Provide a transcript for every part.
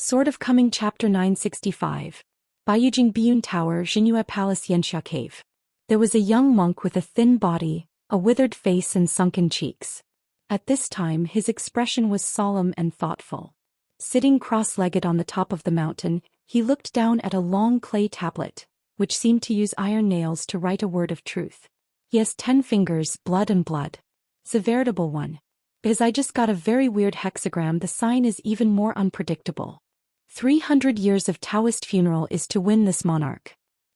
Sword of Coming Chapter 965. Baiyujing Biyun Tower Xinhua Palace Xianxia Cave. There was a young monk with a thin body, a withered face and sunken cheeks. At this time his expression was solemn and thoughtful. Sitting cross-legged on the top of the mountain, he looked down at a long clay tablet, which seemed to use iron nails to write a word of truth. He has 10 fingers, blood and blood. It's a veritable one. Because I just got a very weird hexagram, the sign is even more unpredictable. 300 years of Daoist funeral is to win this monarch.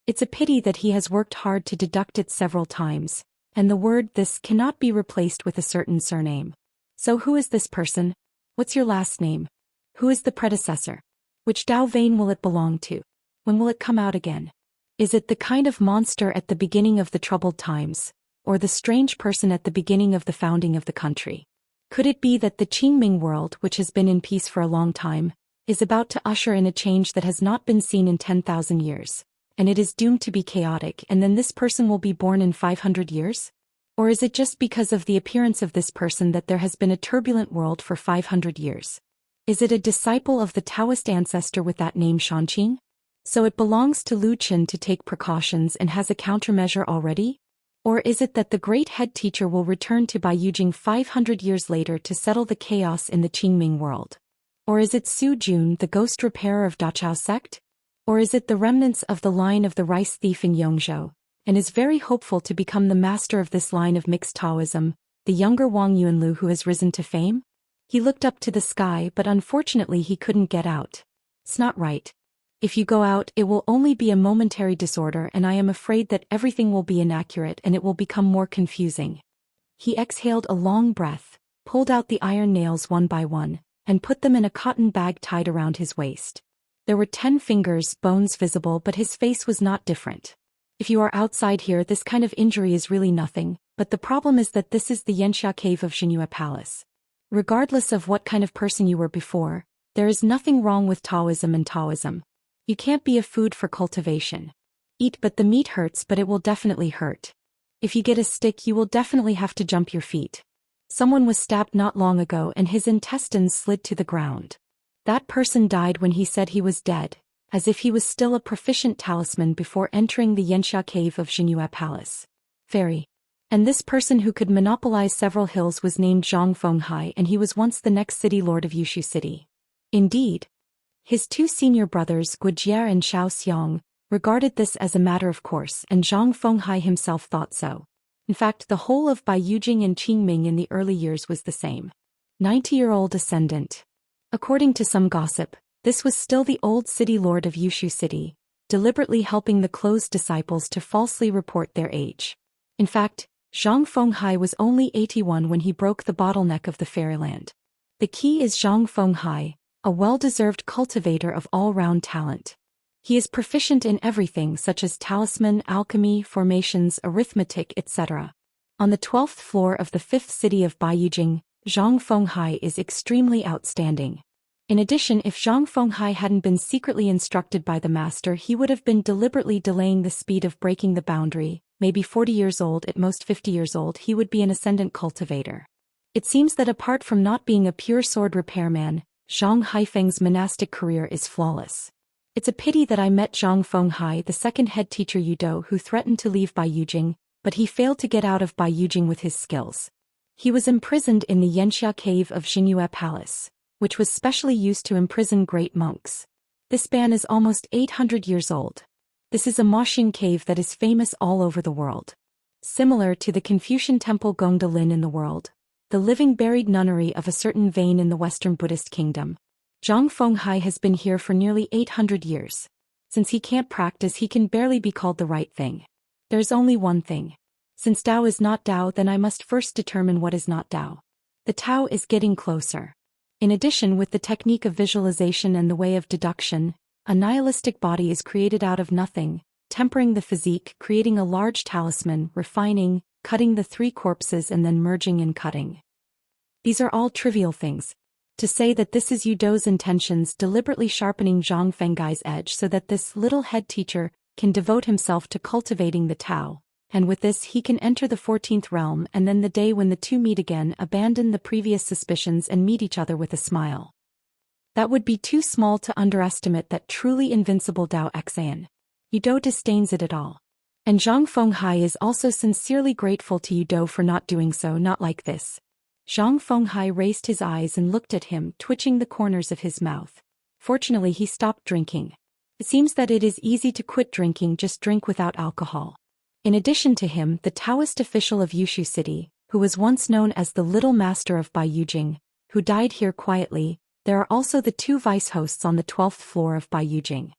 It's a pity that he has worked hard to deduct it several times, and the word this cannot be replaced with a certain surname. So who is this person? What's your last name? Who is the predecessor? Which Dao vein will it belong to? When will it come out again? Is it the kind of monster at the beginning of the troubled times, or the strange person at the beginning of the founding of the country? Could it be that the Qingming world, which has been in peace for a long time, is about to usher in a change that has not been seen in 10,000 years, and it is doomed to be chaotic, and then this person will be born in 500 years? Or is it just because of the appearance of this person that there has been a turbulent world for 500 years? Is it a disciple of the Taoist ancestor with that name Xianxia? So it belongs to Lu Qin to take precautions and has a countermeasure already? Or is it that the great head teacher will return to Baiyujing 500 years later to settle the chaos in the Qingming world? Or is it Su Jun, the ghost repairer of Dachao sect? Or is it the remnants of the line of the rice thief in Yongzhou, and is very hopeful to become the master of this line of mixed Taoism, the younger Wang Yuanlu who has risen to fame? He looked up to the sky, but unfortunately he couldn't get out. It's not right. If you go out, it will only be a momentary disorder, and I am afraid that everything will be inaccurate and it will become more confusing. He exhaled a long breath, pulled out the iron nails one by one, and put them in a cotton bag tied around his waist. There were 10 fingers, bones visible, but his face was not different. If you are outside here, this kind of injury is really nothing, but the problem is that this is the Xianxia cave of Xinhua Palace. Regardless of what kind of person you were before, there is nothing wrong with Taoism and Taoism. You can't be a food for cultivation. Eat, but the meat hurts, but it will definitely hurt. If you get a stick, you will definitely have to jump your feet. Someone was stabbed not long ago and his intestines slid to the ground. That person died when he said he was dead, as if he was still a proficient talisman before entering the Xianxia cave of Xinhua Palace. Fairy. And this person who could monopolize several hills was named Zhang Fenghai, and he was once the next city lord of Yushu City. Indeed. His 2 senior brothers, Wuxia and Zhou Xian, regarded this as a matter of course, and Zhang Fenghai himself thought so. In fact, the whole of Baiyujing and Qingming in the early years was the same. 90-year-old ascendant. According to some gossip, this was still the old city lord of Yushu City, deliberately helping the closed disciples to falsely report their age. In fact, Zhang Fenghai was only 81 when he broke the bottleneck of the fairyland. The key is Zhang Fenghai, a well-deserved cultivator of all-round talent. He is proficient in everything such as talisman, alchemy, formations, arithmetic, etc. On the 12th floor of the 5th city of Baiyujing, Zhang Fenghai is extremely outstanding. In addition, if Zhang Fenghai hadn't been secretly instructed by the master, he would have been deliberately delaying the speed of breaking the boundary. Maybe 40 years old, at most 50 years old, he would be an ascendant cultivator. It seems that apart from not being a pure sword repairman, Zhang Haifeng's monastic career is flawless. It's a pity that I met Zhang Fenghai, the second head teacher Yudo, who threatened to leave Baiyujing, but he failed to get out of Baiyujing with his skills. He was imprisoned in the Xianxia cave of Xinhua Palace, which was specially used to imprison great monks. This ban is almost 800 years old. This is a Moxin cave that is famous all over the world. Similar to the Confucian temple Gongda Lin in the world, the living buried nunnery of a certain vein in the Western Buddhist kingdom. Zhang Fenghai has been here for nearly 800 years. Since he can't practice, he can barely be called the right thing. There's only one thing. Since Dao is not Dao, then I must first determine what is not Dao. The Tao is getting closer. In addition, with the technique of visualization and the way of deduction, a nihilistic body is created out of nothing, tempering the physique, creating a large talisman, refining, cutting the 3 corpses and then merging and cutting. These are all trivial things. To say that this is Yudo's intentions, deliberately sharpening Zhang Fenghai's edge so that this little head teacher can devote himself to cultivating the Tao, and with this he can enter the 14th realm, and then the day when the two meet again, abandon the previous suspicions and meet each other with a smile. That would be too small to underestimate that truly invincible Dao Xian. Yudo disdains it at all. And Zhang Fenghai is also sincerely grateful to Yudo for not doing so, not like this. Zhang Fenghai raised his eyes and looked at him, twitching the corners of his mouth. Fortunately, he stopped drinking. It seems that it is easy to quit drinking, just drink without alcohol. In addition to him, the Taoist official of Yushu City, who was once known as the Little Master of Baiyujing, who died here quietly, there are also the two vice hosts on the 12th floor of Baiyujing.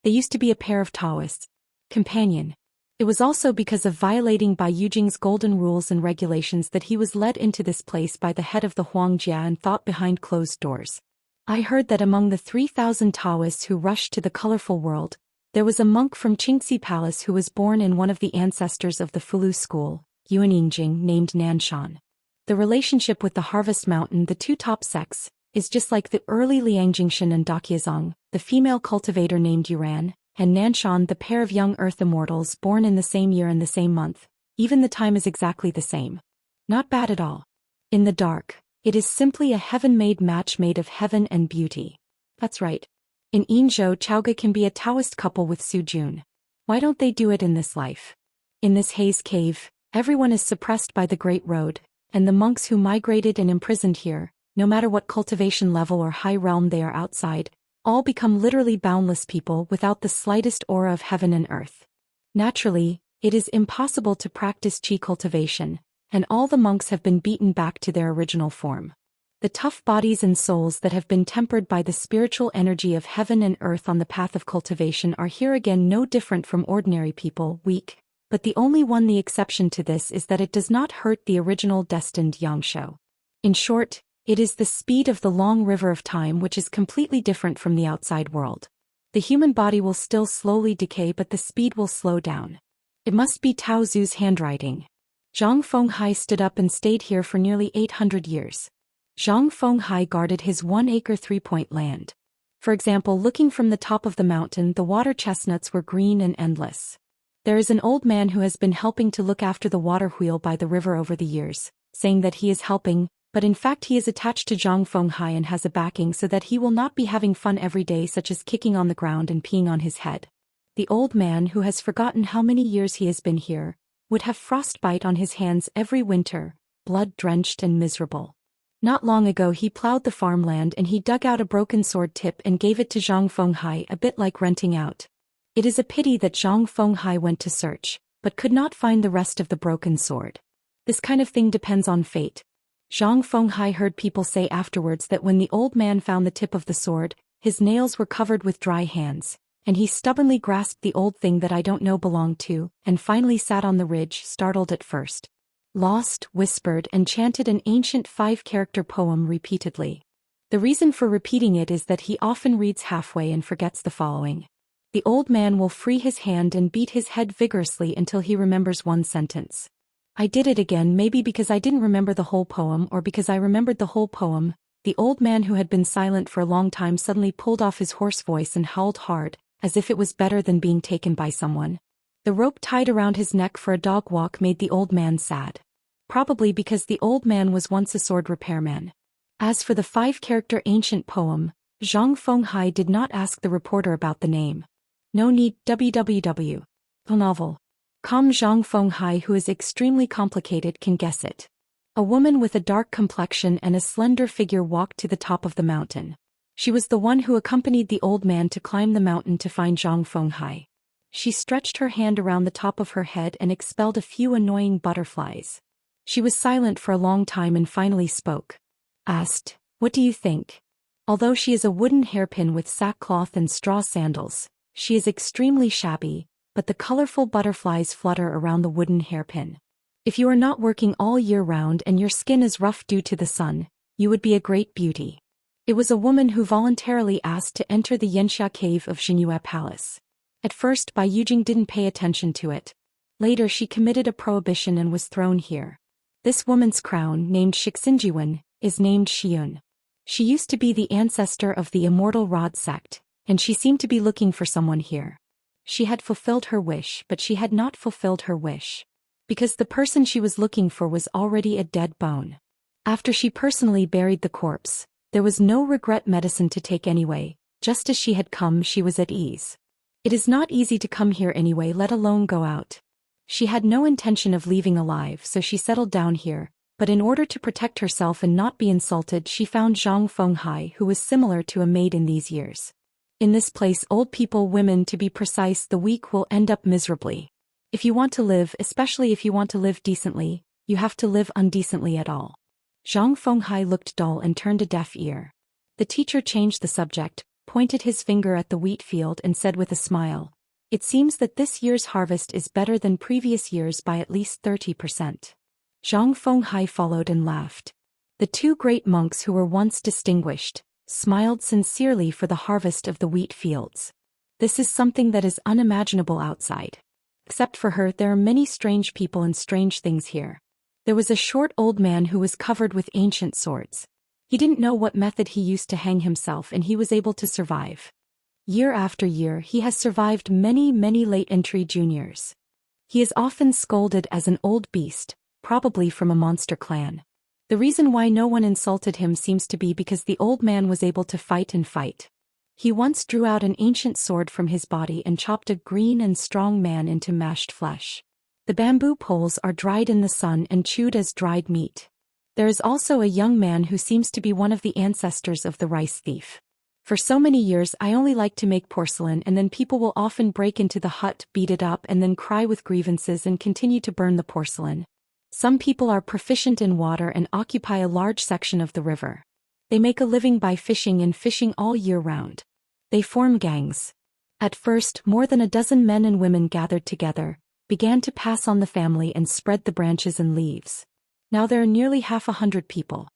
They used to be a pair of Taoists. Companion. It was also because of violating Baiyujing's golden rules and regulations that he was led into this place by the head of the Huangjia and thought behind closed doors. I heard that among the 3,000 Taoists who rushed to the colorful world, there was a monk from Qingxi Palace who was born in one of the ancestors of the Fulu school, Yuanyingjing, named Nanshan. The relationship with the Harvest Mountain, the two top sects, is just like the early Liangjingshan and Daqiazong, the female cultivator named Yuran, and Nanshan, the pair of young earth immortals born in the same year and the same month. Even the time is exactly the same. Not bad at all. In the dark, it is simply a heaven-made match made of heaven and beauty. That's right. In Yinzhou, Chaoga can be a Taoist couple with Su Jun. Why don't they do it in this life? In this haze cave, everyone is suppressed by the Great Road, and the monks who migrated and imprisoned here, no matter what cultivation level or high realm they are outside, all become literally boundless people without the slightest aura of heaven and earth. Naturally, it is impossible to practice qi cultivation, and all the monks have been beaten back to their original form. The tough bodies and souls that have been tempered by the spiritual energy of heaven and earth on the path of cultivation are here again no different from ordinary people, weak, but the only the exception to this is that it does not hurt the original destined Yangshuo. In short, it is the speed of the long river of time which is completely different from the outside world. The human body will still slowly decay, but the speed will slow down. It must be Tao Zu's handwriting. Zhang Fenghai stood up and stayed here for nearly 800 years. Zhang Fenghai guarded his 1-acre 3-point land. For example, looking from the top of the mountain, the water chestnuts were green and endless. There is an old man who has been helping to look after the water wheel by the river over the years, saying that he is helping, but in fact he is attached to Zhang Fenghai and has a backing so that he will not be having fun every day, such as kicking on the ground and peeing on his head. The old man, who has forgotten how many years he has been here, would have frostbite on his hands every winter, blood-drenched and miserable. Not long ago he plowed the farmland and he dug out a broken sword tip and gave it to Zhang Fenghai, a bit like renting out. It is a pity that Zhang Fenghai went to search, but could not find the rest of the broken sword. This kind of thing depends on fate. Zhang Fenghai heard people say afterwards that when the old man found the tip of the sword, his nails were covered with dry hands, and he stubbornly grasped the old thing that I don't know belonged to, and finally sat on the ridge, startled at first. Lost, whispered, and chanted an ancient 5-character poem repeatedly. The reason for repeating it is that he often reads halfway and forgets the following. The old man will free his hand and beat his head vigorously until he remembers one sentence. I did it again, maybe because I didn't remember the whole poem or because I remembered the whole poem. The old man, who had been silent for a long time, suddenly pulled off his hoarse voice and howled hard, as if it was better than being taken by someone. The rope tied around his neck for a dog walk made the old man sad. Probably because the old man was once a sword repairman. As for the 5-character ancient poem, Zhang Fenghai did not ask the reporter about the name. No need. www. The novel. Zhang Fenghai, who is extremely complicated, can guess it. A woman with a dark complexion and a slender figure walked to the top of the mountain. She was the one who accompanied the old man to climb the mountain to find Zhang Fenghai. She stretched her hand around the top of her head and expelled a few annoying butterflies. She was silent for a long time and finally spoke. Asked, "What do you think?" Although she is a wooden hairpin with sackcloth and straw sandals, she is extremely shabby, but the colorful butterflies flutter around the wooden hairpin. If you are not working all year round and your skin is rough due to the sun, you would be a great beauty. It was a woman who voluntarily asked to enter the Xianxia cave of Xinyue Palace. At first, Baiyujing didn't pay attention to it. Later she committed a prohibition and was thrown here. This woman's crown, named Shixinjiwen, is named Xiun. She used to be the ancestor of the Immortal Rod sect, and she seemed to be looking for someone here. She had fulfilled her wish, but she had not fulfilled her wish. Because the person she was looking for was already a dead bone. After she personally buried the corpse, There was no regret medicine to take anyway, just as she had come she was at ease. It is not easy to come here anyway, let alone go out. She had no intention of leaving alive, so she settled down here, but in order to protect herself and not be insulted she found Zhang Fenghai, who was similar to a maid in these years. In this place old people, women to be precise, the weak will end up miserably. If you want to live, especially if you want to live decently, you have to live undecently at all. Zhang Fenghai looked dull and turned a deaf ear. The teacher changed the subject, pointed his finger at the wheat field and said with a smile, "It seems that this year's harvest is better than previous years by at least 30%. Zhang Fenghai followed and laughed. The two great monks who were once distinguished, smiled sincerely for the harvest of the wheat fields. This is something that is unimaginable outside. Except for her, there are many strange people and strange things here. There was a short old man who was covered with ancient swords. He didn't know what method he used to hang himself, and he was able to survive. Year after year he has survived many late entry juniors. He is often scolded as an old beast, probably from a monster clan. The reason why no one insulted him seems to be because the old man was able to fight and fight. He once drew out an ancient sword from his body and chopped a green and strong man into mashed flesh. The bamboo poles are dried in the sun and chewed as dried meat. There is also a young man who seems to be one of the ancestors of the rice thief. For so many years I only liked to make porcelain, and then people will often break into the hut, beat it up and then cry with grievances and continue to burn the porcelain. Some people are proficient in water and occupy a large section of the river. They make a living by fishing and fishing all year round. They form gangs. At first, more than a dozen men and women gathered together, began to pass on the family and spread the branches and leaves. Now there are nearly 100 people.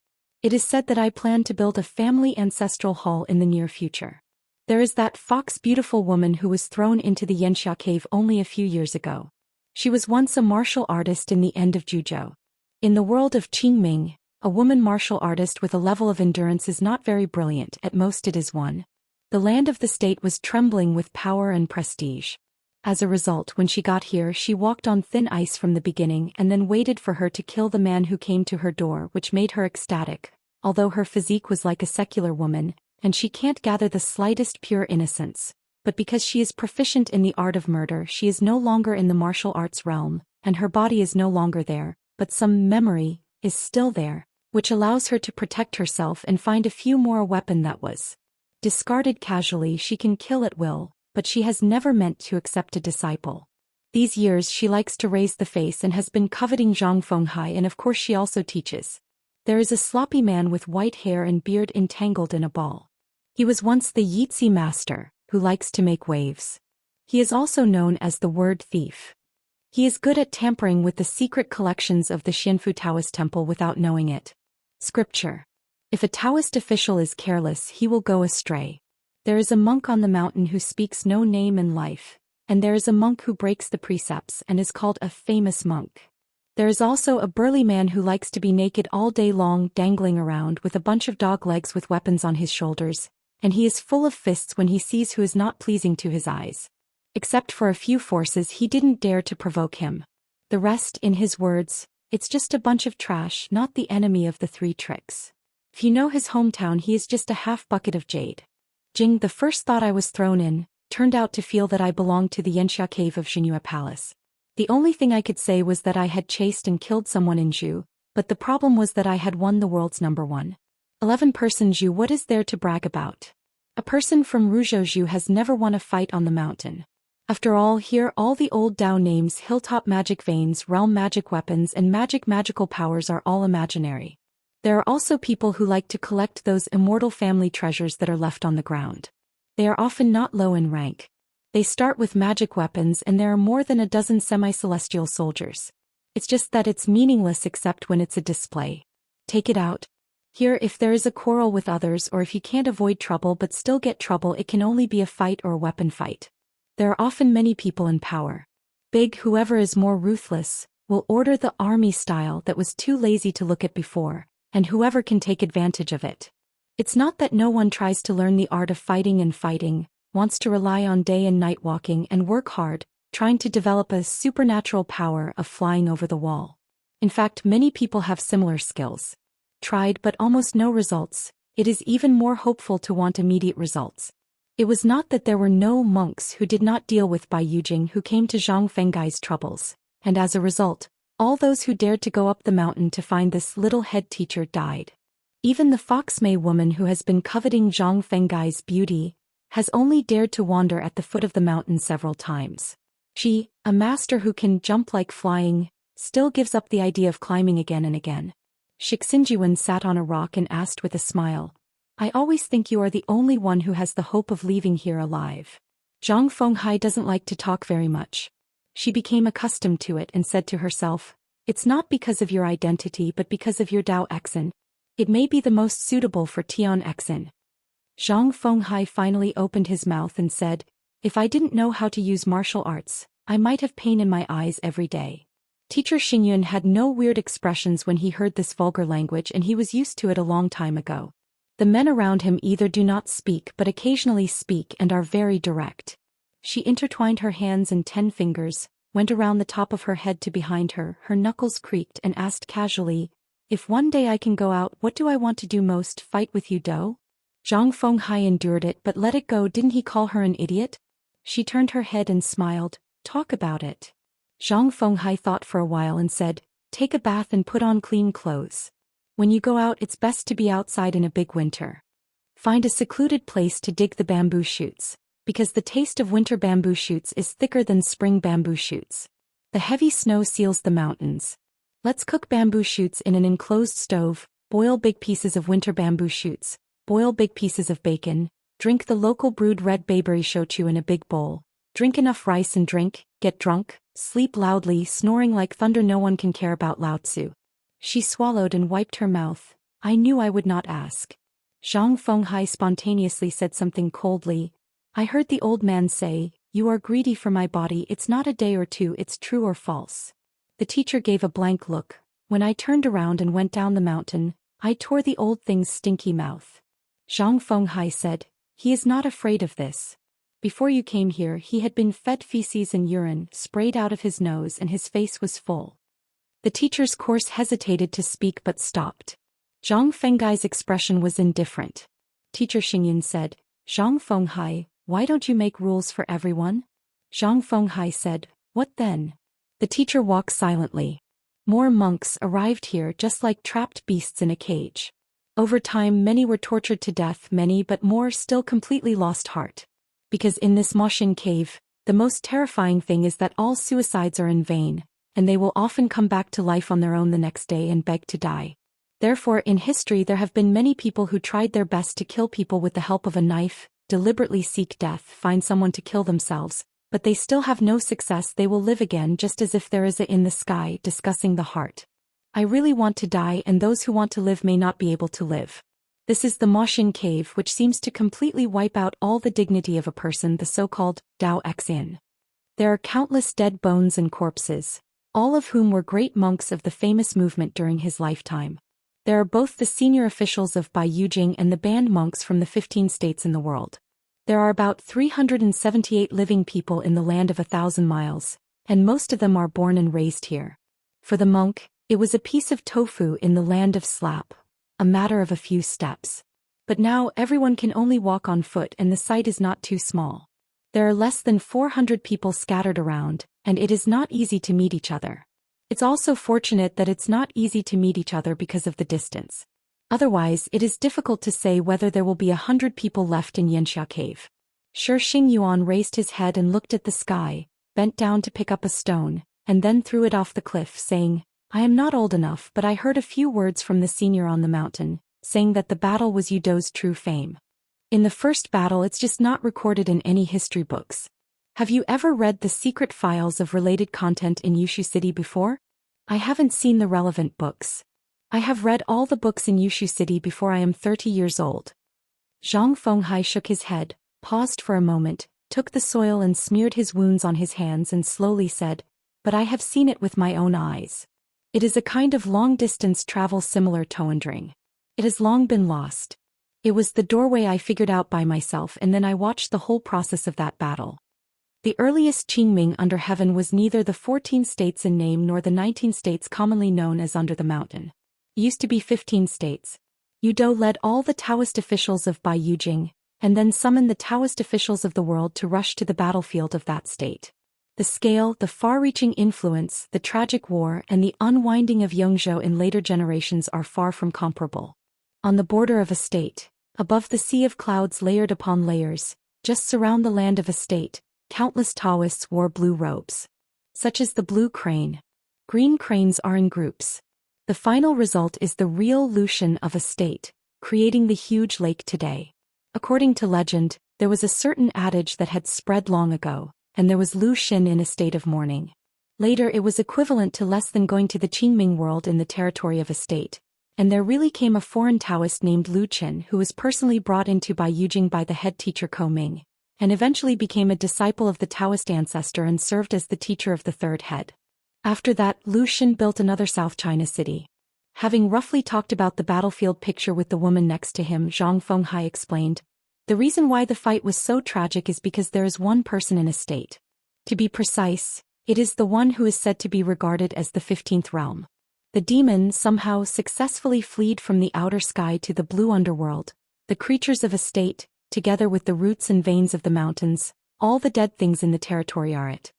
It is said that I plan to build a family ancestral hall in the near future. There is that fox beautiful woman who was thrown into the Xianxia cave only a few years ago. She was once a martial artist in the end of Zhuzhou. In the world of Qingming, a woman martial artist with a level of endurance is not very brilliant, at most it is one. The land of the state was trembling with power and prestige. As a result, when she got here she walked on thin ice from the beginning and then waited for her to kill the man who came to her door, which made her ecstatic, although her physique was like a secular woman, and she can't gather the slightest pure innocence. But because she is proficient in the art of murder, she is no longer in the martial arts realm, and her body is no longer there, but some memory is still there, which allows her to protect herself and find a few more. A weapon that was discarded casually she can kill at will, but she has never meant to accept a disciple. These years she likes to raise the face and has been coveting Zhang Fenghai, and of course she also teaches. There is a sloppy man with white hair and beard entangled in a ball. He was once the Yitzi master, who likes to make waves. He is also known as the word thief. He is good at tampering with the secret collections of the Xianfu Taoist temple without knowing it. Scripture. If a Taoist official is careless, he will go astray. There is a monk on the mountain who speaks no name in life, and there is a monk who breaks the precepts and is called a famous monk. There is also a burly man who likes to be naked all day long, dangling around with a bunch of dog legs with weapons on his shoulders, and he is full of fists when he sees who is not pleasing to his eyes. Except for a few forces he didn't dare to provoke him. The rest, in his words, it's just a bunch of trash, not the enemy of the three tricks. If you know his hometown, he is just a half bucket of jade. Jing, the first thought I was thrown in, turned out to feel that I belonged to the Xianxia cave of Xinyue Palace. The only thing I could say was that I had chased and killed someone in Zhou, but the problem was that I had won the world's #1. 11-person Zhou. What is there to brag about? A person from Ruzhou Zhou has never won a fight on the mountain. After all, here all the old Dao names, hilltop magic veins, realm magic weapons and magical powers are all imaginary. There are also people who like to collect those immortal family treasures that are left on the ground. They are often not low in rank. They start with magic weapons, and there are more than a dozen semi-celestial soldiers. It's just that it's meaningless except when it's a display. Take it out. Here, if there is a quarrel with others, or if you can't avoid trouble but still get trouble, it can only be a fight or a weapon fight. There are often many people in power. Big, whoever is more ruthless, will order the army style that was too lazy to look at before, and whoever can take advantage of it. It's not that no one tries to learn the art of fighting and fighting, wants to rely on day and night walking and work hard, trying to develop a supernatural power of flying over the wall. In fact, many people have similar skills. Tried but almost no results, It is even more hopeful to want immediate results. It was not that there were no monks who did not deal with Bai Yujing who came to Zhang Fenggai's troubles, and as a result, all those who dared to go up the mountain to find this little head teacher died. Even the Foxmei woman who has been coveting Zhang Fenggai's beauty has only dared to wander at the foot of the mountain several times. She, a master who can jump like flying, still gives up the idea of climbing again and again. Shixinjuan sat on a rock and asked with a smile, I always think you are the only one who has the hope of leaving here alive. Zhang Fenghai doesn't like to talk very much. She became accustomed to it and said to herself, it's not because of your identity but because of your Dao Exin. It may be the most suitable for Tian Exin. Zhang Fenghai finally opened his mouth and said, if I didn't know how to use martial arts, I might have pain in my eyes every day. Teacher Xingyun had no weird expressions when he heard this vulgar language and he was used to it a long time ago. The men around him either do not speak but occasionally speak and are very direct. She intertwined her hands in 10 fingers, went around the top of her head to behind her, her knuckles creaked and asked casually, if one day I can go out, what do I want to do most, fight with you, Do? Zhang Fenghai endured it but let it go. Didn't he call her an idiot? She turned her head and smiled, talk about it. Zhang Fenghai thought for a while and said, take a bath and put on clean clothes. When you go out it's best to be outside in a big winter. Find a secluded place to dig the bamboo shoots, because the taste of winter bamboo shoots is thicker than spring bamboo shoots. The heavy snow seals the mountains. Let's cook bamboo shoots in an enclosed stove, boil big pieces of winter bamboo shoots, boil big pieces of bacon, drink the local brewed red bayberry shochu in a big bowl, drink enough rice and drink, get drunk, sleep loudly, snoring like thunder. No one can care about Lao Tzu. She swallowed and wiped her mouth. I knew I would not ask. Zhang Fenghai spontaneously said something coldly. I heard the old man say, you are greedy for my body. It's not a day or two, it's true or false. The teacher gave a blank look. When I turned around and went down the mountain, I tore the old thing's stinky mouth. Zhang Fenghai said, he is not afraid of this. Before you came here he had been fed feces and urine sprayed out of his nose and his face was full. The teacher's course hesitated to speak but stopped. Zhang Fenggai's expression was indifferent. Teacher Xingyun said, Zhang Fenghai, why don't you make rules for everyone? Zhang Fenghai said, what then? The teacher walked silently. More monks arrived here just like trapped beasts in a cage. Over time many were tortured to death, many but more still completely lost heart. Because in this Moshin cave, the most terrifying thing is that all suicides are in vain, and they will often come back to life on their own the next day and beg to die. Therefore in history there have been many people who tried their best to kill people with the help of a knife, deliberately seek death, find someone to kill themselves, but they still have no success. They will live again just as if there is a in the sky, discussing the heart. I really want to die and those who want to live may not be able to live. This is the Moshin cave which seems to completely wipe out all the dignity of a person, the so-called Dao Exin. There are countless dead bones and corpses, all of whom were great monks of the famous movement during his lifetime. There are both the senior officials of Bai Yujing and the banned monks from the 15 states in the world. There are about 378 living people in the land of 1,000 miles, and most of them are born and raised here. For the monk, it was a piece of tofu in the land of Slap, a matter of a few steps. But now everyone can only walk on foot and the site is not too small. There are less than 400 people scattered around, and it is not easy to meet each other. It's also fortunate that it's not easy to meet each other because of the distance. Otherwise it is difficult to say whether there will be 100 people left in Xianxia cave. Shi Xingyuan raised his head and looked at the sky, bent down to pick up a stone, and then threw it off the cliff, saying, I am not old enough but I heard a few words from the senior on the mountain, saying that the battle was Yudo's true fame. In the first battle it's just not recorded in any history books. Have you ever read the secret files of related content in Yushu City before? I haven't seen the relevant books. I have read all the books in Yushu City before I am 30 years old. Zhang Fenghai shook his head, paused for a moment, took the soil and smeared his wounds on his hands and slowly said, but I have seen it with my own eyes. It is a kind of long-distance travel similar to wandering. It has long been lost. It was the doorway I figured out by myself and then I watched the whole process of that battle. The earliest Qingming under heaven was neither the 14 states in name nor the 19 states commonly known as under the mountain. It used to be 15 states. Dou led all the Taoist officials of Baiyujing, and then summoned the Taoist officials of the world to rush to the battlefield of that state. The scale, the far-reaching influence, the tragic war, and the unwinding of Yongzhou in later generations are far from comparable. On the border of a state, above the sea of clouds layered upon layers, just surround the land of a state, countless Taoists wore blue robes. Such as the blue crane. Green cranes are in groups. The final result is the real Lucian of a state, creating the huge lake today. According to legend, there was a certain adage that had spread long ago, and there was Lu Xin in a state of mourning. Later it was equivalent to less than going to the Qingming world in the territory of a state, and there really came a foreign Taoist named Lu Qin who was personally brought into Baiyujing by the head teacher Ko Ming, and eventually became a disciple of the Taoist ancestor and served as the teacher of the third head. After that, Lu Xin built another South China city. Having roughly talked about the battlefield picture with the woman next to him, Zhang Fenghai explained, "The reason why the fight was so tragic is because there is one person in a state. To be precise, it is the one who is said to be regarded as the 15th realm. The demon somehow successfully fled from the outer sky to the blue underworld, the creatures of a state, together with the roots and veins of the mountains, all the dead things in the territory are it."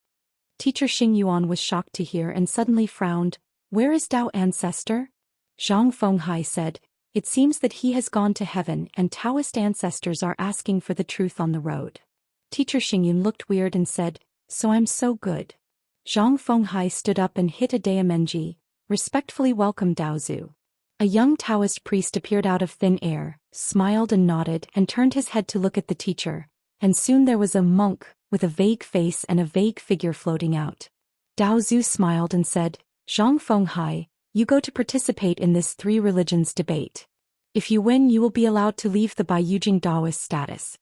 Teacher Xing Yuan was shocked to hear and suddenly frowned. "Where is Dao ancestor?" Zhang Fenghai said, "It seems that he has gone to heaven and Taoist ancestors are asking for the truth on the road." Teacher Xingyun looked weird and said, "So I'm so good." Zhang Fenghai stood up and hit a Daomenji, respectfully welcomed Daozu. A young Taoist priest appeared out of thin air, smiled and nodded and turned his head to look at the teacher, and soon there was a monk, with a vague face and a vague figure floating out. Daozu smiled and said, "Zhang Fenghai, you go to participate in this three religions debate. If you win you will be allowed to leave the Baiyujing Daoist status.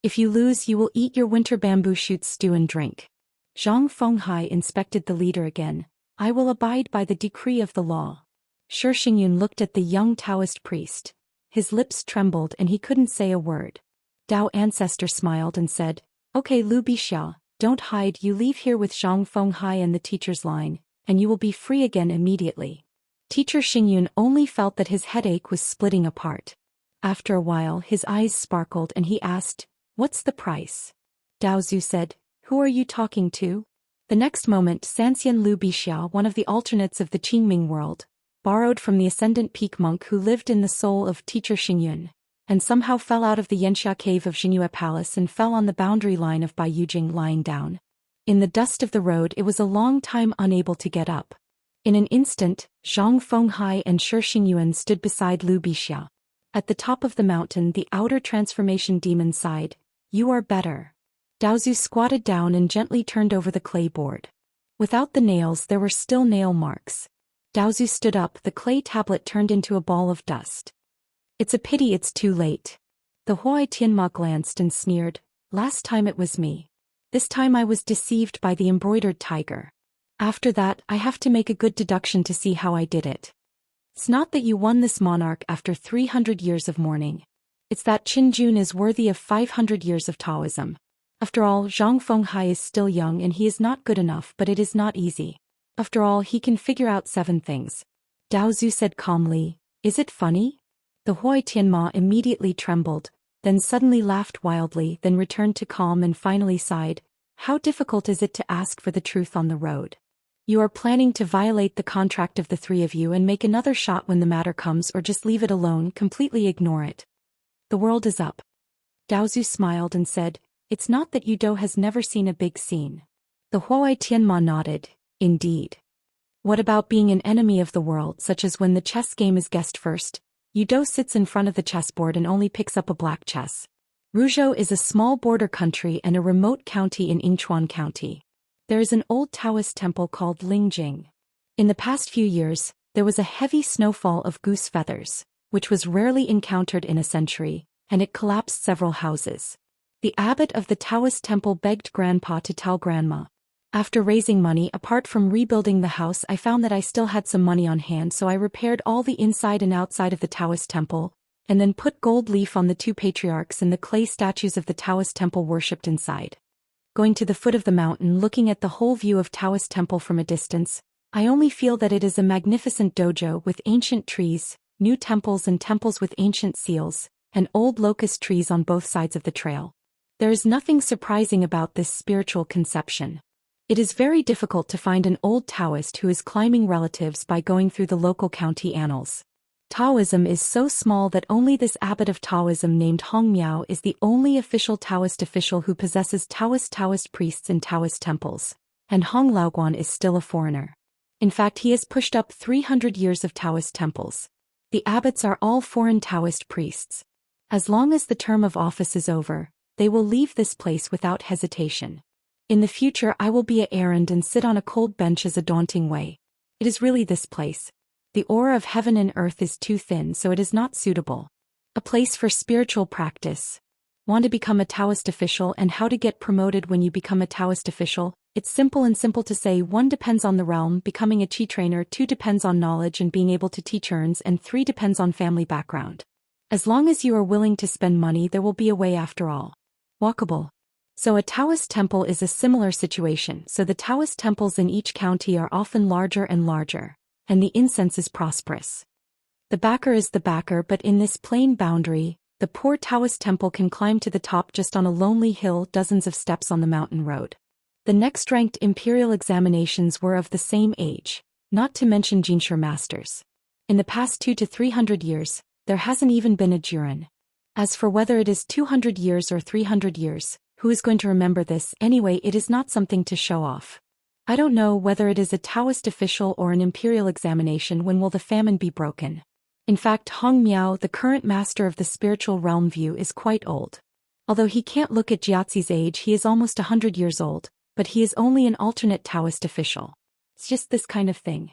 If you lose you will eat your winter bamboo shoots stew and drink." Zhang Fenghai inspected the leader again. "I will abide by the decree of the law." Shi Xingyun looked at the young Taoist priest. His lips trembled and he couldn't say a word. Dao ancestor smiled and said, "Okay Lu Bixia, don't hide, you leave here with Zhang Fenghai and the teacher's line, and you will be free again immediately." Teacher Xingyun only felt that his headache was splitting apart. After a while his eyes sparkled and he asked, "What's the price?" Daozu said, "Who are you talking to?" The next moment Sanxian Lu Bixia, one of the alternates of the Qingming world, borrowed from the ascendant peak monk who lived in the soul of Teacher Xingyun, and somehow fell out of the Xianxia cave of Xinyue Palace and fell on the boundary line of Baiyujing, lying down. In the dust of the road it was a long time unable to get up. In an instant, Zhang Fenghai and Shi Xingyuan stood beside Lu Bixia. At the top of the mountain the outer transformation demon sighed, "You are better." Daozu squatted down and gently turned over the clay board. Without the nails there were still nail marks. Daozu stood up, the clay tablet turned into a ball of dust. "It's a pity it's too late." The Huai Tianma glanced and sneered, "Last time it was me. This time I was deceived by the embroidered tiger. After that I have to make a good deduction to see how I did it. It's not that you won this monarch after 300 years of mourning. It's that Qin Jun is worthy of 500 years of Taoism. After all, Zhang Fenghai is still young and he is not good enough, but it is not easy. After all, he can figure out 7 things." Daozu said calmly, "Is it funny?" The Huai Tianma immediately trembled, then suddenly laughed wildly, then returned to calm and finally sighed, "How difficult is it to ask for the truth on the road? You are planning to violate the contract of the 3 of you and make another shot when the matter comes, or just leave it alone, completely ignore it. The world is up." Daozu smiled and said, "It's not that Dou has never seen a big scene." The Huai Tianma nodded, "Indeed. What about being an enemy of the world, such as when the chess game is guessed first? Dou sits in front of the chessboard and only picks up a black chess. Ruzhou is a small border country and a remote county in Yingchuan County. There is an old Taoist temple called Lingjing. In the past few years, there was a heavy snowfall of goose feathers, which was rarely encountered in a century, and it collapsed several houses. The abbot of the Taoist temple begged Grandpa to tell Grandma. After raising money apart from rebuilding the house, I found that I still had some money on hand, so I repaired all the inside and outside of the Taoist temple, and then put gold leaf on the 2 patriarchs and the clay statues of the Taoist temple worshipped inside. Going to the foot of the mountain, looking at the whole view of Taoist temple from a distance, I only feel that it is a magnificent dojo with ancient trees, new temples and temples with ancient seals, and old locust trees on both sides of the trail. There is nothing surprising about this spiritual conception. It is very difficult to find an old Taoist who is climbing relatives by going through the local county annals. Taoism is so small that only this abbot of Taoism named Hong Miao is the only official Taoist official who possesses Taoist priests in Taoist temples, and Hong Laoguan is still a foreigner. In fact, he has pushed up 300 years of Taoist temples. The abbots are all foreign Taoist priests. As long as the term of office is over, they will leave this place without hesitation. In the future I will be an errand and sit on a cold bench as a daunting way. It is really this place. The aura of heaven and earth is too thin, so it is not suitable. A place for spiritual practice. Want to become a Taoist official and how to get promoted when you become a Taoist official? It's simple to say. 1 depends on the realm, becoming a chi trainer, 2 depends on knowledge and being able to teach urns, and 3 depends on family background. As long as you are willing to spend money, there will be a way after all. Walkable. So a Taoist temple is a similar situation, so the Taoist temples in each county are often larger and larger, and the incense is prosperous. The backer is the backer, but in this plain boundary, the poor Taoist temple can climb to the top just on a lonely hill, dozens of steps on the mountain road. The next ranked imperial examinations were of the same age, not to mention Jinshi masters. In the past 200 to 300 years, there hasn't even been a Juren. As for whether it is 200 years or 300 years, who is going to remember this? Anyway, it is not something to show off. I don't know whether it is a Taoist official or an imperial examination. When will the famine be broken? In fact, Hong Miao, the current master of the spiritual realm view, is quite old. Although he can't look at Jiazi's age, he is almost 100 years old, but he is only an alternate Taoist official. It's just this kind of thing.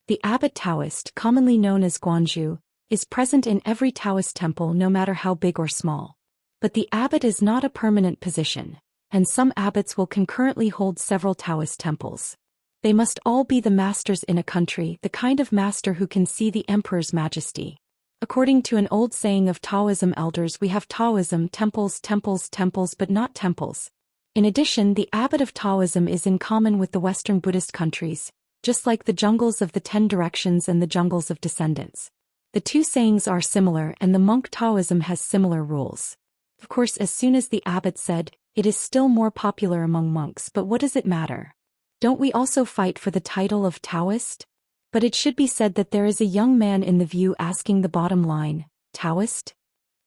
The abbot Taoist, commonly known as Guanzhu, is present in every Taoist temple no matter how big or small. But the abbot is not a permanent position, and some abbots will concurrently hold several Taoist temples. They must all be the masters in a country, the kind of master who can see the emperor's majesty. According to an old saying of Taoism elders, we have Taoism temples, but not temples. In addition, the abbot of Taoism is in common with the Western Buddhist countries, just like the jungles of the 10 directions and the jungles of descendants. The two sayings are similar, and the monk Taoism has similar rules. Of course, as soon as the abbot said, it is still more popular among monks, but what does it matter? Don't we also fight for the title of Taoist? But it should be said that there is a young man in the view asking the bottom line, Taoist?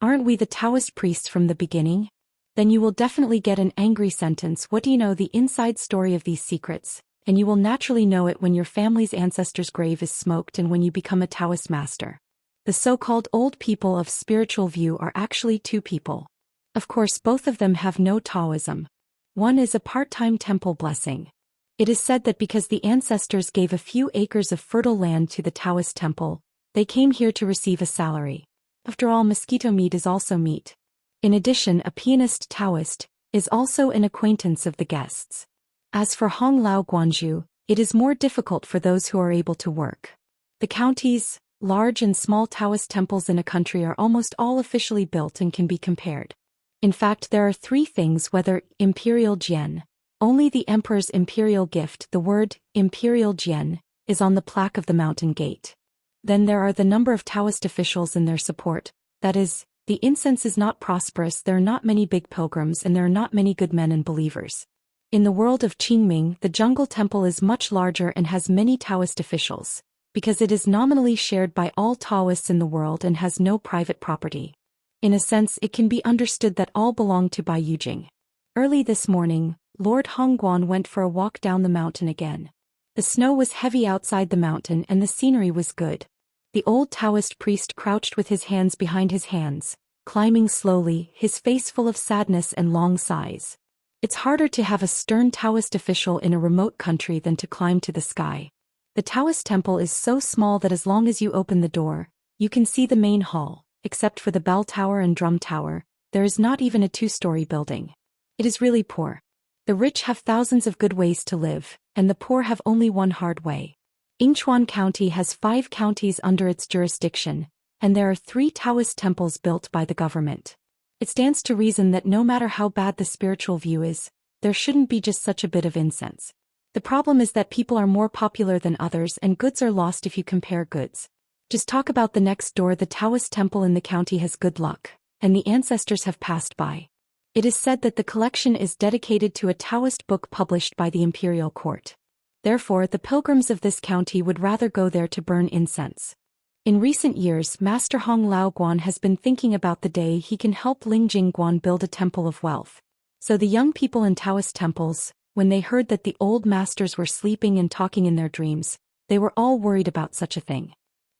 Aren't we the Taoist priests from the beginning? Then you will definitely get an angry sentence. What do you know the inside story of these secrets? And you will naturally know it when your family's ancestor's grave is smoked and when you become a Taoist master. The so-called old people of spiritual view are actually 2 people. Of course, both of them have no Taoism. One is a part-time temple blessing. It is said that because the ancestors gave a few acres of fertile land to the Taoist temple, they came here to receive a salary. After all, mosquito meat is also meat. In addition, a pianist Taoist is also an acquaintance of the guests. As for Hong Lao Guanzhu, it is more difficult for those who are able to work. The counties, large and small Taoist temples in a country are almost all officially built and can be compared. In fact, there are 3 things: whether imperial jian, only the emperor's imperial gift, the word imperial jian, is on the plaque of the mountain gate. Then there are the number of Taoist officials and their support, that is, the incense is not prosperous, there are not many big pilgrims, and there are not many good men and believers. In the world of Qingming, the jungle temple is much larger and has many Taoist officials, because it is nominally shared by all Taoists in the world and has no private property. In a sense, it can be understood that all belong to Bai Yujing. Early this morning, Lord Hongguan went for a walk down the mountain again. The snow was heavy outside the mountain and the scenery was good. The old Taoist priest crouched with his hands behind his hands, climbing slowly, his face full of sadness and long sighs. It's harder to have a stern Taoist official in a remote country than to climb to the sky. The Taoist temple is so small that as long as you open the door, you can see the main hall. Except for the bell tower and drum tower, there is not even a 2-story building. It is really poor. The rich have thousands of good ways to live, and the poor have only one hard way. Yingchuan County has 5 counties under its jurisdiction, and there are 3 Taoist temples built by the government. It stands to reason that no matter how bad the spiritual view is, there shouldn't be just such a bit of incense. The problem is that people are more popular than others and goods are lost if you compare goods. Just talk about the next door. The Taoist temple in the county has good luck, and the ancestors have passed by. It is said that the collection is dedicated to a Taoist book published by the imperial court. Therefore, the pilgrims of this county would rather go there to burn incense. In recent years, Master Hong Lao Guan has been thinking about the day he can help Lingjing Guan build a temple of wealth. So the young people in Taoist temples, when they heard that the old masters were sleeping and talking in their dreams, they were all worried about such a thing.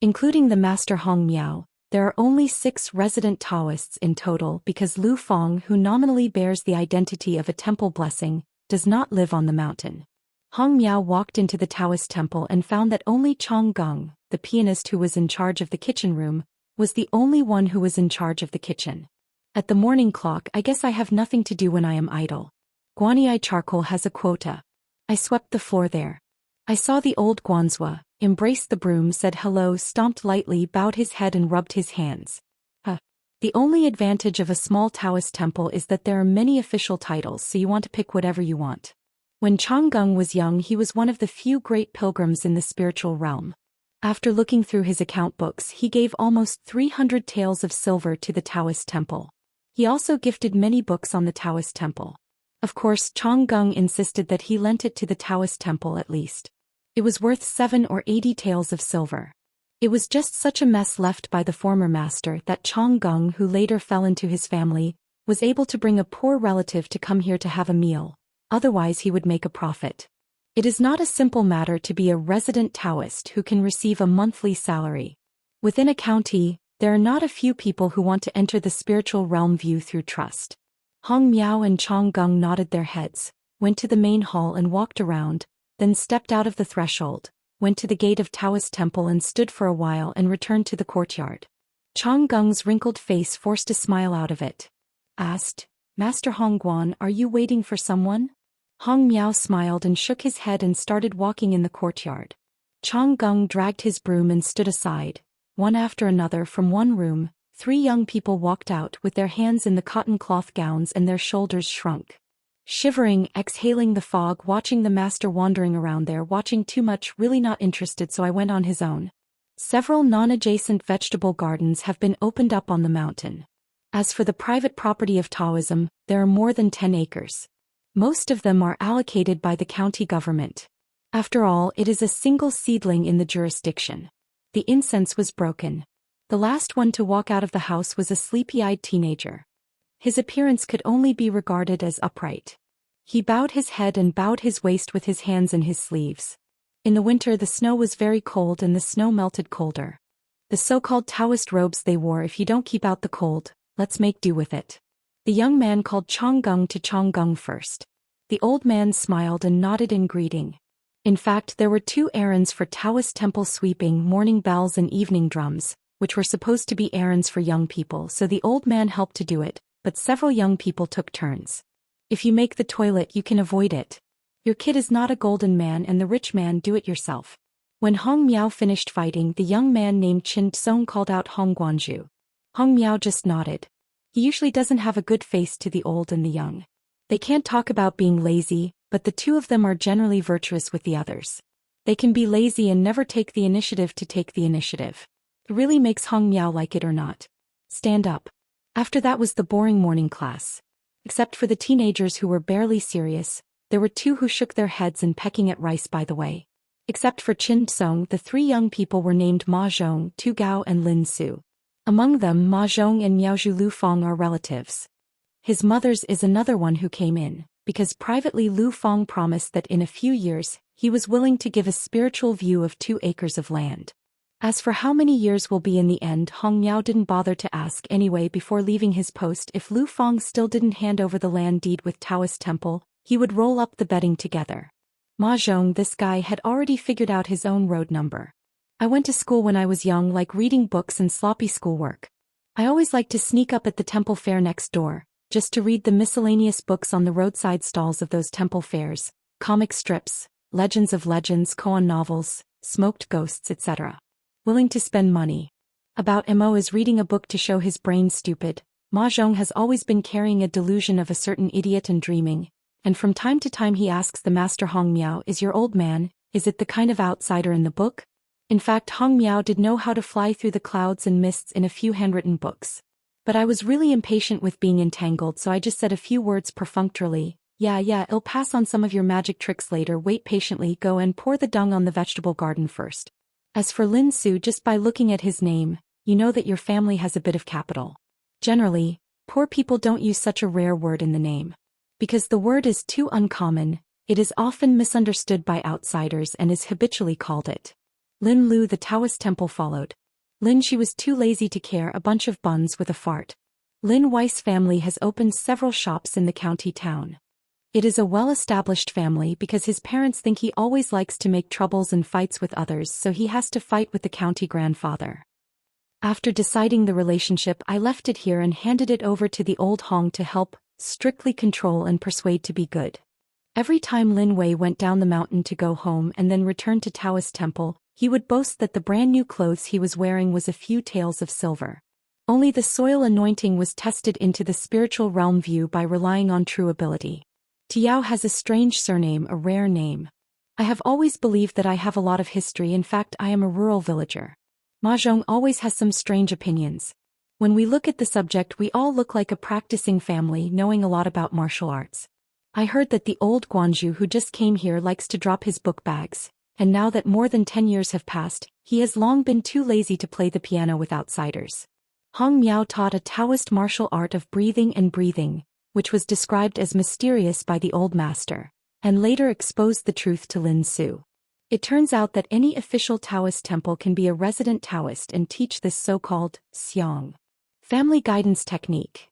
Including the Master Hong Miao, there are only 6 resident Taoists in total because Lu Feng, who nominally bears the identity of a temple blessing, does not live on the mountain. Hong Miao walked into the Taoist temple and found that only Chong Geng, the pianist who was in charge of the kitchen room, was the only one who was in charge of the kitchen. At the morning clock, I guess I have nothing to do when I am idle. Guanyi charcoal has a quota. I swept the floor there. I saw the old Guanzhua, embraced the broom, said hello, stomped lightly, bowed his head and rubbed his hands. The only advantage of a small Taoist temple is that there are many official titles, so you want to pick whatever you want. When Chong Geng was young, he was one of the few great pilgrims in the spiritual realm. After looking through his account books, he gave almost 300 taels of silver to the Taoist temple. He also gifted many books on the Taoist temple. Of course, Chong Geng insisted that he lent it to the Taoist temple at least. It was worth 7 or 80 taels of silver. It was just such a mess left by the former master that Chong Geng, who later fell into his family, was able to bring a poor relative to come here to have a meal, otherwise he would make a profit. It is not a simple matter to be a resident Taoist who can receive a monthly salary. Within a county, there are not a few people who want to enter the spiritual realm view through trust. Hong Miao and Chong Geng nodded their heads, went to the main hall and walked around, then stepped out of the threshold, went to the gate of Taoist temple and stood for a while and returned to the courtyard. Chong Geng's wrinkled face forced a smile out of it. Asked, Master Hong Guan, are you waiting for someone? Hong Miao smiled and shook his head and started walking in the courtyard. Chong Geng dragged his broom and stood aside. One after another from one room, 3 young people walked out with their hands in the cotton cloth gowns and their shoulders shrunk. Shivering, exhaling the fog, watching the master wandering around there, watching too much, really not interested, so I went on his own. Several non-adjacent vegetable gardens have been opened up on the mountain. As for the private property of Taoism, there are more than 10 acres. Most of them are allocated by the county government. After all, it is a single seedling in the jurisdiction. The incense was broken. The last one to walk out of the house was a sleepy-eyed teenager. His appearance could only be regarded as upright. He bowed his head and bowed his waist with his hands in his sleeves. In the winter the snow was very cold and the snow melted colder. The so-called Taoist robes they wore, if you don't keep out the cold, let's make do with it. The young man called Chong Geng to Chong Geng first. The old man smiled and nodded in greeting. In fact, there were 2 errands for Taoist temple sweeping, morning bells and evening drums, which were supposed to be errands for young people, so the old man helped to do it, but several young people took turns. If you make the toilet, you can avoid it. Your kid is not a golden man and the rich man do it yourself. When Hong Miao finished fighting, the young man named Chin Song called out Hong Guanzhu. Hong Miao just nodded. He usually doesn't have a good face to the old and the young. They can't talk about being lazy, but the 2 of them are generally virtuous with the others. They can be lazy and never take the initiative to take the initiative. It really makes Hong Miao like it or not. Stand up. After that was the boring morning class. Except for the teenagers who were barely serious, there were 2 who shook their heads and pecking at rice by the way. Except for Chin Song, the 3 young people were named Ma Zhong, Tu Gao and Lin Su. Among them, Ma Zhong and Miaozhu Lu Feng are relatives. His mother's is another one who came in, because privately Lu Feng promised that in a few years, he was willing to give a spiritual view of 2 acres of land. As for how many years will be in the end, Hong Miao didn't bother to ask anyway. Before leaving his post, if Lu Feng still didn't hand over the land deed with Taoist temple, he would roll up the betting together. Ma Zhong, this guy, had already figured out his own road number. I went to school when I was young, like reading books and sloppy schoolwork. I always liked to sneak up at the temple fair next door, just to read the miscellaneous books on the roadside stalls of those temple fairs, comic strips, legends of legends, koan novels, smoked ghosts, etc. Willing to spend money. About Mo is reading a book to show his brain stupid. Ma Zhong has always been carrying a delusion of a certain idiot and dreaming, and from time to time he asks the master Hong Miao, is your old man, is it the kind of outsider in the book? In fact, Hong Miao did know how to fly through the clouds and mists in a few handwritten books. But I was really impatient with being entangled, so I just said a few words perfunctorily. Yeah, I'll pass on some of your magic tricks later. Wait patiently, go and pour the dung on the vegetable garden first. As for Lin Su, just by looking at his name, you know that your family has a bit of capital. Generally, poor people don't use such a rare word in the name. Because the word is too uncommon, it is often misunderstood by outsiders and is habitually called it. Lin Lu, the Taoist temple followed. Lin, she was too lazy to care, a bunch of buns with a fart. Lin Weiss family has opened several shops in the county town. It is a well-established family because his parents think he always likes to make troubles and fights with others, so he has to fight with the county grandfather. After deciding the relationship, I left it here and handed it over to the old Hong to help strictly control and persuade to be good. Every time Lin Wei went down the mountain to go home and then returned to Taoist temple, he would boast that the brand new clothes he was wearing was a few taels of silver. Only the soil anointing was tested into the spiritual realm view by relying on true ability. Tiao has a strange surname, a rare name. I have always believed that I have a lot of history. In fact, I am a rural villager. Mahjong always has some strange opinions. When we look at the subject, we all look like a practicing family knowing a lot about martial arts. I heard that the old Guanju who just came here likes to drop his book bags, and now that more than 10 years have passed, he has long been too lazy to play the piano with outsiders. Hong Miao taught a Taoist martial art of breathing and breathing, which was described as mysterious by the old master, and later exposed the truth to Lin Su. It turns out that any official Taoist temple can be a resident Taoist and teach this so-called Xiang family guidance technique.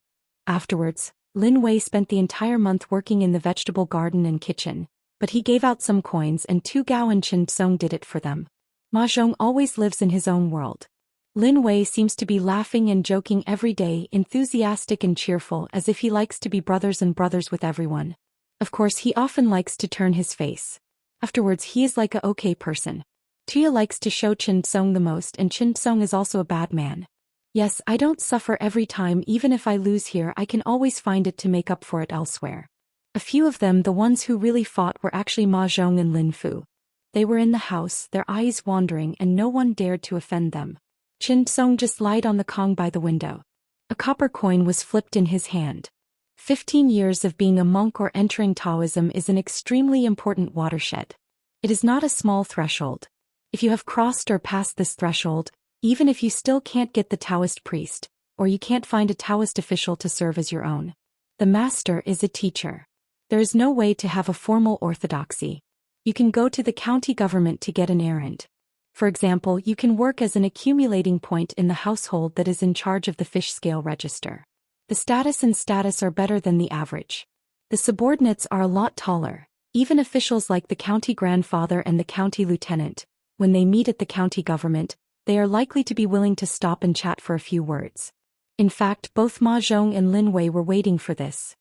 Afterwards, Lin Wei spent the entire month working in the vegetable garden and kitchen, but he gave out some coins and Tu Gao and Chen Tsong did it for them. Mahjong always lives in his own world. Lin Wei seems to be laughing and joking every day, enthusiastic and cheerful, as if he likes to be brothers and brothers with everyone. Of course, he often likes to turn his face. Afterwards, he is like a okay person. Tia likes to show Chen Tsong the most, and Chen Tsong is also a bad man. Yes, I don't suffer every time. Even if I lose here, I can always find it to make up for it elsewhere. A few of them, the ones who really fought, were actually Mahjong and Lin Fu. They were in the house, their eyes wandering, and no one dared to offend them. Chen Tsong just lied on the Kong by the window. A copper coin was flipped in his hand. 15 years of being a monk or entering Taoism is an extremely important watershed. It is not a small threshold. If you have crossed or passed this threshold, even if you still can't get the Taoist priest, or you can't find a Taoist official to serve as your own, the master is a teacher. There is no way to have a formal orthodoxy. You can go to the county government to get an errand. For example, you can work as an accumulating point in the household that is in charge of the fish scale register. The status are better than the average. The subordinates are a lot taller. Even officials like the county grandfather and the county lieutenant, when they meet at the county government, they are likely to be willing to stop and chat for a few words. In fact, both Mahjong and Lin Wei were waiting for this.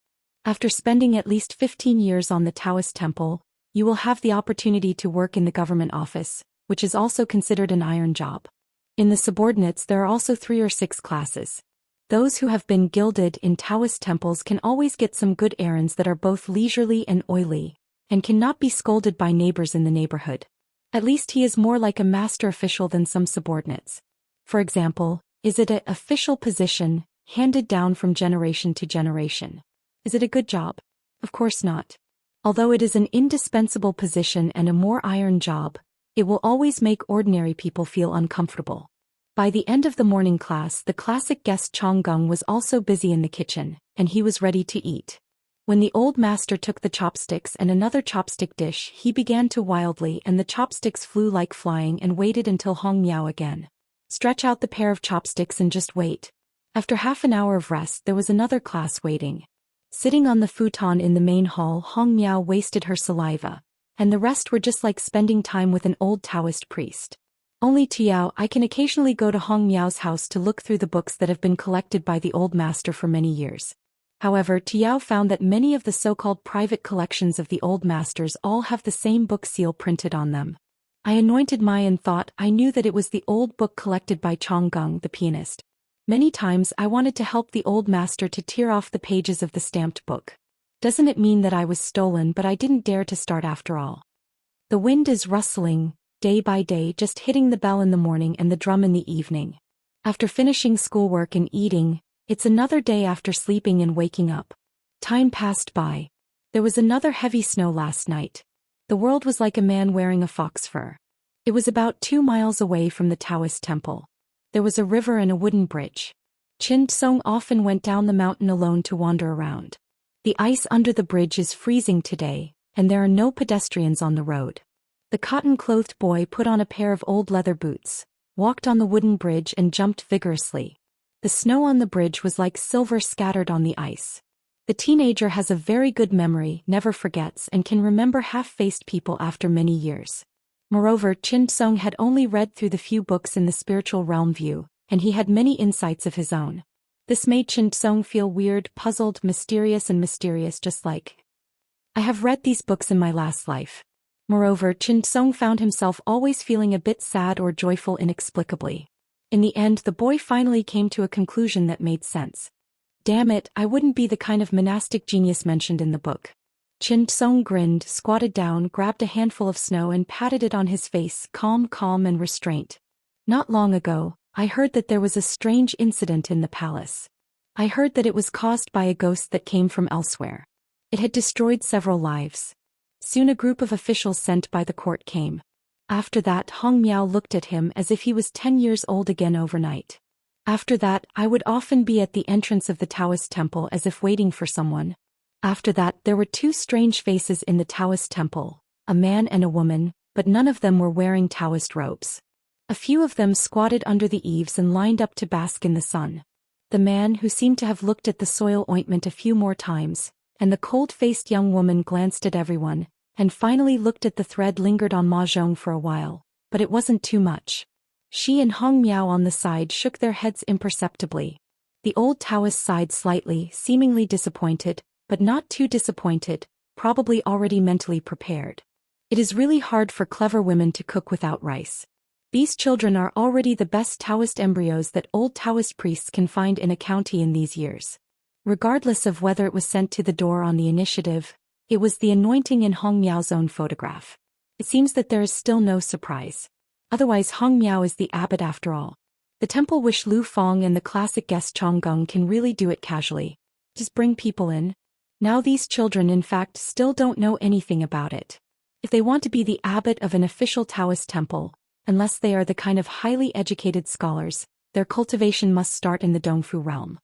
After spending at least 15 years on the Taoist temple, you will have the opportunity to work in the government office, which is also considered an iron job. In the subordinates, there are also 3 or 6 classes. Those who have been gilded in Taoist temples can always get some good errands that are both leisurely and oily, and cannot be scolded by neighbors in the neighborhood. At least he is more like a master official than some subordinates. For example, is it an official position, handed down from generation to generation? Is it a good job? Of course not. Although it is an indispensable position and a more iron job, it will always make ordinary people feel uncomfortable. By the end of the morning class, the classic guest Chong Gung was also busy in the kitchen, and he was ready to eat. When the old master took the chopsticks and another chopstick dish, he began to wildly, and the chopsticks flew like flying, and waited until Hong Miao again. Stretch out the pair of chopsticks and just wait. After half an hour of rest, there was another class waiting. Sitting on the futon in the main hall, Hong Miao wasted her saliva, and the rest were just like spending time with an old Taoist priest. Only Tiao, I can occasionally go to Hong Miao's house to look through the books that have been collected by the old master for many years. However, Tiao found that many of the so-called private collections of the old masters all have the same book seal printed on them. I anointed my and thought I knew that it was the old book collected by Chong Gung, the pianist. Many times I wanted to help the old master to tear off the pages of the stamped book. Doesn't it mean that I was stolen, but I didn't dare to start after all. The wind is rustling, day by day, just hitting the bell in the morning and the drum in the evening. After finishing schoolwork and eating, it's another day after sleeping and waking up. Time passed by. There was another heavy snow last night. The world was like a man wearing a fox fur. It was about 2 miles away from the Taoist temple. There was a river and a wooden bridge. Qin Song often went down the mountain alone to wander around. The ice under the bridge is freezing today, and there are no pedestrians on the road. The cotton-clothed boy put on a pair of old leather boots, walked on the wooden bridge and jumped vigorously. The snow on the bridge was like silver scattered on the ice. The teenager has a very good memory, never forgets, and can remember half-faced people after many years. Moreover, Qin Song had only read through the few books in the spiritual realm view, and he had many insights of his own. This made Qin Song feel weird, puzzled, mysterious, just like, I have read these books in my last life. Moreover, Qin Song found himself always feeling a bit sad or joyful inexplicably. In the end, the boy finally came to a conclusion that made sense. Damn it, I wouldn't be the kind of monastic genius mentioned in the book. Qin Song grinned, squatted down, grabbed a handful of snow and patted it on his face, calm and restraint. Not long ago, I heard that there was a strange incident in the palace. I heard that it was caused by a ghost that came from elsewhere. It had destroyed several lives. Soon a group of officials sent by the court came. After that, Hong Miao looked at him as if he was 10 years old again overnight. After that, I would often be at the entrance of the Taoist temple as if waiting for someone. After that, there were 2 strange faces in the Taoist temple, a man and a woman, but none of them were wearing Taoist robes. A few of them squatted under the eaves and lined up to bask in the sun. The man, who seemed to have looked at the soil ointment a few more times, and the cold-faced young woman glanced at everyone, and finally looked at the thread, lingered on mahjong for a while, but it wasn't too much. She and Hong Miao on the side shook their heads imperceptibly. The old Taoist sighed slightly, seemingly disappointed, but not too disappointed, probably already mentally prepared. It is really hard for clever women to cook without rice. These children are already the best Taoist embryos that old Taoist priests can find in a county in these years. Regardless of whether it was sent to the door on the initiative, it was the anointing in Hong Miao's own photograph. It seems that there is still no surprise. Otherwise, Hong Miao is the abbot after all. The temple wish Lu Fong and the classic guest Chong Gong can really do it casually. Just bring people in. Now these children in fact still don't know anything about it. If they want to be the abbot of an official Taoist temple, unless they are the kind of highly educated scholars, their cultivation must start in the Dongfu realm.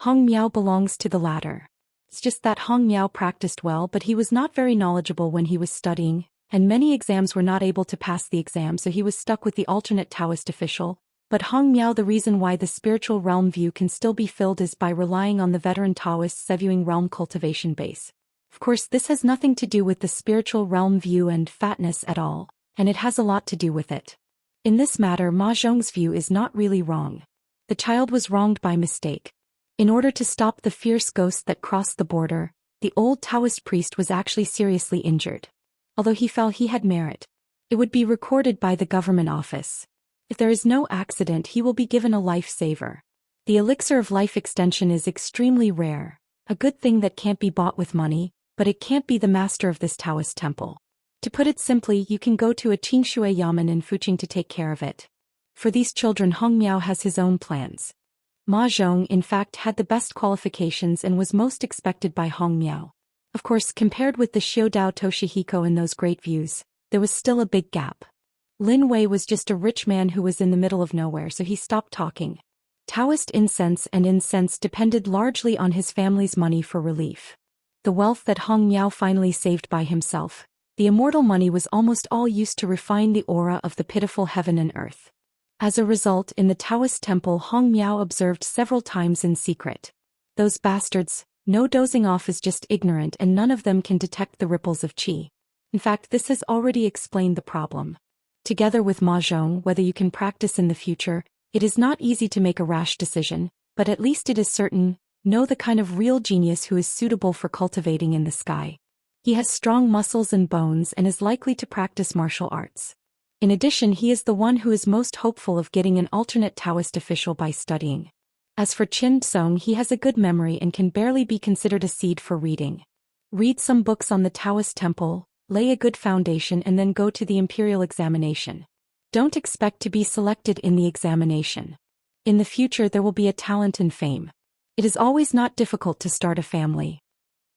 Hong Miao belongs to the latter. It's just that Hong Miao practiced well, but he was not very knowledgeable when he was studying, and many exams were not able to pass the exam, so he was stuck with the alternate Taoist official. But Hong Miao, the reason why the spiritual realm view can still be filled is by relying on the veteran Taoists viewing realm cultivation base. Of course, this has nothing to do with the spiritual realm view and fatness at all, and it has a lot to do with it. In this matter, Ma Zhong's view is not really wrong. The child was wronged by mistake. In order to stop the fierce ghost that crossed the border, the old Taoist priest was actually seriously injured. Although he fell, he had merit. It would be recorded by the government office. If there is no accident, he will be given a life-saver. The elixir of life extension is extremely rare, a good thing that can't be bought with money, but it can't be the master of this Taoist temple. To put it simply, you can go to a Qingshui Yamen in Fuqing to take care of it. For these children, Hong Miao has his own plans. Ma Zhong, in fact, had the best qualifications and was most expected by Hong Miao. Of course, compared with the Xiudao Toshihiko and those great views, there was still a big gap. Lin Wei was just a rich man who was in the middle of nowhere, so he stopped talking. Taoist incense depended largely on his family's money for relief. The wealth that Hong Miao finally saved by himself, the immortal money, was almost all used to refine the aura of the pitiful heaven and earth. As a result, in the Taoist temple, Hong Miao observed several times in secret. Those bastards, no dozing off is just ignorant, and none of them can detect the ripples of qi. In fact, this has already explained the problem. Together with mahjong, whether you can practice in the future, it is not easy to make a rash decision, but at least it is certain, know the kind of real genius who is suitable for cultivating in the sky. He has strong muscles and bones and is likely to practice martial arts. In addition, he is the one who is most hopeful of getting an alternate Taoist official by studying. As for Qin Song, he has a good memory and can barely be considered a seed for reading. Read some books on the Taoist temple, lay a good foundation and then go to the imperial examination. Don't expect to be selected in the examination. In the future there will be a talent and fame. It is always not difficult to start a family.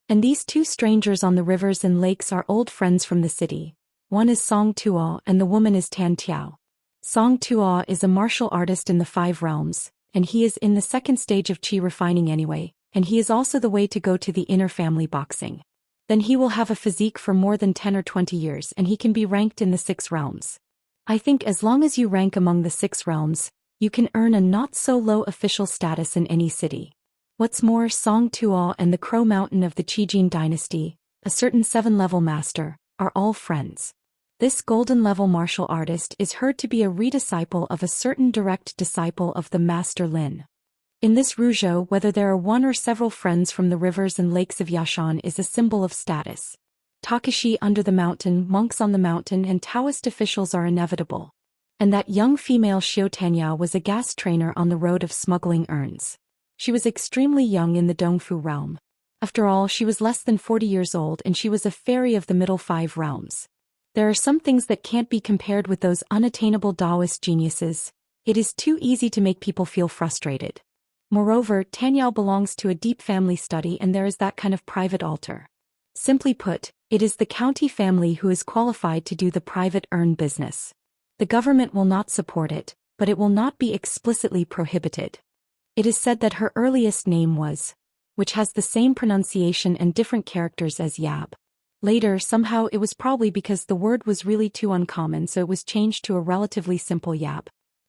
And these two strangers on the rivers and lakes are old friends from the city. One is Song Tuo and the woman is Tan Tiao. Song Tuo is a martial artist in the 5 realms, and he is in the second stage of qi refining anyway, and he is also the way to go to the inner family boxing. Then he will have a physique for more than 10 or 20 years and he can be ranked in the 6 realms. I think as long as you rank among the 6 realms, you can earn a not-so-low official status in any city. What's more, Song Tuo and the Crow Mountain of the Qijin dynasty, a certain 7-level master, are all friends. This golden-level martial artist is heard to be a redisciple of a certain direct disciple of the Master Lin. In this Ruzhou, whether there are one or several friends from the rivers and lakes of Yashan is a symbol of status. Takashi under the mountain, monks on the mountain and Taoist officials are inevitable. And that young female Xiao Tanyao was a gas trainer on the road of smuggling urns. She was extremely young in the Dongfu realm. After all, she was less than 40 years old and she was a fairy of the middle 5 realms. There are some things that can't be compared with those unattainable Daoist geniuses. It is too easy to make people feel frustrated. Moreover, Tanyao belongs to a deep family study and there is that kind of private altar. Simply put, it is the county family who is qualified to do the private urn business. The government will not support it, but it will not be explicitly prohibited. It is said that her earliest name was, which has the same pronunciation and different characters as Yab. Later, somehow it was probably because the word was really too uncommon so it was changed to a relatively simple Yab.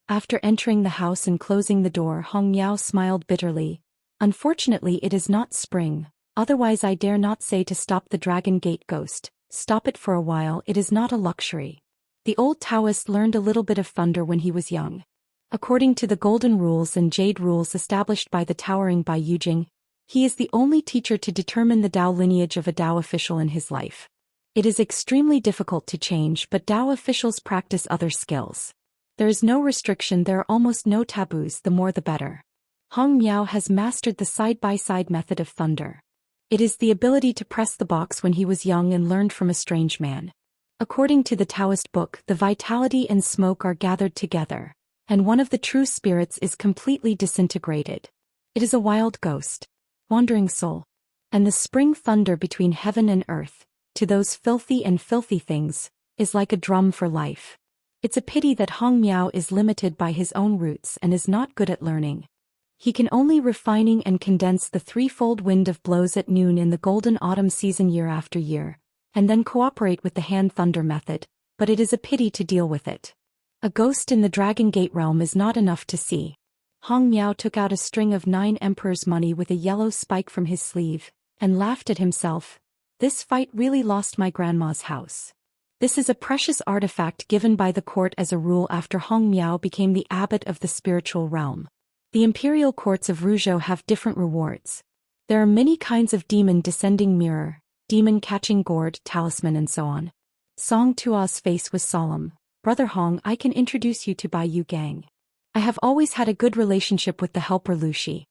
After entering the house and closing the door, Hong Miao smiled bitterly. Unfortunately it is not spring, otherwise I dare not say to stop the Dragon Gate ghost. Stop it for a while, it is not a luxury. The old Taoist learned a little bit of thunder when he was young. According to the golden rules and jade rules established by the towering Bai Yujing, he is the only teacher to determine the Dao lineage of a Dao official in his life. It is extremely difficult to change, but Dao officials practice other skills. There is no restriction, there are almost no taboos, the more the better. Hong Miao has mastered the side-by-side method of thunder. It is the ability to press the box when he was young and learned from a strange man. According to the Taoist book, the vitality and smoke are gathered together, and one of the true spirits is completely disintegrated. It is a wild ghost, wandering soul. And the spring thunder between heaven and earth, to those filthy and filthy things, is like a drum for life. It's a pity that Hong Miao is limited by his own roots and is not good at learning. He can only refining and condense the threefold wind of blows at noon in the golden autumn season year after year, and then cooperate with the hand thunder method, but it is a pity to deal with it. A ghost in the Dragon Gate realm is not enough to see. Hong Miao took out a string of 9 emperor's money with a yellow spike from his sleeve, and laughed at himself. This fight really lost my grandma's house. This is a precious artifact given by the court as a rule after Hong Miao became the abbot of the spiritual realm. The imperial courts of Ruzhou have different rewards. There are many kinds of demon descending mirror, demon catching gourd, talisman and so on. Song Tuo's face was solemn. Brother Hong, I can introduce you to Bai Yu Gang. I have always had a good relationship with the helper Lu Shi.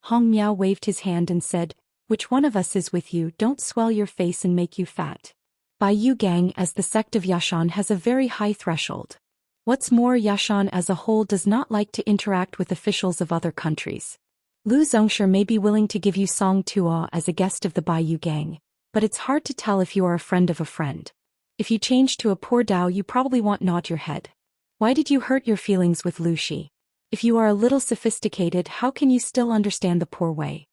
Hong Miao waved his hand and said, which one of us is with you? Don't swell your face and make you fat. Bai Yu Gang as the sect of Yashan has a very high threshold. What's more, Yashan as a whole does not like to interact with officials of other countries. Lu Zongshi may be willing to give you Song Tuo as a guest of the Bai Yu Gang, but it's hard to tell if you are a friend of a friend. If you change to a poor Dao you probably won't nod your head. Why did you hurt your feelings with Lu Shi? If you are a little sophisticated, how can you still understand the poor way?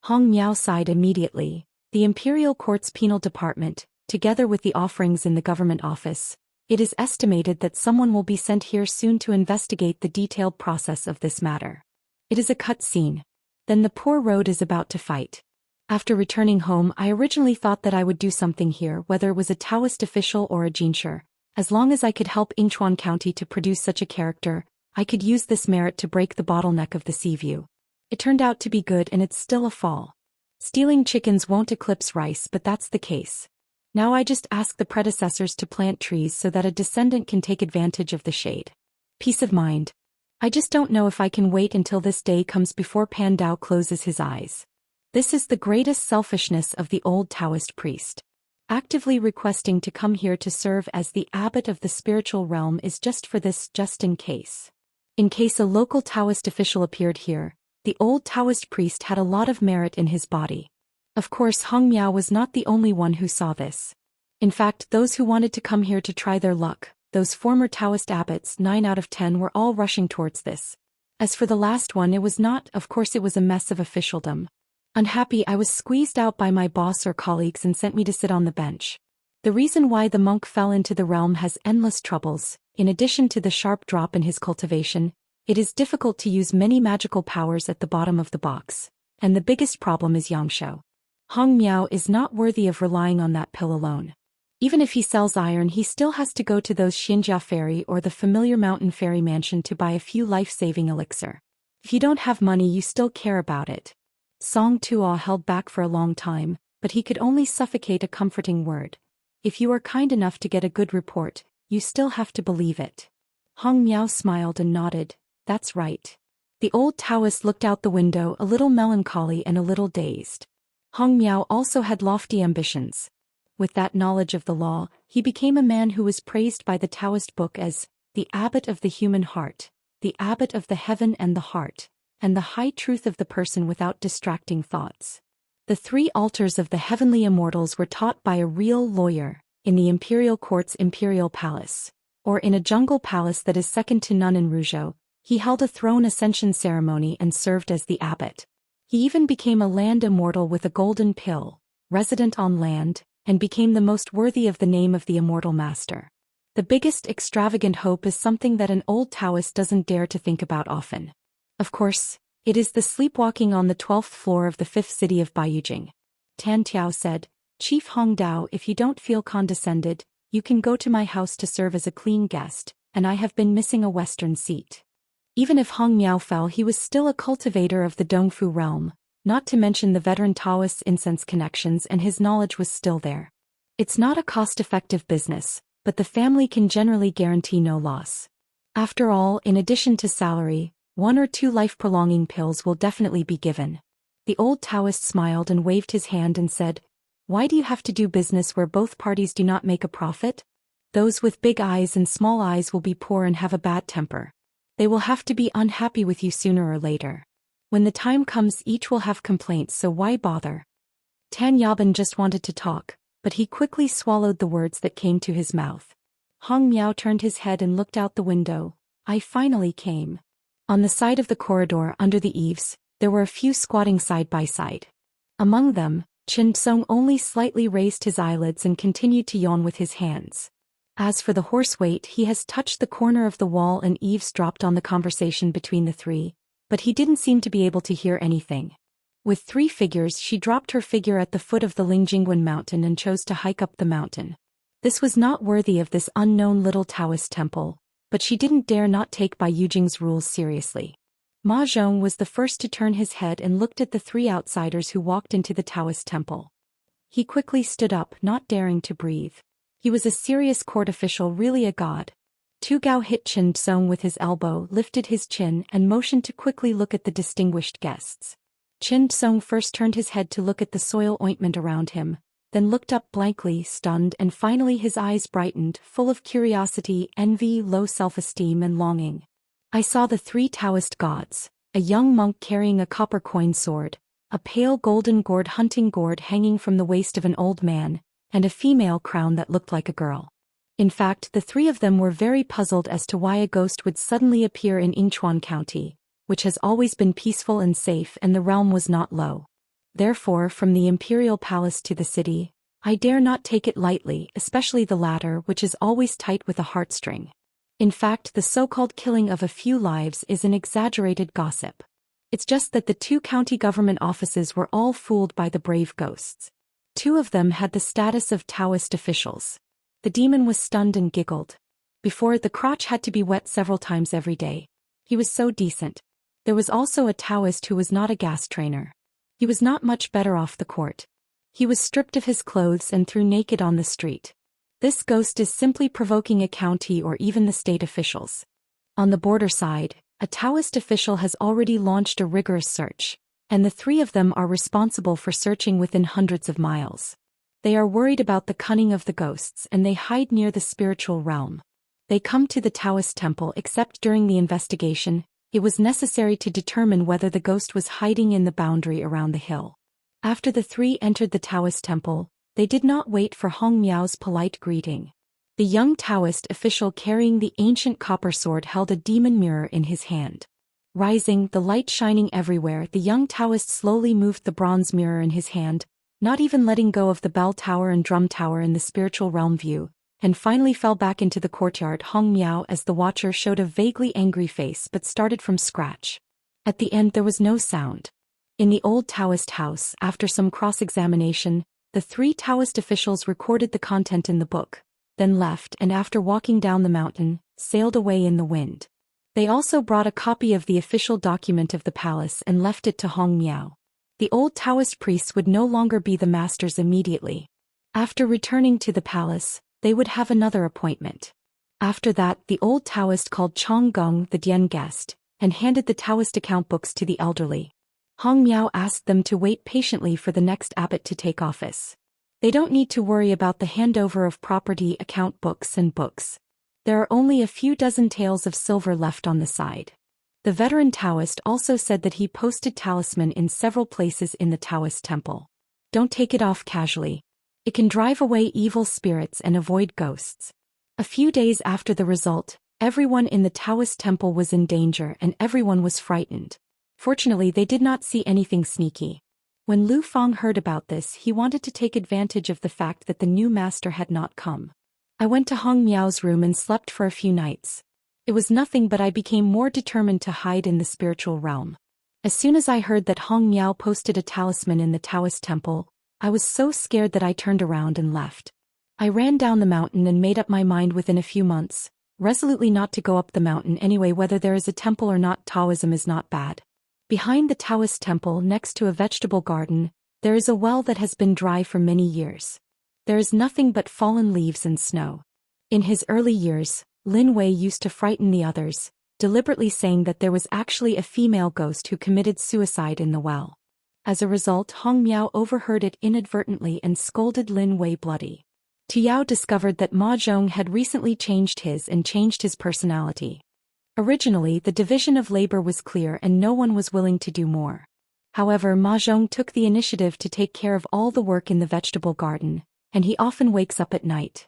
Hong Miao sighed immediately. The Imperial Court's penal department, together with the offerings in the government office, it is estimated that someone will be sent here soon to investigate the detailed process of this matter. It is a cut scene. Then the poor road is about to fight. After returning home, I originally thought that I would do something here, whether it was a Taoist official or a Jinsher. As long as I could help Yingchuan County to produce such a character, I could use this merit to break the bottleneck of the sea view. It turned out to be good and it's still a fall. Stealing chickens won't eclipse rice, but that's the case. Now I just ask the predecessors to plant trees so that a descendant can take advantage of the shade. Peace of mind. I just don't know if I can wait until this day comes before Pan Dao closes his eyes. This is the greatest selfishness of the old Taoist priest. actively requesting to come here to serve as the abbot of the spiritual realm is just for this, just in case. In case a local Taoist official appeared here, the old Taoist priest had a lot of merit in his body. Of course, Hong Miao was not the only one who saw this. In fact, those who wanted to come here to try their luck, those former Taoist abbots, 9 out of 10 were all rushing towards this. As for the last one, it was not, of course it was a mess of officialdom. Unhappy, I was squeezed out by my boss or colleagues and sent me to sit on the bench. The reason why the monk fell into the realm has endless troubles. In addition to the sharp drop in his cultivation, it is difficult to use many magical powers at the bottom of the box. And the biggest problem is Xianxia. Hong Miao is not worthy of relying on that pill alone. Even if he sells iron, he still has to go to those Xinjia Ferry or the familiar Mountain Fairy Mansion to buy a few life-saving elixir. If you don't have money, you still care about it. Song Tuo held back for a long time, but he could only suffocate a comforting word. If you are kind enough to get a good report, you still have to believe it. Hong Miao smiled and nodded. That's right. The old Taoist looked out the window, a little melancholy and a little dazed. Hong Miao also had lofty ambitions. With that knowledge of the law, he became a man who was praised by the Taoist book as the abbot of the human heart, the abbot of the heaven and the heart, and the high truth of the person without distracting thoughts. The 3 altars of the heavenly immortals were taught by a real lawyer, in the imperial court's imperial palace, or in a jungle palace that is second to none in Ruzhou. He held a throne ascension ceremony and served as the abbot. He even became a land immortal with a golden pill, resident on land, and became the most worthy of the name of the immortal master. The biggest extravagant hope is something that an old Taoist doesn't dare to think about often. Of course, it is the sleepwalking on the 12th floor of the 5th city of Baiyujing. Tan Tiao said, Chief Hong Dao, if you don't feel condescended, you can go to my house to serve as a clean guest, and I have been missing a western seat. Even if Hong Miao fell, he was still a cultivator of the Dongfu realm, not to mention the veteran Taoist incense connections, and his knowledge was still there. It's not a cost-effective business, but the family can generally guarantee no loss. After all, in addition to salary, 1 or 2 life-prolonging pills will definitely be given. The old Taoist smiled and waved his hand and said, Why do you have to do business where both parties do not make a profit? Those with big eyes and small eyes will be poor and have a bad temper. They will have to be unhappy with you sooner or later. When the time comes, each will have complaints, so why bother? Tan Yaban just wanted to talk, but he quickly swallowed the words that came to his mouth. Hong Miao turned his head and looked out the window. I finally came. On the side of the corridor, under the eaves, there were a few squatting side by side. Among them, Chen Song only slightly raised his eyelids and continued to yawn with his hands. As for the horse weight, he has touched the corner of the wall and eavesdropped on the conversation between the 3. But he didn't seem to be able to hear anything. With 3 figures, she dropped her figure at the foot of the Lingjingguan mountain and chose to hike up the mountain. This was not worthy of this unknown little Taoist temple, but she didn't dare not take Bai Yujing's rules seriously. Ma Zhong was the first to turn his head and looked at the 3 outsiders who walked into the Taoist temple. He quickly stood up, not daring to breathe. He was a serious court official, really a god. Tu Gao hit Chen Song with his elbow, lifted his chin, and motioned to quickly look at the distinguished guests. Chen Song first turned his head to look at the soil ointment around him, then looked up blankly, stunned, and finally his eyes brightened, full of curiosity, envy, low self-esteem, and longing. I saw the 3 Taoist gods, a young monk carrying a copper coin sword, a pale golden gourd hunting gourd hanging from the waist of an old man, and a female crown that looked like a girl. In fact, the 3 of them were very puzzled as to why a ghost would suddenly appear in Yinchuan County, which has always been peaceful and safe, and the realm was not low. Therefore, from the imperial palace to the city, I dare not take it lightly, especially the latter, which is always tight with a heartstring. In fact, the so-called killing of a few lives is an exaggerated gossip. It's just that the 2 county government offices were all fooled by the brave ghosts. 2 of them had the status of Taoist officials. The demon was stunned and giggled. Before, the crotch had to be wet several times every day. He was so decent. There was also a Taoist who was not a gas trainer. He was not much better off the court. He was stripped of his clothes and threw naked on the street. This ghost is simply provoking a county or even the state officials. On the border side, a Taoist official has already launched a rigorous search, and the 3 of them are responsible for searching within hundreds of miles. They are worried about the cunning of the ghosts and they hide near the spiritual realm. They come to the Taoist temple except during the investigation, it was necessary to determine whether the ghost was hiding in the boundary around the hill. After the three entered the Taoist temple, they did not wait for Hong Miao's polite greeting. The young Taoist official carrying the ancient copper sword held a demon mirror in his hand. Rising, the light shining everywhere, the young Taoist slowly moved the bronze mirror in his hand, not even letting go of the bell tower and drum tower in the spiritual realm view, and finally fell back into the courtyard. Hong Miao as the watcher showed a vaguely angry face but started from scratch. At the end there was no sound. In the old Taoist house, after some cross-examination, the three Taoist officials recorded the content in the book, then left and after walking down the mountain, sailed away in the wind. They also brought a copy of the official document of the palace and left it to Hong Miao. The old Taoist priests would no longer be the masters immediately. After returning to the palace, they would have another appointment. After that, the old Taoist called Chong Gong the Dian guest, and handed the Taoist account books to the elderly. Hong Miao asked them to wait patiently for the next abbot to take office. They don't need to worry about the handover of property, account books and books. There are only a few dozen taels of silver left on the side. The veteran Taoist also said that he posted talisman in several places in the Taoist temple. Don't take it off casually. It can drive away evil spirits and avoid ghosts. A few days after the result, everyone in the Taoist temple was in danger and everyone was frightened. Fortunately, they did not see anything sneaky. When Lu Fang heard about this, he wanted to take advantage of the fact that the new master had not come. I went to Hong Miao's room and slept for a few nights. It was nothing but I became more determined to hide in the spiritual realm. As soon as I heard that Hong Miao posted a talisman in the Taoist temple, I was so scared that I turned around and left. I ran down the mountain and made up my mind within a few months, resolutely not to go up the mountain anyway. Whether there is a temple or not, Taoism is not bad. Behind the Taoist temple, next to a vegetable garden, there is a well that has been dry for many years. There is nothing but fallen leaves and snow. In his early years, Lin Wei used to frighten the others, deliberately saying that there was actually a female ghost who committed suicide in the well. As a result, Hong Miao overheard it inadvertently and scolded Lin Wei bloody. Tu Yao discovered that Ma Zhong had recently changed his personality. Originally, the division of labor was clear and no one was willing to do more. However, Ma Zhong took the initiative to take care of all the work in the vegetable garden, and he often wakes up at night.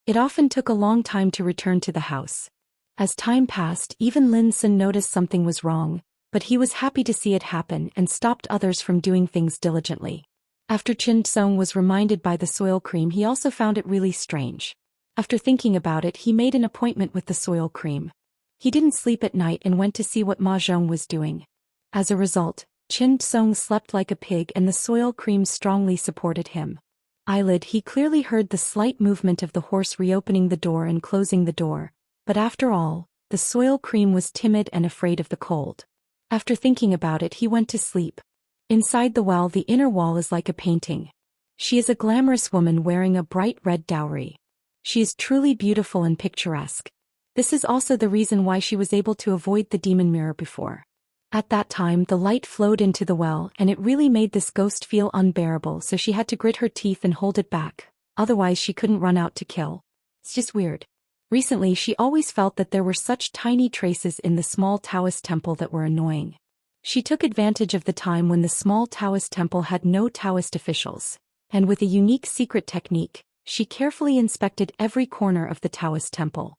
It often took a long time to return to the house. As time passed, even Lin Sun noticed something was wrong, but he was happy to see it happen and stopped others from doing things diligently. After Chin Song was reminded by the soil cream, he also found it really strange. After thinking about it, he made an appointment with the soil cream. He didn't sleep at night and went to see what Ma Zhong was doing. As a result, Chin Song slept like a pig and the soil cream strongly supported him. He clearly heard the slight movement of the horse reopening the door and closing the door, but after all, the soil cream was timid and afraid of the cold. After thinking about it, he went to sleep. Inside the well, the inner wall is like a painting. She is a glamorous woman wearing a bright red dowry. She is truly beautiful and picturesque. This is also the reason why she was able to avoid the demon mirror before. At that time, the light flowed into the well and it really made this ghost feel unbearable, so she had to grit her teeth and hold it back, otherwise she couldn't run out to kill. It's just weird. Recently, she always felt that there were such tiny traces in the small Taoist temple that were annoying. She took advantage of the time when the small Taoist temple had no Taoist officials, and with a unique secret technique, she carefully inspected every corner of the Taoist temple.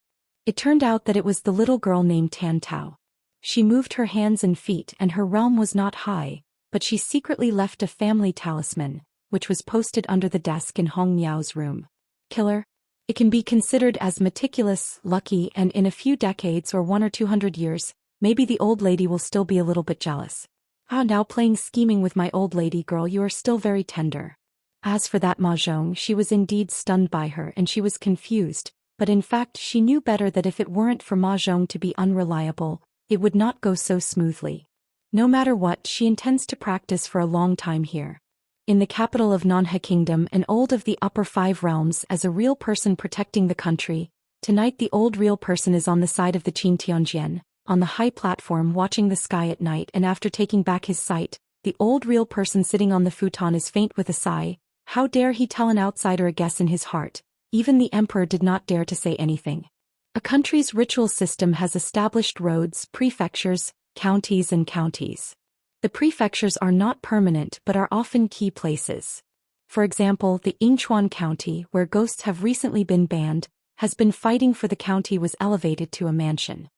It turned out that it was the little girl named Tan Tao. She moved her hands and feet and her realm was not high, but she secretly left a family talisman, which was posted under the desk in Hong Miao's room. Killer? It can be considered as meticulous, lucky, and in a few decades or 100 or 200 years, maybe the old lady will still be a little bit jealous. Now playing scheming with my old lady girl, you are still very tender. As for that Ma Zhong, she was indeed stunned by her and she was confused, but in fact she knew better that if it weren't for Ma Zhong to be unreliable, it would not go so smoothly. No matter what, she intends to practice for a long time here. In the capital of Nanhe Kingdom, an old of the upper 5 realms as a real person protecting the country. Tonight the old real person is on the side of the Qin Tianjian, on the high platform watching the sky at night, and after taking back his sight, the old real person sitting on the futon is faint with a sigh, How dare he tell an outsider a guess in his heart? Even the emperor did not dare to say anything. A country's ritual system has established roads, prefectures, counties and counties. The prefectures are not permanent but are often key places. For example, the Yingchuan County, where ghosts have recently been banned, has been fighting for the county was elevated to a mansion.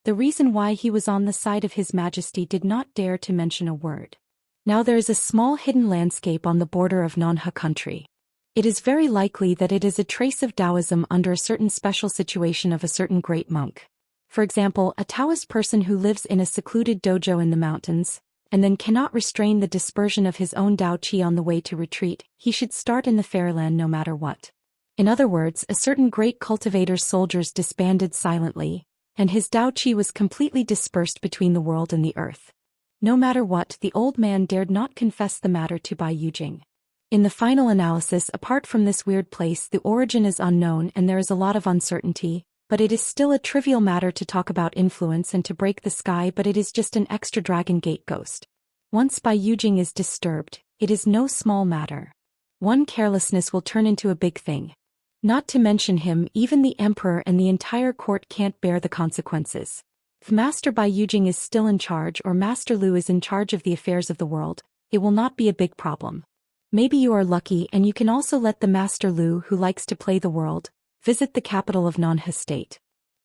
The reason why he was on the side of His Majesty did not dare to mention a word. Now there is a small hidden landscape on the border of Nanhe country. It is very likely that it is a trace of Taoism under a certain special situation of a certain great monk. For example, a Taoist person who lives in a secluded dojo in the mountains, and then cannot restrain the dispersion of his own Dao Qi on the way to retreat, he should start in the fairyland no matter what. In other words, a certain great cultivator's soldiers disbanded silently, and his Dao Qi was completely dispersed between the world and the earth. No matter what, the old man dared not confess the matter to Bai Yujing. In the final analysis, apart from this weird place, the origin is unknown and there is a lot of uncertainty, but it is still a trivial matter to talk about influence and to break the sky, but it is just an extra Dragon Gate ghost. Once Bai Yujing is disturbed, it is no small matter. One carelessness will turn into a big thing. Not to mention him, even the emperor and the entire court can't bear the consequences. If Master Bai Yujing is still in charge or Master Lu is in charge of the affairs of the world, it will not be a big problem. Maybe you are lucky and you can also let the Master Lu, who likes to play the world, visit the capital of Nanhe State.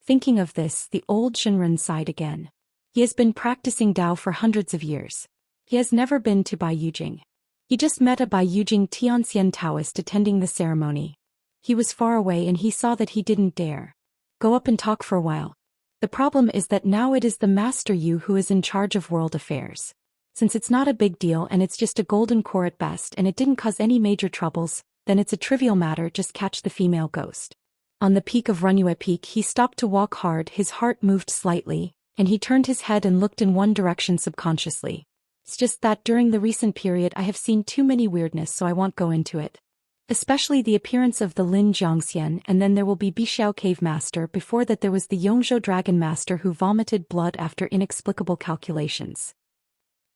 Thinking of this, the old Shinran sighed again. He has been practicing Dao for hundreds of years. He has never been to Bai Yujing. He just met a Bai Yujing Tianxian Taoist attending the ceremony. He was far away and he saw that he didn't dare go up and talk for a while. The problem is that now it is the Master Yu who is in charge of world affairs. Since it's not a big deal and it's just a golden core at best and it didn't cause any major troubles, then it's a trivial matter, just catch the female ghost. On the peak of Runyue Peak he stopped to walk hard, his heart moved slightly, and he turned his head and looked in one direction subconsciously. It's just that during the recent period I have seen too many weirdness, so I won't go into it. Especially the appearance of the Lin Zhangxian, and then there will be Bixiao Cave Master. Before that there was the Yongzhou Dragon Master who vomited blood after inexplicable calculations.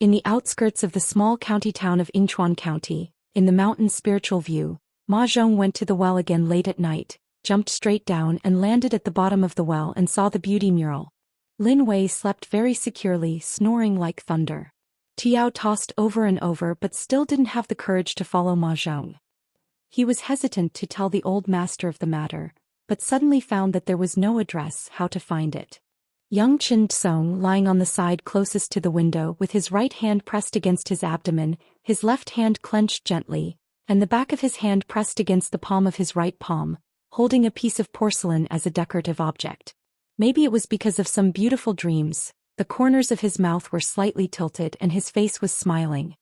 In the outskirts of the small county town of Yingchuan County, in the mountain's spiritual view, Ma Zhong went to the well again late at night, jumped straight down and landed at the bottom of the well and saw the beauty mural. Lin Wei slept very securely, snoring like thunder. Tiao tossed over and over but still didn't have the courage to follow Ma Zhong. He was hesitant to tell the old master of the matter, but suddenly found that there was no address, how to find it. Young Chen Tsong, lying on the side closest to the window with his right hand pressed against his abdomen, his left hand clenched gently, and the back of his hand pressed against the palm of his right palm, holding a piece of porcelain as a decorative object. Maybe it was because of some beautiful dreams, the corners of his mouth were slightly tilted and his face was smiling.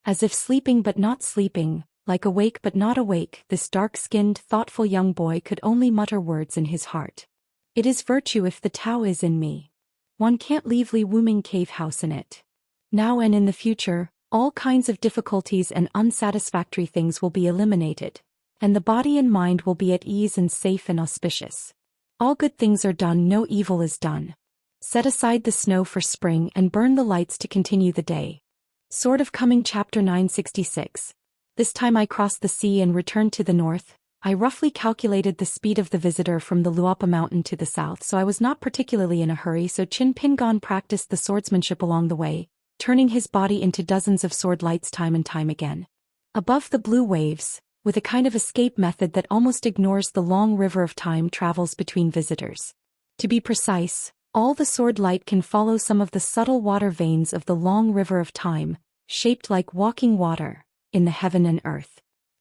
As if sleeping but not sleeping, like awake but not awake, this dark-skinned, thoughtful young boy could only mutter words in his heart. It is virtue if the Tao is in me. One can't leave Li Wuming cave house in it. Now and in the future, all kinds of difficulties and unsatisfactory things will be eliminated, and the body and mind will be at ease and safe and auspicious. All good things are done, no evil is done. Set aside the snow for spring and burn the lights to continue the day. Sword of Coming Chapter 966. This time I crossed the sea and returned to the north. I roughly calculated the speed of the visitor from the Luapa mountain to the south, so I was not particularly in a hurry, so Qin Pingon practiced the swordsmanship along the way, turning his body into dozens of sword lights time and time again. Above the blue waves, with a kind of escape method that almost ignores the long river of time travels between visitors. To be precise, all the sword light can follow some of the subtle water veins of the long river of time, shaped like walking water, in the heaven and earth.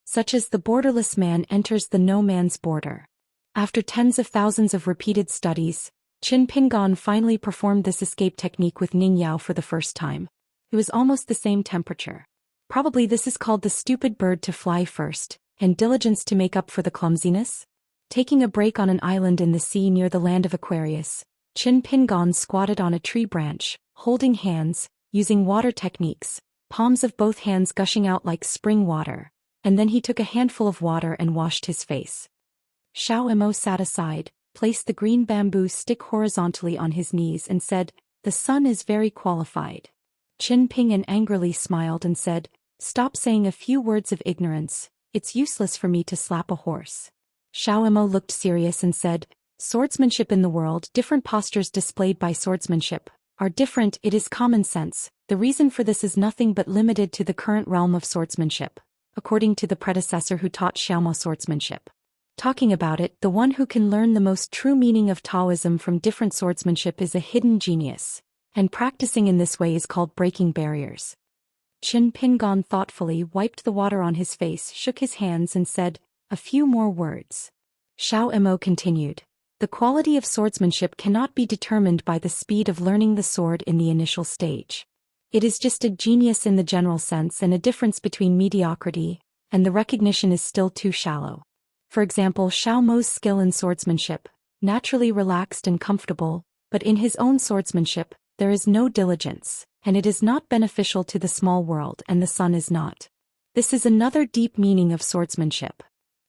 Such as the borderless man enters the no man's border. After tens of thousands of repeated studies, Qin Pingon finally performed this escape technique with Ning Yao for the first time. It was almost the same temperature. Probably this is called the stupid bird to fly first, and diligence to make up for the clumsiness. Taking a break on an island in the sea near the land of Aquarius, Qin Pingon squatted on a tree branch, holding hands, using water techniques, palms of both hands gushing out like spring water. And then he took a handful of water and washed his face. Xiao Mo sat aside, placed the green bamboo stick horizontally on his knees and said, "The sun is very qualified." Qin Pingan angrily smiled and said, "Stop saying a few words of ignorance, It's useless for me to slap a horse. Xiao Emo looked serious and said, swordsmanship in the world, different postures displayed by swordsmanship, are different. It is common sense. The reason for this is nothing but limited to the current realm of swordsmanship, according to the predecessor who taught Xiaomo swordsmanship. Talking about it, the one who can learn the most true meaning of Taoism from different swordsmanship is a hidden genius, and practicing in this way is called breaking barriers. Qin Pingon thoughtfully wiped the water on his face, shook his hands and said, a few more words. Xiao Emo continued, the quality of swordsmanship cannot be determined by the speed of learning the sword in the initial stage. It is just a genius in the general sense and a difference between mediocrity, and the recognition is still too shallow. For example, Xiao Mo's skill in swordsmanship, naturally relaxed and comfortable, but in his own swordsmanship, there is no diligence, and it is not beneficial to the small world and the sun is not. This is another deep meaning of swordsmanship.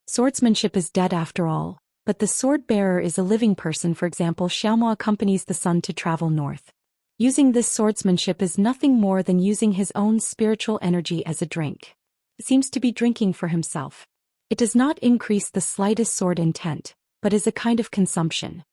Swordsmanship is dead after all, but the sword bearer is a living person. For example, Xiaomo accompanies the sun to travel north. Using this swordsmanship is nothing more than using his own spiritual energy as a drink. It seems to be drinking for himself. It does not increase the slightest sword intent, but is a kind of consumption.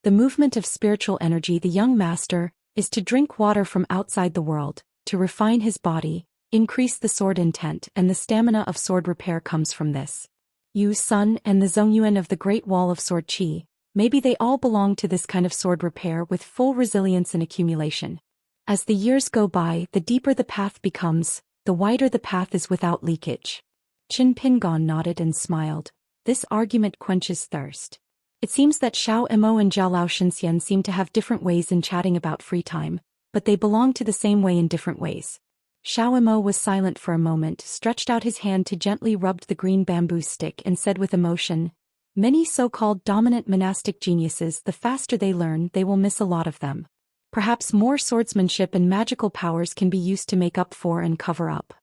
The movement of spiritual energy, the young master, is to drink water from outside the world, to refine his body, increase the sword intent, and the stamina of sword repair comes from this. Yu Sun and the Zongyuan of the Great Wall of Sword Qi, maybe they all belong to this kind of sword repair with full resilience and accumulation. As the years go by, the deeper the path becomes, the wider the path is without leakage. Qin Pingon nodded and smiled. This argument quenches thirst. It seems that Xiao Emo and Jialao Xinxian seem to have different ways in chatting about free time, but they belong to the same way in different ways. Xiao Emo was silent for a moment, stretched out his hand to gently rub the green bamboo stick and said with emotion, many so-called dominant monastic geniuses, the faster they learn, they will miss a lot of them. Perhaps more swordsmanship and magical powers can be used to make up for and cover up.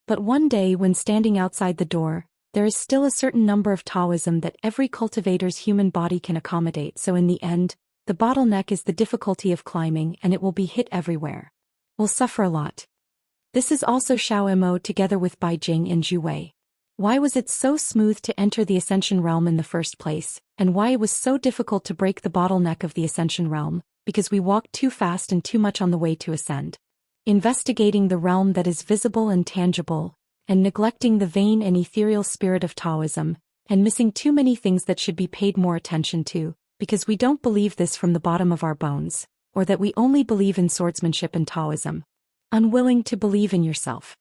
But one day when standing outside the door, there is still a certain number of Taoism that every cultivator's human body can accommodate, so in the end, the bottleneck is the difficulty of climbing and it will be hit everywhere. We'll suffer a lot. This is also Xiao Emo together with Bai Jing and Zhu Wei. Why was it so smooth to enter the Ascension Realm in the first place, and why it was so difficult to break the bottleneck of the Ascension Realm? Because we walked too fast and too much on the way to ascend. Investigating the realm that is visible and tangible, and neglecting the vain and ethereal spirit of Taoism, and missing too many things that should be paid more attention to, because we don't believe this from the bottom of our bones, or that we only believe in swordsmanship and Taoism. Unwilling to believe in yourself.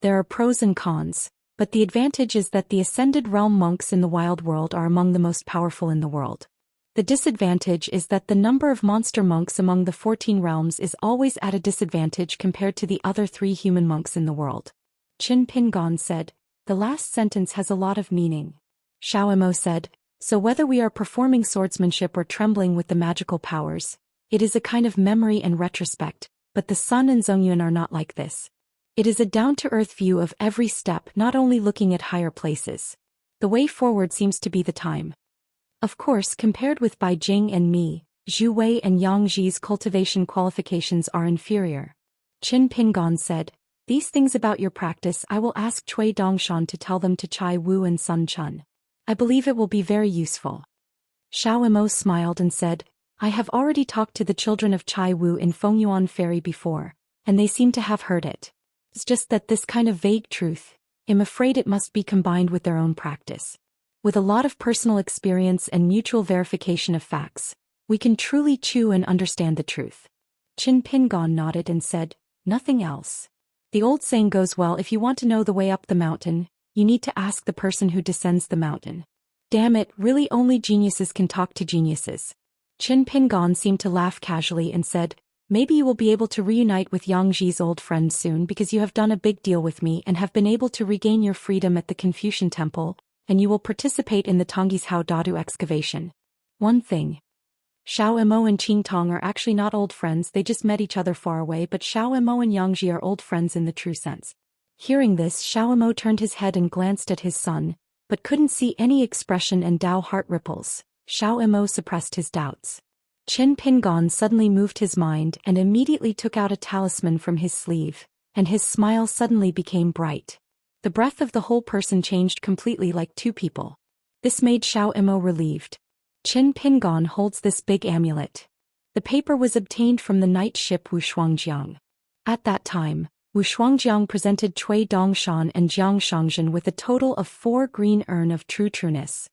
There are pros and cons, but the advantage is that the ascended realm monks in the wild world are among the most powerful in the world. The disadvantage is that the number of monster monks among the 14 realms is always at a disadvantage compared to the other 3 human monks in the world. Qin Pingon said, the last sentence has a lot of meaning. Xiao Emo said, so whether we are performing swordsmanship or trembling with the magical powers, it is a kind of memory and retrospect, but the Sun and Zongyuan are not like this. It is a down-to-earth view of every step, not only looking at higher places. The way forward seems to be the time. Of course, compared with Bai Jing and me, Zhu Wei and Yang Ji's cultivation qualifications are inferior. Qin Pingon said, these things about your practice I will ask Cui Dongshan to tell them to Chai Wu and Sun Chun. I believe it will be very useful. Xiao Emo smiled and said, I have already talked to the children of Chai Wu in Fengyuan Ferry before, and they seem to have heard it. It's just that this kind of vague truth, I'm afraid it must be combined with their own practice. With a lot of personal experience and mutual verification of facts, we can truly chew and understand the truth. Qin Pingon nodded and said, nothing else. The old saying goes well, if you want to know the way up the mountain, you need to ask the person who descends the mountain. Damn it, really only geniuses can talk to geniuses. Qin Pingon seemed to laugh casually and said, maybe you will be able to reunite with Yang Ji's old friend soon because you have done a big deal with me and have been able to regain your freedom at the Confucian Temple, and you will participate in the Tongyi's Hao Dadu excavation. One thing. Xiao Emo and Qing Tong are actually not old friends, they just met each other far away, but Xiao Emo and Yang Ji are old friends in the true sense. Hearing this, Xiao Emo turned his head and glanced at his son, but couldn't see any expression and Dao heart ripples. Xiao Emo suppressed his doubts. Qin Pingon suddenly moved his mind and immediately took out a talisman from his sleeve, and his smile suddenly became bright. The breath of the whole person changed completely like two people. This made Xiao Imo relieved. Qin Pingon holds this big amulet. The paper was obtained from the night ship Wushuangjiang. At that time, Wushuangjiang presented Cui Dongshan and Jiang Shangzhen with a total of 4 green urn of trueness.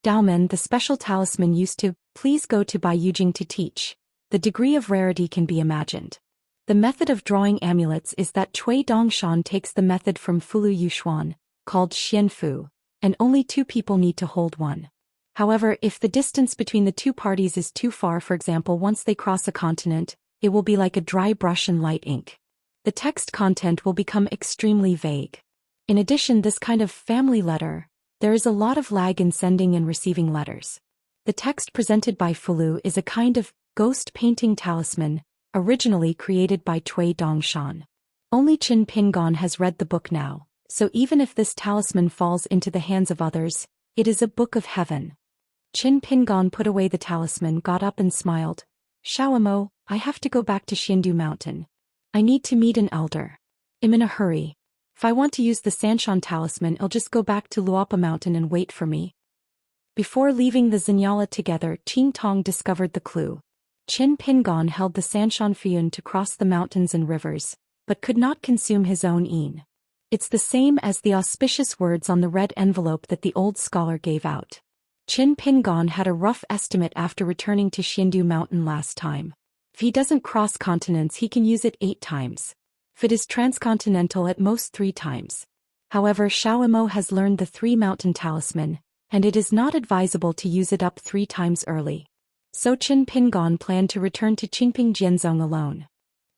Daomen, the special talisman used to, please go to Bai Yujing to teach. The degree of rarity can be imagined. The method of drawing amulets is that Cui Dongshan takes the method from Fulu Yushuan, called Xianfu, and only 2 people need to hold one. However, if the distance between the 2 parties is too far, for example once they cross a continent, it will be like a dry brush and light ink. The text content will become extremely vague. In addition, this kind of family letter, there is a lot of lag in sending and receiving letters. The text presented by Fulu is a kind of ghost painting talisman, originally created by Cui Dongshan. Only Qin Pingon has read the book now, so even if this talisman falls into the hands of others, it is a book of heaven. Qin Pingon put away the talisman, got up and smiled. Xiaomo, I have to go back to Xiandu Mountain. I need to meet an elder. I'm in a hurry. If I want to use the Sanshan talisman, I'll just go back to Luopa Mountain and wait for me. Before leaving the Xinyala together, Qing Tong discovered the clue. Qin Pingon held the Sanshan Fuyun to cross the mountains and rivers, but could not consume his own yin. It's the same as the auspicious words on the red envelope that the old scholar gave out. Qin Pingon had a rough estimate after returning to Xiandu Mountain last time. If he doesn't cross continents, he can use it 8 times. If it is transcontinental, at most 3 times. However, Xiaomo has learned the 3 mountain talisman, and it is not advisable to use it up 3 times early. So Qin Pingon planned to return to Qingping Jianzong alone.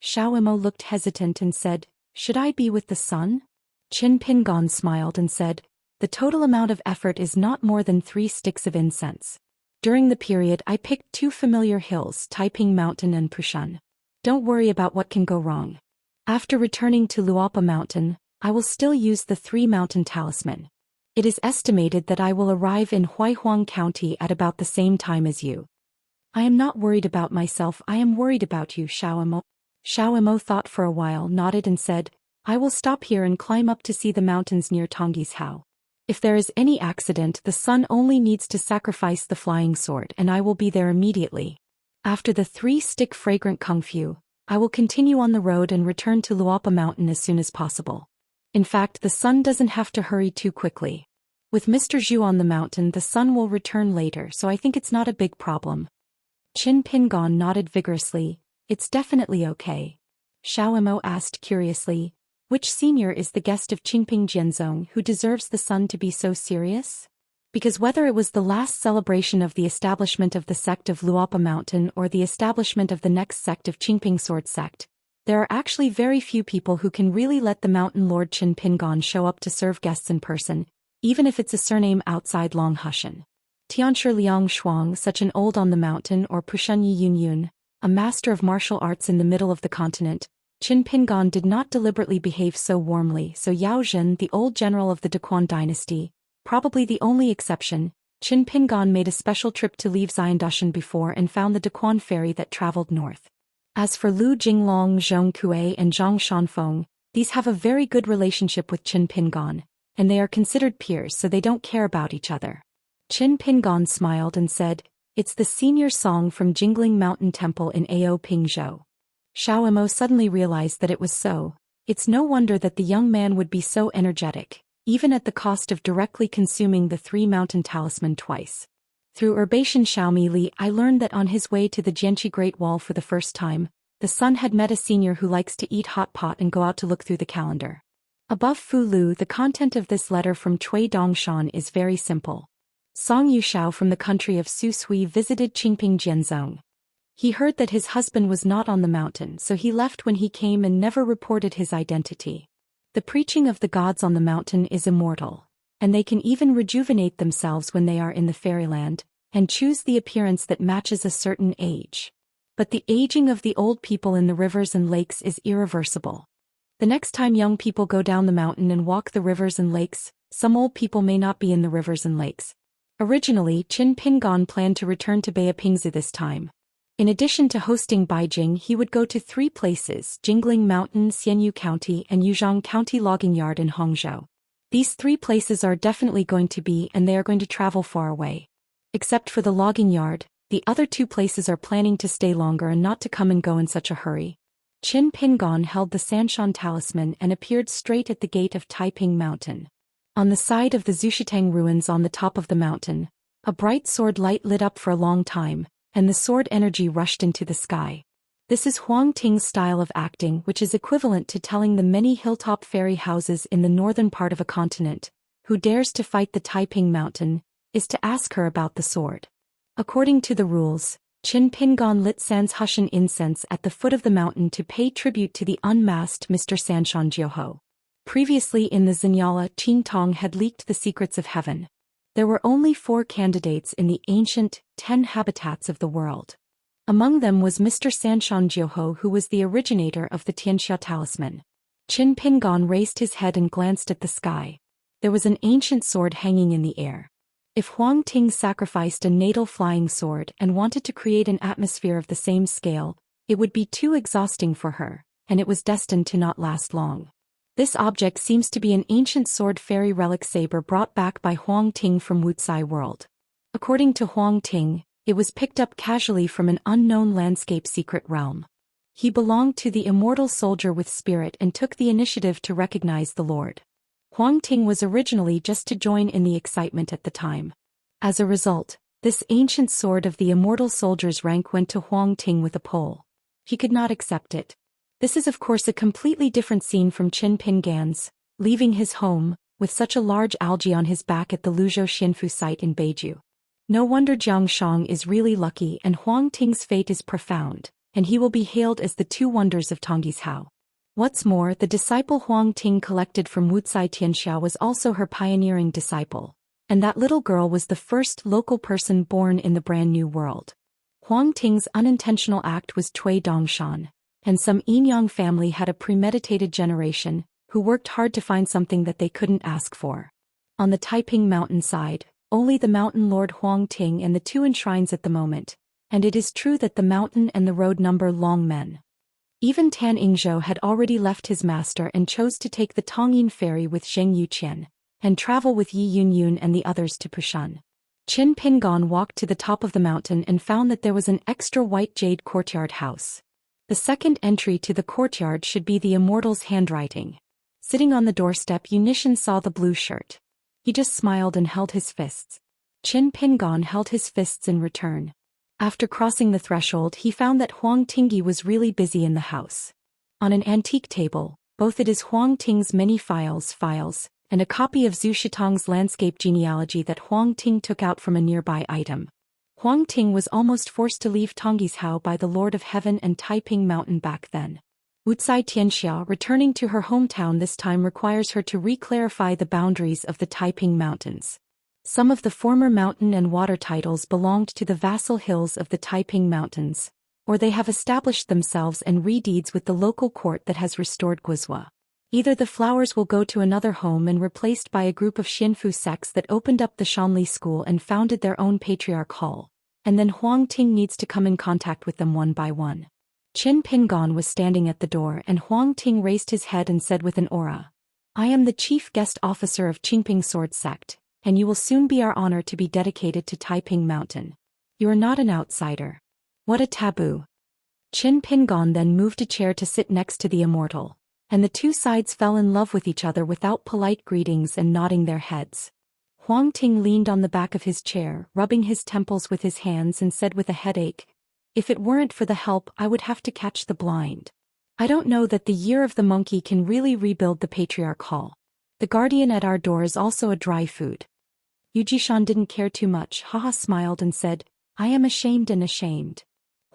Xiaomo looked hesitant and said, "Should I be with the sun?" Qin Pingon smiled and said, "The total amount of effort is not more than 3 sticks of incense. During the period I picked 2 familiar hills, Taiping Mountain and Pushan. Don't worry about what can go wrong. After returning to Luopa Mountain, I will still use the 3 mountain talisman. It is estimated that I will arrive in Huaihuang County at about the same time as you." "I am not worried about myself, I am worried about you, Xiaomo." Xiaomo thought for a while, nodded and said, "I will stop here and climb up to see the mountains near Tongyi's Hao. If there is any accident, the sun only needs to sacrifice the flying sword and I will be there immediately. After the 3-stick fragrant kung fu, I will continue on the road and return to Luopa Mountain as soon as possible. In fact, the sun doesn't have to hurry too quickly. With Mr. Zhu on the mountain, the sun will return later, so I think it's not a big problem." Qin Pingon nodded vigorously. "It's definitely okay." Xiaomo asked curiously, "Which senior is the guest of Qingping Jianzong who deserves the sun to be so serious?" Because whether it was the last celebration of the establishment of the sect of Luopa Mountain or the establishment of the next sect of Qingping Sword Sect, there are actually very few people who can really let the mountain lord Qin Pingon show up to serve guests in person, even if it's a surname outside Long Hushan. Tianshi Liang Shuang, such an old on the mountain, or Pushunyi Yun Yun, a master of martial arts in the middle of the continent, Qin Pingon did not deliberately behave so warmly, so Yao Zhen, the old general of the Daquan dynasty, probably the only exception, Qin Pingon made a special trip to leave Xiandushan before and found the Daquan ferry that traveled north. As for Lu Jinglong, Zhong Kuei and Zhang Shanfeng, these have a very good relationship with Qin Pingon, and they are considered peers, so they don't care about each other. Qin Pingon smiled and said, "It's the senior song from Jingling Mountain Temple in Ao Pingzhou." Xiaomo suddenly realized that it was so. It's no wonder that the young man would be so energetic, even at the cost of directly consuming the 3 mountain talisman twice. Through Urbation Xiaomi Li, I learned that on his way to the Jianqi Great Wall for the first time, the son had met a senior who likes to eat hot pot and go out to look through the calendar. Above Fu Lu, the content of this letter from Cui Dongshan is very simple. Song Yushao from the country of Su Sui visited Qingping Jianzong. He heard that his husband was not on the mountain, so he left when he came and never reported his identity. The preaching of the gods on the mountain is immortal, and they can even rejuvenate themselves when they are in the fairyland, and choose the appearance that matches a certain age. But the aging of the old people in the rivers and lakes is irreversible. The next time young people go down the mountain and walk the rivers and lakes, some old people may not be in the rivers and lakes. Originally, Qin Pingon planned to return to Beipingzi this time. In addition to hosting Beijing, he would go to 3 places: Jingling Mountain, Xianyu County, and Yuzhong County Logging Yard in Hangzhou. These 3 places are definitely going to be, and they are going to travel far away. Except for the logging yard, the other 2 places are planning to stay longer and not to come and go in such a hurry. Qin Pingon held the Sanshan talisman and appeared straight at the gate of Taiping Mountain. On the side of the Zhuxiang ruins on the top of the mountain, a bright sword light lit up for a long time, and the sword energy rushed into the sky. This is Huang Ting's style of acting, which is equivalent to telling the many hilltop fairy houses in the northern part of a continent, who dares to fight the Taiping Mountain, is to ask her about the sword. According to the rules, Qin Pingon lit San's Hushan incense at the foot of the mountain to pay tribute to the unmasked Mr. Sanshan Jiuho. Previously in the Xianxia, Qing Tong had leaked the secrets of heaven. There were only 4 candidates in the ancient 10 habitats of the world. Among them was Mr. Sanshan Jiuho, who was the originator of the Xianxia talisman. Qin Pingon raised his head and glanced at the sky. There was an ancient sword hanging in the air. If Huang Ting sacrificed a natal flying sword and wanted to create an atmosphere of the same scale, it would be too exhausting for her, and it was destined to not last long. This object seems to be an ancient sword fairy relic saber brought back by Huang Ting from Wuxia world. According to Huang Ting, it was picked up casually from an unknown landscape secret realm. He belonged to the immortal soldier with spirit and took the initiative to recognize the Lord. Huang Ting was originally just to join in the excitement at the time. As a result, this ancient sword of the immortal soldier's rank went to Huang Ting with a pole. He could not accept it. This is of course a completely different scene from Qin Pingan's, leaving his home, with such a large algae on his back at the Luzhou Xianfu site in Beiju. No wonder Jiang Shang is really lucky, and Huang Ting's fate is profound, and he will be hailed as the 2 wonders of Tongyi's Hao. What's more, the disciple Huang Ting collected from Wuxia Xianxia was also her pioneering disciple, and that little girl was the first local person born in the brand new world. Huang Ting's unintentional act was Cui Dongshan, and some Yin-Yang family had a premeditated generation, who worked hard to find something that they couldn't ask for. On the Taiping Mountain side, only the mountain lord Huang Ting and the 2 enshrines at the moment, and it is true that the mountain and the road number long men. Even Tan Yingzhou had already left his master and chose to take the Tongyin ferry with Zheng Yuqian, and travel with Yi Yunyun and the others to Pushan. Qin Pingon walked to the top of the mountain and found that there was an extra white jade courtyard house. The second entry to the courtyard should be the Immortal's handwriting. Sitting on the doorstep, Yunishan saw the blue shirt. He just smiled and held his fists. Qin Pingon held his fists in return. After crossing the threshold, he found that Huang Tingyi was really busy in the house. On an antique table, both it is Huang Ting's many files, and a copy of Zhu Shitang's landscape genealogy that Huang Ting took out from a nearby item. Huang Ting was almost forced to leave Tongyi's Hao by the Lord of Heaven and Taiping Mountain back then. Wuxia Xianxia, returning to her hometown this time, requires her to re-clarify the boundaries of the Taiping Mountains. Some of the former mountain and water titles belonged to the vassal hills of the Taiping Mountains, or they have established themselves and re-deeds with the local court that has restored Guizhou. Either the flowers will go to another home and replaced by a group of Xianfu sects that opened up the Shanli school and founded their own patriarch hall, and then Huang Ting needs to come in contact with them one by one. Qin Pingon was standing at the door, and Huang Ting raised his head and said with an aura, "I am the chief guest officer of Qingping Sword Sect, and you will soon be our honor to be dedicated to Taiping Mountain. You are not an outsider. What a taboo." Qin Pingon then moved a chair to sit next to the Immortal, and the 2 sides fell in love with each other without polite greetings and nodding their heads. Huang Ting leaned on the back of his chair, rubbing his temples with his hands, and said with a headache, "If it weren't for the help, I would have to catch the blind. I don't know that the Year of the Monkey can really rebuild the Patriarch Hall. The guardian at our door is also a dry food." Yujishan didn't care too much, smiled and said, "I am ashamed and ashamed."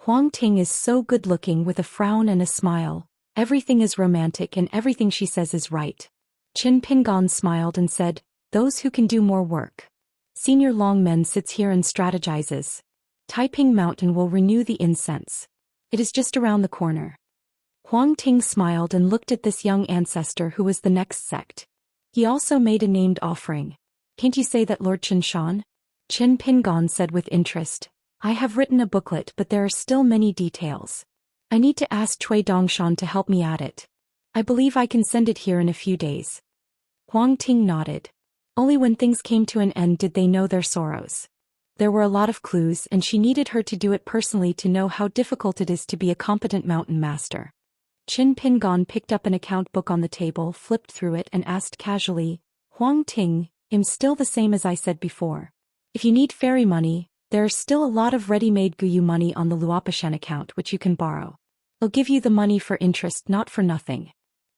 Huang Ting is so good-looking with a frown and a smile. Everything is romantic and everything she says is right. Qin Pingon smiled and said, "Those who can do more work. Senior Longmen sits here and strategizes. Taiping Mountain will renew the incense. It is just around the corner." Huang Ting smiled and looked at this young ancestor who was the next sect. He also made a named offering. "Can't you say that, Lord Qinshan?" Qin Pingon said with interest, "I have written a booklet, but there are still many details. I need to ask Cui Dongshan to help me add it. I believe I can send it here in a few days." Huang Ting nodded. Only when things came to an end did they know their sorrows. There were a lot of clues, and she needed her to do it personally to know how difficult it is to be a competent mountain master. Qin Pingon picked up an account book on the table, flipped through it, and asked casually, Huang Ting, I'm still the same as I said before. If you need fairy money, there's still a lot of ready-made Guyu money on the Luopishan account which you can borrow. I'll give you the money for interest, not for nothing.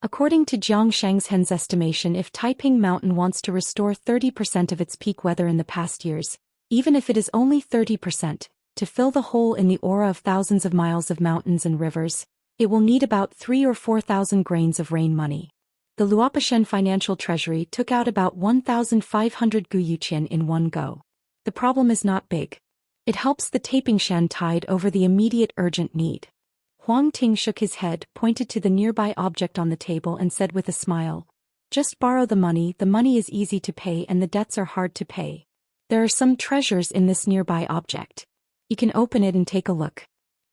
According to Jiang Shangzhen's estimation, if Taiping Mountain wants to restore 30% of its peak weather in the past years, even if it is only 30%, to fill the hole in the aura of thousands of miles of mountains and rivers, it will need about 3,000 or 4,000 grains of rain money. The Luopishan Financial Treasury took out about 1,500 Guyuqian in one go. The problem is not big. It helps the Tapingshan tide over the immediate urgent need. Huang Ting shook his head, pointed to the nearby object on the table and said with a smile, Just borrow the money is easy to pay and the debts are hard to pay. There are some treasures in this nearby object. You can open it and take a look.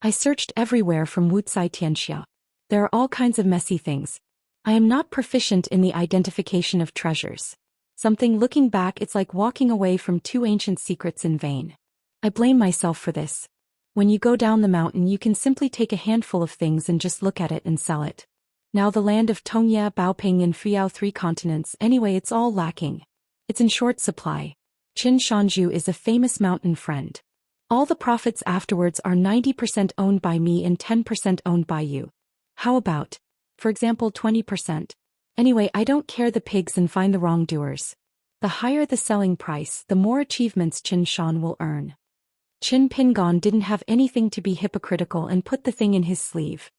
I searched everywhere from Wuxia Xianxia. There are all kinds of messy things. I am not proficient in the identification of treasures. Looking back, it's like walking away from two ancient secrets in vain. I blame myself for this. When you go down the mountain, you can simply take a handful of things and just look at it and sell it. Now the land of Tongya, Baoping and Fuyao, 3 continents, anyway, it's all lacking. It's in short supply. Qin Shanzhu is a famous mountain friend. All the profits afterwards are 90% owned by me and 10% owned by you. How about, for example, 20%? Anyway, I don't care the pigs and find the wrongdoers. The higher the selling price, the more achievements Qin Shan will earn. Qin Pingon didn't have anything to be hypocritical and put the thing in his sleeve.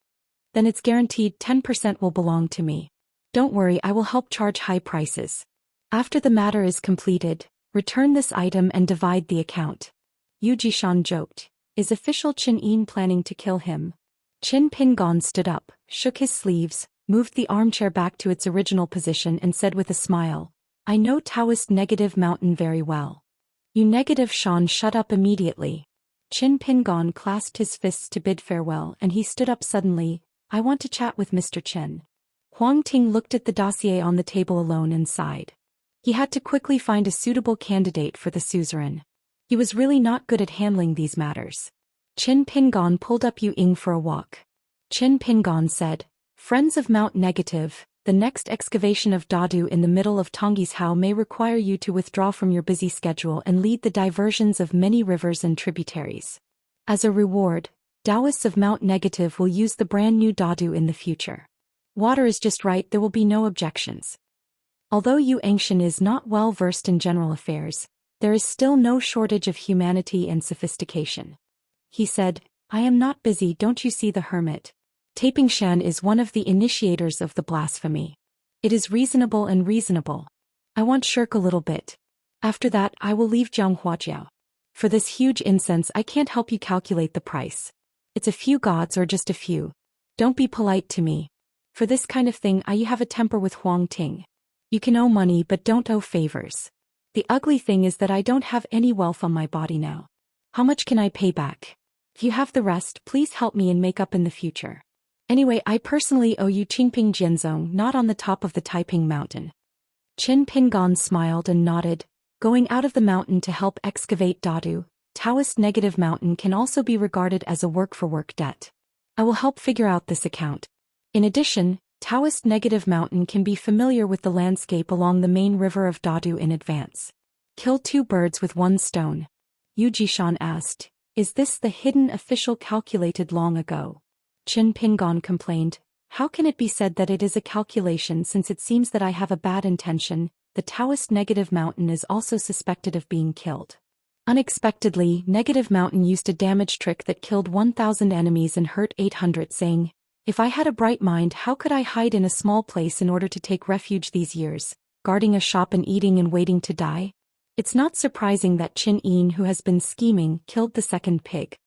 Then it's guaranteed 10% will belong to me. Don't worry, I will help charge high prices. After the matter is completed, return this item and divide the account. Yu Jishan joked. Is official Qin Yin planning to kill him? Qin Pingon stood up, shook his sleeves, moved the armchair back to its original position and said with a smile, I know Daoist negative mountain very well. You negative Shan, shut up immediately. Qin Pingon clasped his fists to bid farewell and he stood up suddenly, I want to chat with Mr. Qin. Huang Ting looked at the dossier on the table alone and sighed. He had to quickly find a suitable candidate for the suzerain. He was really not good at handling these matters. Qin Pingon pulled up Yu Ying for a walk. Qin Pingon said, Friends of Mount Negative, the next excavation of Dadu in the middle of Tongyi's Hao may require you to withdraw from your busy schedule and lead the diversions of many rivers and tributaries. As a reward, Daoists of Mount Negative will use the brand new Dadu in the future. Water is just right, there will be no objections. Although Yu Angshan is not well versed in general affairs, there is still no shortage of humanity and sophistication. He said, I am not busy, don't you see the hermit? Tapingshan is one of the initiators of the blasphemy. It is reasonable and reasonable. I want shirk a little bit. After that I will leave Jianghuajiao. For this huge incense I can't help you calculate the price. It's a few gods or just a few. Don't be polite to me. For this kind of thing you have a temper with Huang Ting. You can owe money but don't owe favors. The ugly thing is that I don't have any wealth on my body now. How much can I pay back? If you have the rest, please help me and make up in the future. Anyway, I personally owe you Qingping Jianzong, not on the top of the Taiping Mountain. Qin Pingon smiled and nodded. Going out of the mountain to help excavate Dadu, Daoist Negative Mountain can also be regarded as a work-for-work debt. I will help figure out this account. In addition, Daoist Negative Mountain can be familiar with the landscape along the main river of Dadu in advance. Kill 2 birds with 1 stone. Yu Jishan asked, Is this the hidden official calculated long ago? Qin Pingon complained, How can it be said that it is a calculation since it seems that I have a bad intention? The Daoist Negative Mountain is also suspected of being killed. Unexpectedly, Negative Mountain used a damage trick that killed 1,000 enemies and hurt 800, saying, If I had a bright mind, how could I hide in a small place in order to take refuge these years, guarding a shop and eating and waiting to die? It's not surprising that Qin Yin, who has been scheming, killed the second pig.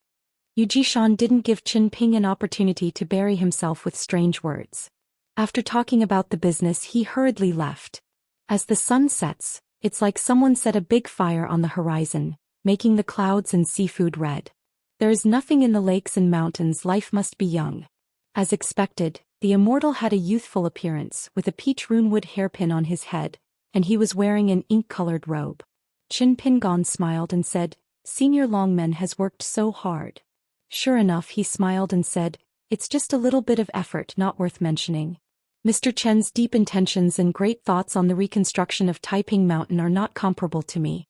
Yu Jishan didn't give Qin Ping an opportunity to bury himself with strange words. After talking about the business, he hurriedly left. As the sun sets, it's like someone set a big fire on the horizon, making the clouds and seafood red. There is nothing in the lakes and mountains, life must be young. As expected, The Immortal had a youthful appearance, with a peach runewood hairpin on his head, and he was wearing an ink-colored robe. Qin Pingon smiled and said, "Senior Longmen has worked so hard." Sure enough, he smiled and said, "It's just a little bit of effort, not worth mentioning. Mr. Chen's deep intentions and great thoughts on the reconstruction of Taiping Mountain are not comparable to me.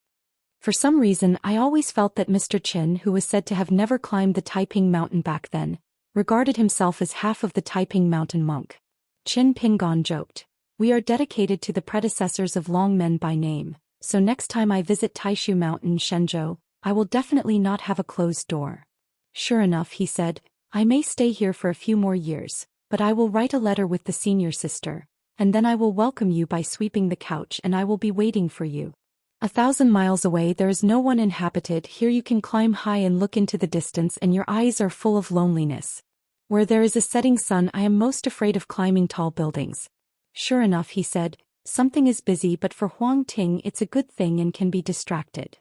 For some reason, I always felt that Mr. Chen, who was said to have never climbed the Taiping Mountain back then, regarded himself as half of the Taiping Mountain monk." Qin Pingon joked, "We are dedicated to the predecessors of Longmen by name, so next time I visit Taishu Mountain, Shenzhou, I will definitely not have a closed door." Sure enough, he said, "I may stay here for a few more years, but I will write a letter with the senior sister, and then I will welcome you by sweeping the couch and I will be waiting for you. 1,000 miles away there is no one inhabited, here you can climb high and look into the distance and your eyes are full of loneliness. Where there is a setting sun I am most afraid of climbing tall buildings." Sure enough, he said, "Something is busy, but for Huang Ting it's a good thing and can be distracted.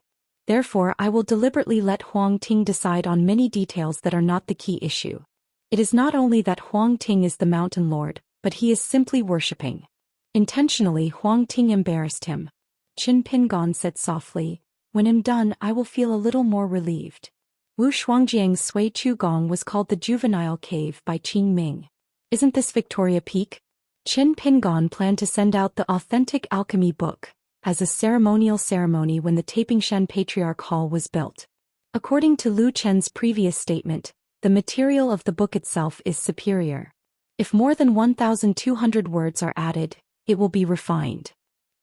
Therefore I will deliberately let Huang Ting decide on many details that are not the key issue. It is not only that Huang Ting is the mountain lord, but he is simply worshipping." Intentionally, Huang Ting embarrassed him. Qin Pingon said softly, "When I'm done I will feel a little more relieved." Wu Shuangjiang's Sui Chu Gong was called the Juvenile Cave by Qing Ming. Isn't this Victoria Peak? Qin Pingon planned to send out the authentic Alchemy book as a ceremonial ceremony when the Tapingshan Patriarch Hall was built. According to Lu Chen's previous statement, the material of the book itself is superior. If more than 1,200 words are added, it will be refined.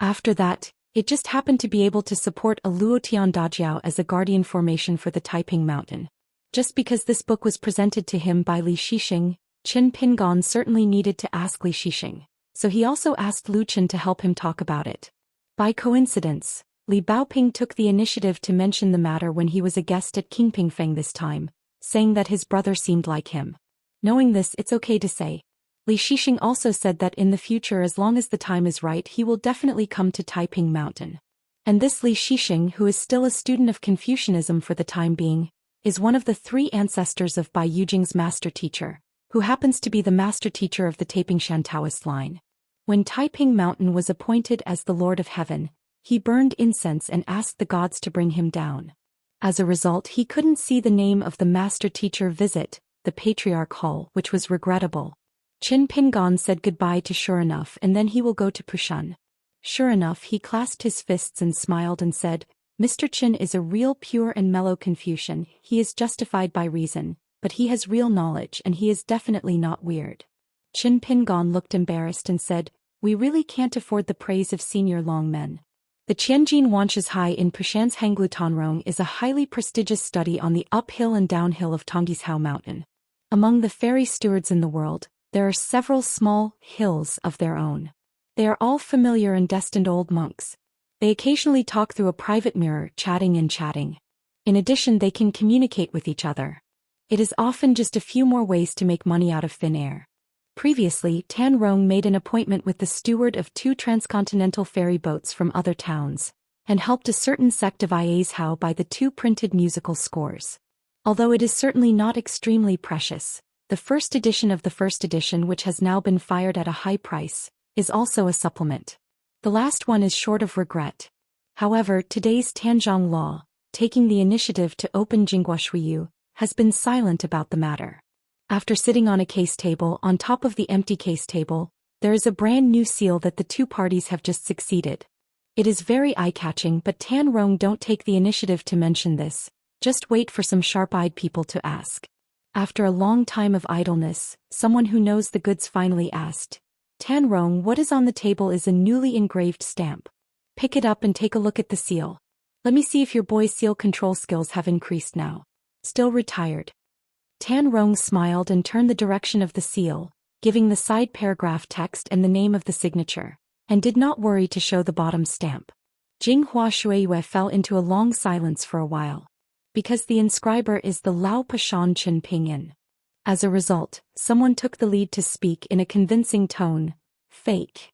After that, it just happened to be able to support a Luotian Dajiao as a guardian formation for the Taiping Mountain. Just because this book was presented to him by Li Shixing, Qin Pingon certainly needed to ask Li Shixing, so he also asked Lu Chen to help him talk about it. By coincidence, Li Baoping took the initiative to mention the matter when he was a guest at King Pingfeng this time, saying that his brother seemed like him. Knowing this, it's okay to say. Li Shixing also said that in the future, as long as the time is right, he will definitely come to Taiping Mountain. And this Li Shixing, who is still a student of Confucianism for the time being, is one of the 3 ancestors of Bai Yujing's master teacher, who happens to be the master teacher of the Tapingshan Taoist line. When Taiping Mountain was appointed as the Lord of Heaven, he burned incense and asked the gods to bring him down. As a result, he couldn't see the name of the master teacher visit the Patriarch Hall, which was regrettable. Qin Pingon said goodbye to Sure Enough and then he will go to Pushan. Sure Enough, he clasped his fists and smiled and said, "Mr. Qin is a real pure and mellow Confucian, he is justified by reason, but he has real knowledge and he is definitely not weird." Qin Pingon looked embarrassed and said, "We really can't afford the praise of senior Longmen. The Tianjin Wanshas High in Pushan's Hanglutanrong is a highly prestigious study on the uphill and downhill of Tonggishao Mountain. Among the fairy stewards in the world, there are several small hills of their own. They are all familiar and destined old monks. They occasionally talk through a private mirror, chatting and chatting. In addition, they can communicate with each other. It is often just a few more ways to make money out of thin air." Previously, Tan Rong made an appointment with the steward of 2 transcontinental ferry boats from other towns, and helped a certain sect of Iazhao buy the 2 printed musical scores. Although it is certainly not extremely precious, the first edition of the first edition, which has now been fired at a high price, is also a supplement. The last one is short of regret. However, today's Tanzhong law, taking the initiative to open Jinghua Shuiyu, has been silent about the matter. After sitting on a case table, on top of the empty case table, there is a brand new seal that the 2 parties have just succeeded. It is very eye-catching, but Tan Rong don't take the initiative to mention this, just wait for some sharp-eyed people to ask. After a long time of idleness, someone who knows the goods finally asked, "Tan Rong, what is on the table is a newly engraved stamp. Pick it up and take a look at the seal. Let me see if your boy's seal control skills have increased now. Still retired." Tan Rong smiled and turned the direction of the seal, giving the side paragraph text and the name of the signature, and did not worry to show the bottom stamp. Jinghua Shuiyue fell into a long silence for a while. Because the inscriber is the Lao Pashan Chen Pinyin. As a result, someone took the lead to speak in a convincing tone, "Fake."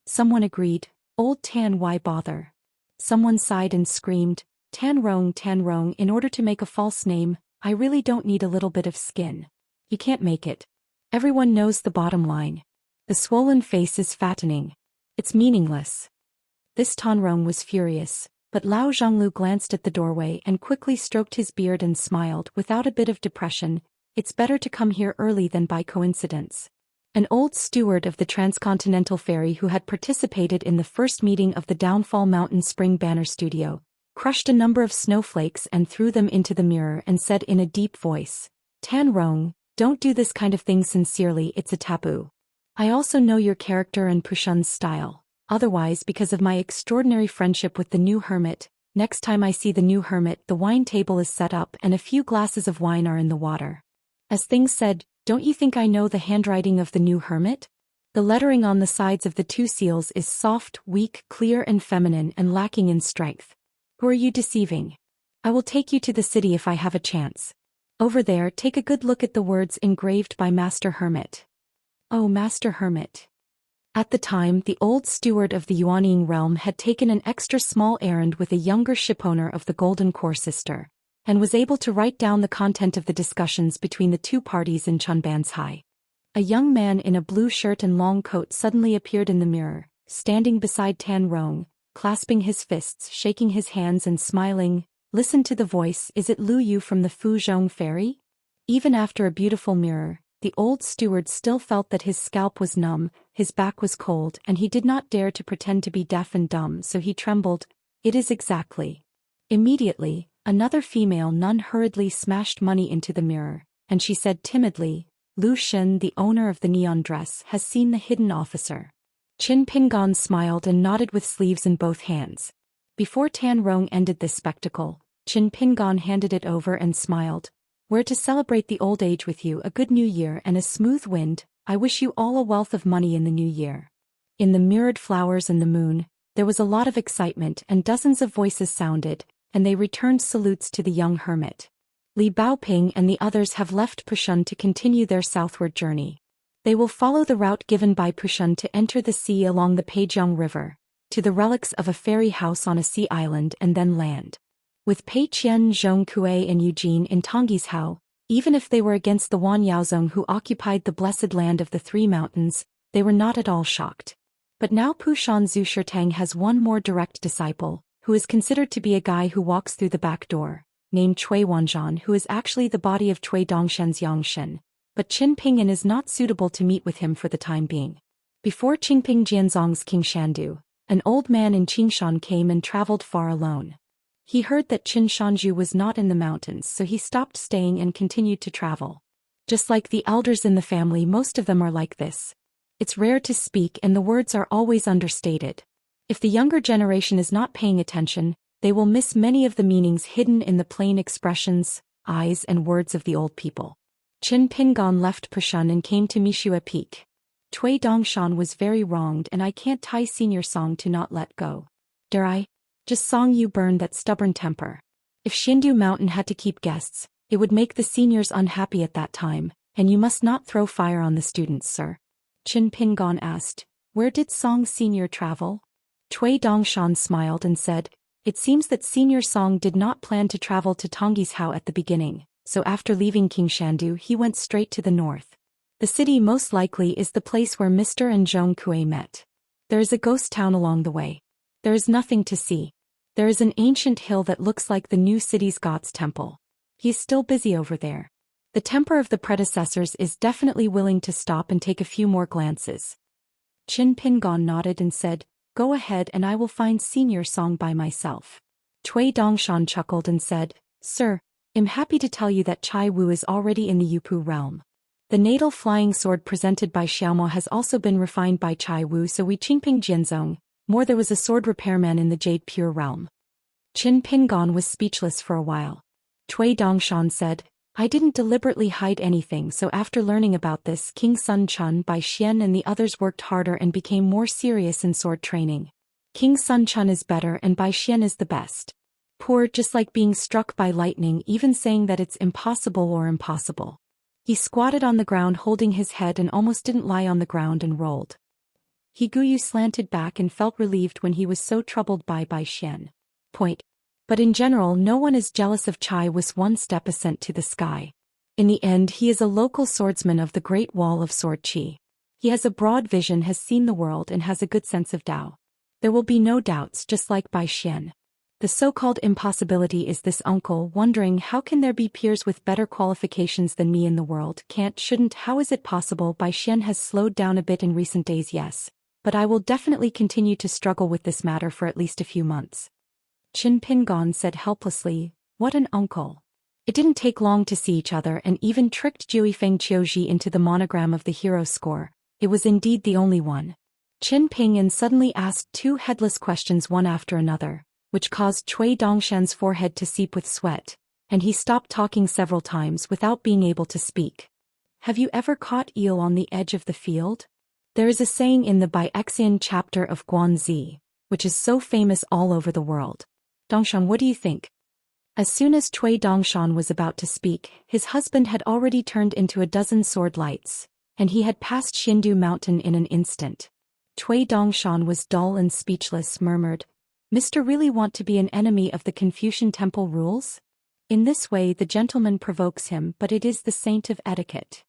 Someone agreed, "Old Tan, why bother?" Someone sighed and screamed, Tan Rong, in order to make a false name, I really don't need a little bit of skin. You can't make it. Everyone knows the bottom line. The swollen face is fattening. It's meaningless. This Tanrong was furious, but Lao Zhonglu glanced at the doorway and quickly stroked his beard and smiled without a bit of depression. It's better to come here early than by coincidence. An old steward of the transcontinental ferry who had participated in the first meeting of the Downfall Mountain Spring Banner Studio, crushed a number of snowflakes and threw them into the mirror and said in a deep voice, "Tanrong, don't do this kind of thing sincerely, it's a taboo. I also know your character and Pushun's style. Otherwise, because of my extraordinary friendship with the new hermit, next time I see the new hermit, the wine table is set up and a few glasses of wine are in the water." As things said, "Don't you think I know the handwriting of the new hermit? The lettering on the sides of the two seals is soft, weak, clear and feminine and lacking in strength. Who are you deceiving? I will take you to the city if I have a chance. Over there, take a good look at the words engraved by Master Hermit." "Oh, Master Hermit." At the time, the old steward of the Yuanying realm had taken an extra small errand with a younger shipowner of the Golden Core sister, and was able to write down the content of the discussions between the two parties in Chunban's High. A young man in a blue shirt and long coat suddenly appeared in the mirror, standing beside Tan Rong, clasping his fists, shaking his hands and smiling. "Listen to the voice, is it Lu Yu from the Fuzhong ferry?" Even after a beautiful mirror, the old steward still felt that his scalp was numb, his back was cold, and he did not dare to pretend to be deaf and dumb, so he trembled. "It is exactly." Immediately, another female nun hurriedly smashed money into the mirror, and she said timidly, "Lu Shen, the owner of the neon dress, has seen the hidden officer." Qin Pingon smiled and nodded with sleeves in both hands. Before Tan Rong ended this spectacle, Qin Pingon handed it over and smiled. "We're to celebrate the old age with you, a good new year and a smooth wind. I wish you all a wealth of money in the new year." In the mirrored flowers and the moon, there was a lot of excitement and dozens of voices sounded, and they returned salutes to the young hermit. Li Baoping and the others have left Pushun to continue their southward journey. They will follow the route given by Pushun to enter the sea along the Peijiang River, to the relics of a fairy house on a sea island and then land. With Pei Qian, Zhong Kuei and Eugene in Tongyi's Hao, even if they were against the Wan Yaozong who occupied the blessed land of the Three Mountains, they were not at all shocked. But now Pushan Zhu Shirtang has one more direct disciple, who is considered to be a guy who walks through the back door, named Cui Wanzhan, who is actually the body of Cui Dongshen's Xianxia, but Qin Ping'an is not suitable to meet with him for the time being. Before Qingping Jianzong's King Shandu, an old man in Qingshan came and traveled far alone. He heard that Qin Shanju was not in the mountains, so he stopped staying and continued to travel. Just like the elders in the family, most of them are like this. It's rare to speak and the words are always understated. If the younger generation is not paying attention, they will miss many of the meanings hidden in the plain expressions, eyes and words of the old people. Qin Pingon left Pushun and came to Mishua Peak. Cui Dongshan was very wronged and I can't tie senior song to not let go. Dare I? Just song you burn that stubborn temper. If Shindu Mountain had to keep guests, it would make the seniors unhappy at that time, and you must not throw fire on the students, sir. Qin Pingon asked, "Where did Song Senior travel?" Cui Dongshan smiled and said, "It seems that Senior Song did not plan to travel to Tongyi's Hao at the beginning, so after leaving King Shandu he went straight to the north. The city most likely is the place where Mr. and Zhong Kuei met. There is a ghost town along the way. There is nothing to see. There is an ancient hill that looks like the new city's god's temple. He is still busy over there. The temper of the predecessors is definitely willing to stop and take a few more glances." Qin Pingon nodded and said, "Go ahead and I will find Senior Song by myself." Cui Dongshan chuckled and said, "Sir, I'm happy to tell you that Chai Wu is already in the Yupu realm. The natal flying sword presented by Xiaomo has also been refined by Chai Wu, so we Qingping Jianzong. More, there was a sword repairman in the Jade Pure realm." Qin Pingon was speechless for a while. Cui Dongshan said, "I didn't deliberately hide anything, so after learning about this, King Sun Chun, Bai Xian and the others worked harder and became more serious in sword training. King Sun Chun is better and Bai Xian is the best. Poor, just like being struck by lightning, even saying that it's impossible or impossible." He squatted on the ground holding his head and almost didn't lie on the ground and rolled. Higuyu slanted back and felt relieved when he was so troubled by Bai Xian. But in general no one is jealous of Chai Wu's one step ascent to the sky. In the end, he is a local swordsman of the Great Wall of Sword Qi. He has a broad vision, has seen the world, and has a good sense of Tao. There will be no doubts, just like Bai Xian. The so-called impossibility is this uncle wondering, how can there be peers with better qualifications than me in the world? Can't, shouldn't, how is it possible? Bai Xian has slowed down a bit in recent days, yes. But I will definitely continue to struggle with this matter for at least a few months. Qin Pingon said helplessly, what an uncle. It didn't take long to see each other and even tricked Juifeng Qiuji into the monogram of the hero score. It was indeed the only one. Qin Pingan suddenly asked two headless questions one after another, which caused Cui Dongshan's forehead to seep with sweat, and he stopped talking several times without being able to speak. Have you ever caught eel on the edge of the field? There is a saying in the Baixian chapter of Guanzi, which is so famous all over the world. Dongshan, what do you think? As soon as Cui Dongshan was about to speak, his husband had already turned into a dozen sword lights, and he had passed Xindu Mountain in an instant. Cui Dongshan was dull and speechless, murmured, Mr. really want to be an enemy of the Confucian temple rules? In this way the gentleman provokes him, but it is the saint of etiquette.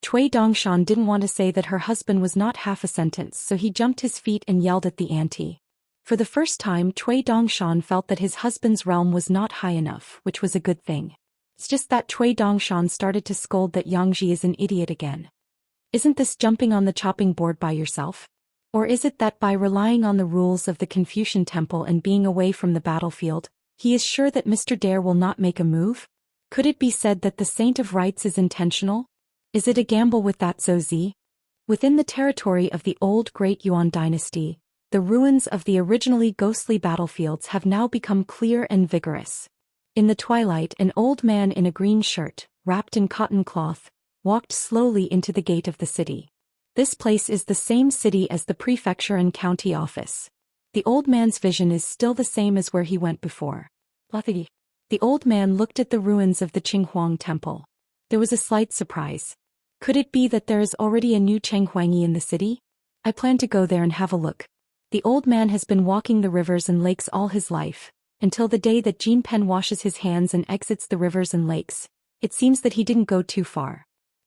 Cui Dongshan didn't want to say that her husband was not half a sentence, so he jumped his feet and yelled at the auntie. For the first time, Cui Dongshan felt that his husband's realm was not high enough, which was a good thing. It's just that Cui Dongshan started to scold that Yangji is an idiot again. Isn't this jumping on the chopping board by yourself? Or is it that by relying on the rules of the Confucian temple and being away from the battlefield, he is sure that Mr. Dare will not make a move? Could it be said that the Saint of Rights is intentional? Is it a gamble with that Zhou Xian? Within the territory of the old Great Yuan dynasty, the ruins of the originally ghostly battlefields have now become clear and vigorous. In the twilight, an old man in a green shirt, wrapped in cotton cloth, walked slowly into the gate of the city. This place is the same city as the prefecture and county office. The old man's vision is still the same as where he went before. The old man looked at the ruins of the Qinghuang temple. There was a slight surprise. Could it be that there is already a new Chenghuangyi in the city? I plan to go there and have a look. The old man has been walking the rivers and lakes all his life, until the day that Jean Pen washes his hands and exits the rivers and lakes. It seems that he didn't go too far.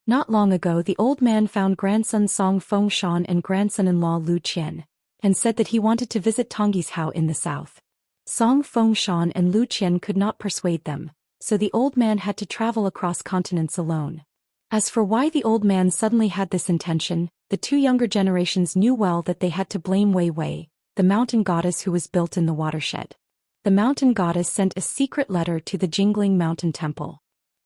Not long ago the old man found grandson Song Fengshan and grandson-in-law Lu Qian, and said that he wanted to visit Tongyi's house in the south. Song Fengshan and Lu Qian could not persuade them, so the old man had to travel across continents alone. As for why the old man suddenly had this intention, the two younger generations knew well that they had to blame Wei Wei, the mountain goddess who was built in the watershed. The mountain goddess sent a secret letter to the Jingling Mountain Temple.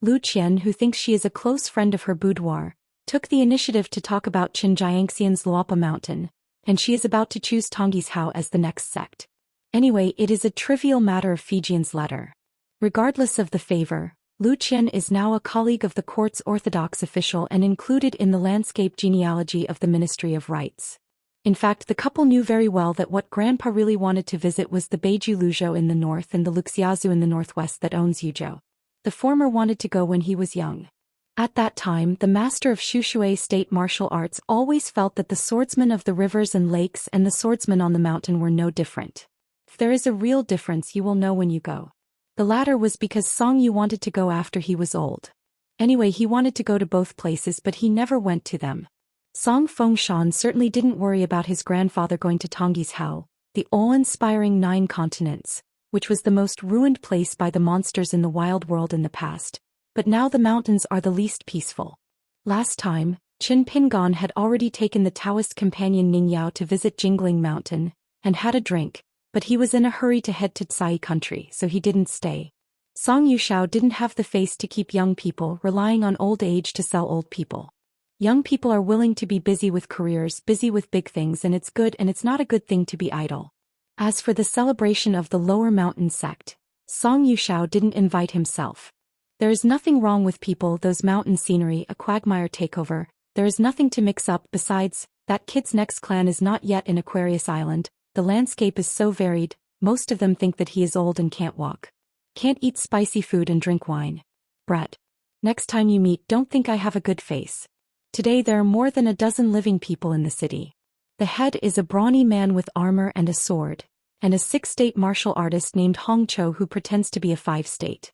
Lu Qian, who thinks she is a close friend of her boudoir, took the initiative to talk about Qinjiangxian's Luopa Mountain, and she is about to choose Tongyi's Hao as the next sect. Anyway, it is a trivial matter of Fijian's letter. Regardless of the favor, Lu Qian is now a colleague of the court's orthodox official and included in the landscape genealogy of the Ministry of Rights. In fact, the couple knew very well that what Grandpa really wanted to visit was the Beiju Luzhou in the north and the Luxiazu in the northwest that owns Yuzhou. The former wanted to go when he was young. At that time, the master of Shushui state martial arts always felt that the swordsmen of the rivers and lakes and the swordsmen on the mountain were no different. If there is a real difference, you will know when you go. The latter was because Song Yu wanted to go after he was old. Anyway, he wanted to go to both places, but he never went to them. Song Fengshan certainly didn't worry about his grandfather going to Tongyi's Hao, the awe-inspiring 9 continents, which was the most ruined place by the monsters in the wild world in the past, but now the mountains are the least peaceful. Last time, Qin Pingon had already taken the Taoist companion Ning Yao to visit Jingling Mountain, and had a drink, but he was in a hurry to head to Tsai country, so he didn't stay. Song Yushao didn't have the face to keep young people relying on old age to sell old people. Young people are willing to be busy with careers, busy with big things, and it's good and it's not a good thing to be idle. As for the celebration of the Lower Mountain sect, Song Yushao didn't invite himself. There is nothing wrong with people, those mountain scenery, a quagmire takeover, there is nothing to mix up. Besides, that kid's next clan is not yet in Aquarius Island. The landscape is so varied, most of them think that he is old and can't walk. Can't eat spicy food and drink wine. Brett. Next time you meet, don't think I have a good face. Today there are more than a dozen living people in the city. The head is a brawny man with armor and a sword, and a 6-state martial artist named Hong Cho who pretends to be a 5-state.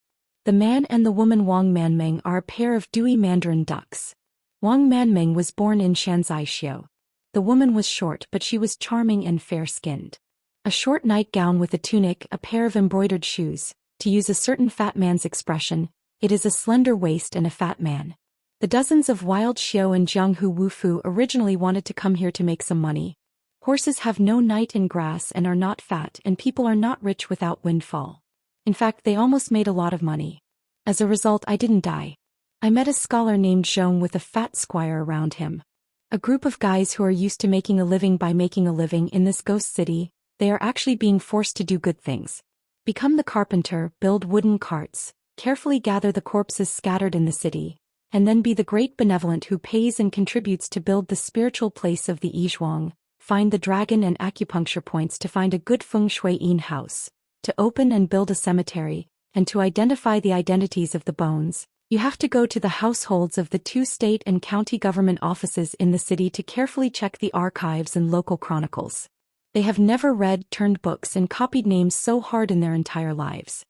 The man and the woman Wang Manmeng are a pair of dewy mandarin ducks. Wang Manmeng was born in Xianxia. The woman was short, but she was charming and fair-skinned. A short nightgown with a tunic, a pair of embroidered shoes. To use a certain fat man's expression, it is a slender waist and a fat man. The dozens of wild Xiao and Jianghu Wufu originally wanted to come here to make some money. Horses have no night in grass and are not fat, and people are not rich without windfall. In fact, they almost made a lot of money. As a result, I didn't die. I met a scholar named Zhou with a fat squire around him. A group of guys who are used to making a living by making a living in this ghost city. They are actually being forced to do good things. Become the carpenter, build wooden carts, carefully gather the corpses scattered in the city, and then be the great benevolent who pays and contributes to build the spiritual place of the Yizhuang, find the dragon and acupuncture points to find a good feng shui-in house, to open and build a cemetery, and to identify the identities of the bones. You have to go to the households of the 2 state and county government offices in the city to carefully check the archives and local chronicles. They have never read, turned books and copied names so hard in their entire lives.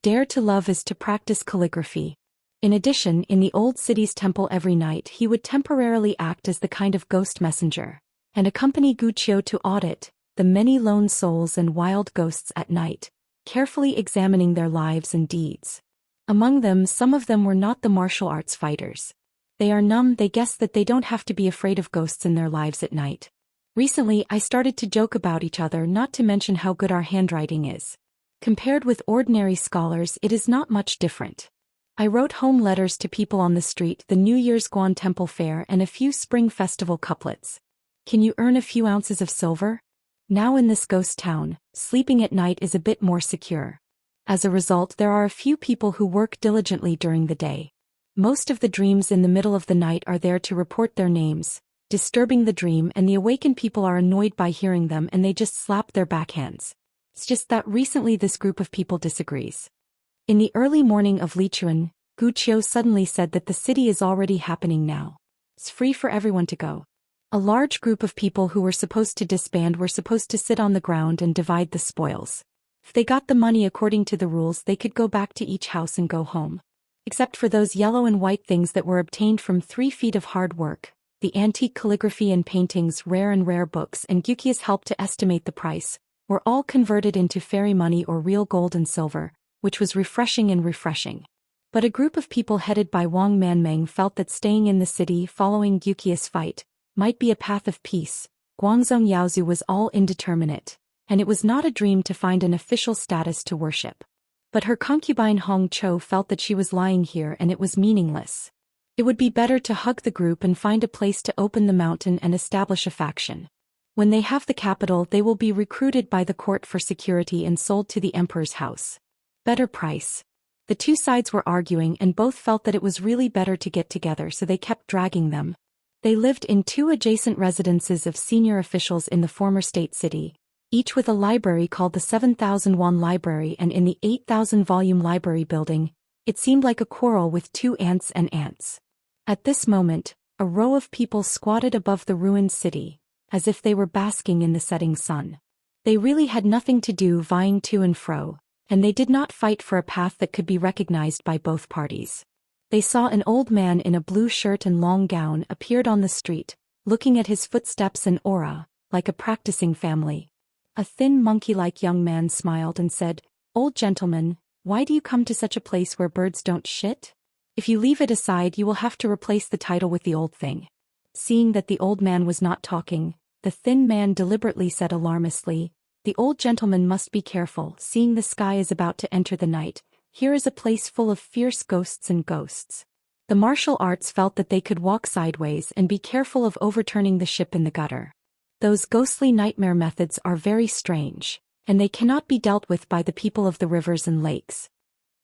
Dare to love is to practice calligraphy. In addition, in the old city's temple every night he would temporarily act as the kind of ghost messenger, and accompany Guqiu to audit the many lone souls and wild ghosts at night, carefully examining their lives and deeds. Among them, some of them were not the martial arts fighters. They are numb, they guess that they don't have to be afraid of ghosts in their lives at night. Recently, I started to joke about each other, not to mention how good our handwriting is. Compared with ordinary scholars, it is not much different. I wrote home letters to people on the street, the New Year's Guan Temple Fair and a few Spring Festival couplets. Can you earn a few ounces of silver? Now in this ghost town, sleeping at night is a bit more secure. As a result, there are a few people who work diligently during the day. Most of the dreams in the middle of the night are there to report their names, disturbing the dream, and the awakened people are annoyed by hearing them and they just slap their backhands. It's just that recently this group of people disagrees. In the early morning of Lichuan, Guqiu suddenly said that the city is already happening now. It's free for everyone to go. A large group of people who were supposed to disband were supposed to sit on the ground and divide the spoils. If they got the money according to the rules, they could go back to each house and go home. Except for those yellow and white things that were obtained from 3 feet of hard work, the antique calligraphy and paintings, rare books, and Guqia's help to estimate the price, were all converted into fairy money or real gold and silver, which was refreshing. But a group of people headed by Wang Manmeng felt that staying in the city following Guqia's fight might be a path of peace. Guangzhong Yaozu was all indeterminate, and it was not a dream to find an official status to worship. But her concubine Hong Cho felt that she was lying here and it was meaningless. It would be better to hug the group and find a place to open the mountain and establish a faction. When they have the capital, they will be recruited by the court for security and sold to the emperor's house. Better price. The 2 sides were arguing and both felt that it was really better to get together, so they kept dragging them. They lived in 2 adjacent residences of senior officials in the former state city, each with a library called the 7,000 Won Library, and in the 8,000-volume library building, it seemed like a quarrel with 2 ants and ants. At this moment, a row of people squatted above the ruined city, as if they were basking in the setting sun. They really had nothing to do vying to and fro, and they did not fight for a path that could be recognized by both parties. They saw an old man in a blue shirt and long gown appeared on the street, looking at his footsteps and aura, like a practicing family. A thin monkey-like young man smiled and said, "Old gentleman, why do you come to such a place where birds don't shit? If you leave it aside, you will have to replace the title with the old thing." Seeing that the old man was not talking, the thin man deliberately said alarmistly, "The old gentleman must be careful, seeing the sky is about to enter the night. Here is a place full of fierce ghosts and ghosts." The martial arts felt that they could walk sideways and be careful of overturning the ship in the gutter. Those ghostly nightmare methods are very strange, and they cannot be dealt with by the people of the rivers and lakes.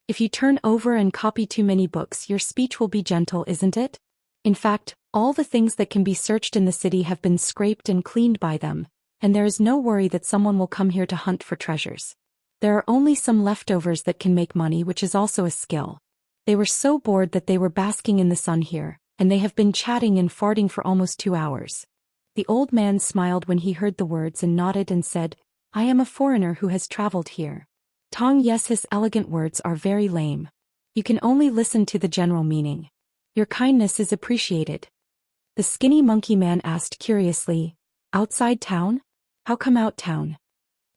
If you turn over and copy too many books, your speech will be gentle, isn't it? In fact, all the things that can be searched in the city have been scraped and cleaned by them, and there is no worry that someone will come here to hunt for treasures. There are only some leftovers that can make money, which is also a skill. They were so bored that they were basking in the sun here, and they have been chatting and farting for almost 2 hours. The old man smiled when he heard the words and nodded and said, "I am a foreigner who has traveled here." Tong, yes, his elegant words are very lame. You can only listen to the general meaning. Your kindness is appreciated. The skinny monkey man asked curiously, outside town? How come out town?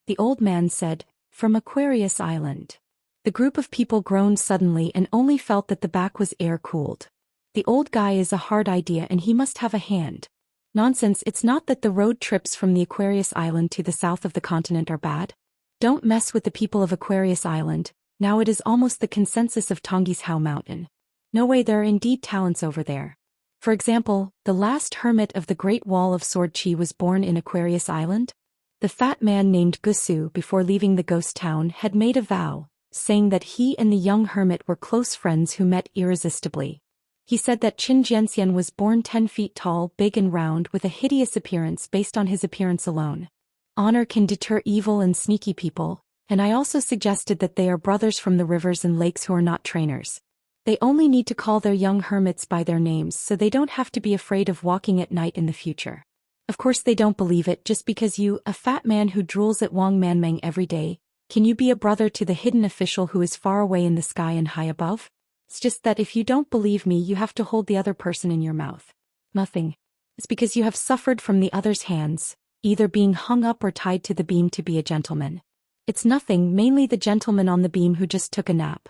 The old man said, from Aquarius Island. The group of people groaned suddenly and only felt that the back was air-cooled. The old guy is a hard idea and he must have a hand. Nonsense, it's not that the road trips from the Aquarius Island to the south of the continent are bad. Don't mess with the people of Aquarius Island, now it is almost the consensus of Tonggishao Mountain. No way, there are indeed talents over there. For example, the last hermit of the Great Wall of Sword Chi was born in Aquarius Island. The fat man named Gusu, before leaving the ghost town, had made a vow, saying that he and the young hermit were close friends who met irresistibly. He said that Xianxia was born 10 feet tall, big and round, with a hideous appearance based on his appearance alone. Honor can deter evil and sneaky people, and I also suggested that they are brothers from the rivers and lakes who are not trainers. They only need to call their young hermits by their names so they don't have to be afraid of walking at night in the future. Of course they don't believe it just because you, a fat man who drools at Wang Manmeng every day, can you be a brother to the hidden official who is far away in the sky and high above? It's just that if you don't believe me you have to hold the other person in your mouth. Nothing. It's because you have suffered from the other's hands, either being hung up or tied to the beam to be a gentleman. It's nothing, mainly the gentleman on the beam who just took a nap.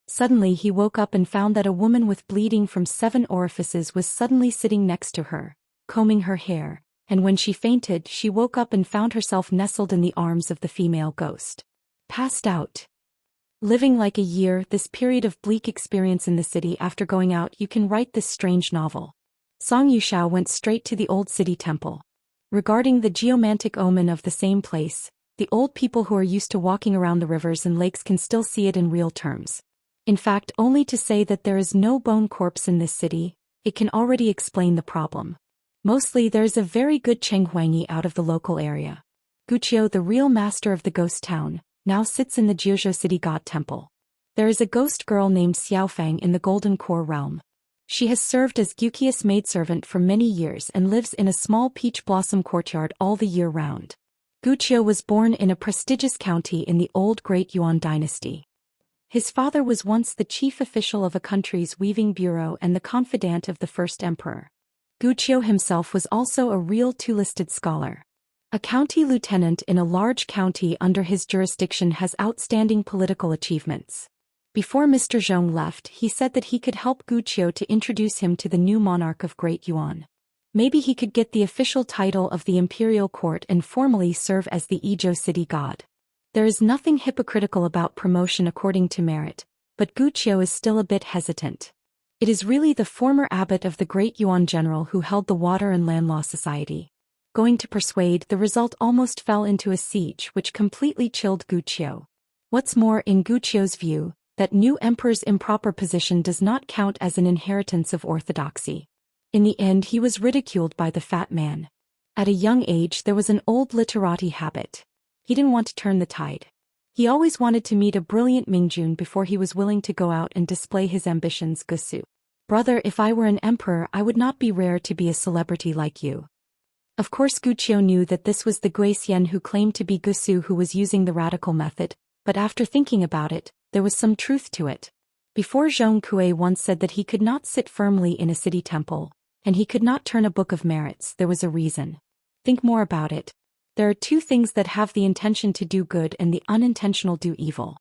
Suddenly he woke up and found that a woman with bleeding from 7 orifices was suddenly sitting next to her, combing her hair, and when she fainted she woke up and found herself nestled in the arms of the female ghost. Passed out. Living like a year, this period of bleak experience in the city after going out, you can write this strange novel. Song Yushao went straight to the old city temple. Regarding the geomantic omen of the same place, the old people who are used to walking around the rivers and lakes can still see it in real terms. In fact, only to say that there is no bone corpse in this city, it can already explain the problem. Mostly there is a very good Cheng Huangyi out of the local area. Guqiu, the real master of the ghost town, now sits in the Jiuzhou city god temple. There is a ghost girl named Xiaofang in the Golden Core realm. She has served as Guqia's maidservant for many years and lives in a small peach blossom courtyard all the year round. Guqiu was born in a prestigious county in the old Great Yuan dynasty. His father was once the chief official of a country's weaving bureau and the confidant of the first emperor. Guqiu himself was also a real two-listed scholar. A county lieutenant in a large county under his jurisdiction has outstanding political achievements. Before Mr. Zhong left, he said that he could help Guqiu to introduce him to the new monarch of Great Yuan. Maybe he could get the official title of the imperial court and formally serve as the Yizhou city god. There is nothing hypocritical about promotion according to merit, but Guqiu is still a bit hesitant. It is really the former abbot of the Great Yuan general who held the Water and Land Law Society. Going to persuade, the result almost fell into a siege which completely chilled Guqiu. What's more, in Guqiu's view, that new emperor's improper position does not count as an inheritance of orthodoxy. In the end he was ridiculed by the fat man. At a young age there was an old literati habit. He didn't want to turn the tide. He always wanted to meet a brilliant Mingjun before he was willing to go out and display his ambitions. Gusu. Brother, if I were an emperor I would not be rare to be a celebrity like you. Of course Guqiu knew that this was the Gui Xian who claimed to be Gusu who was using the radical method, but after thinking about it, there was some truth to it. Before Zhong Kui once said that he could not sit firmly in a city temple, and he could not turn a book of merits, there was a reason. Think more about it. There are two things that have the intention to do good and the unintentional do evil.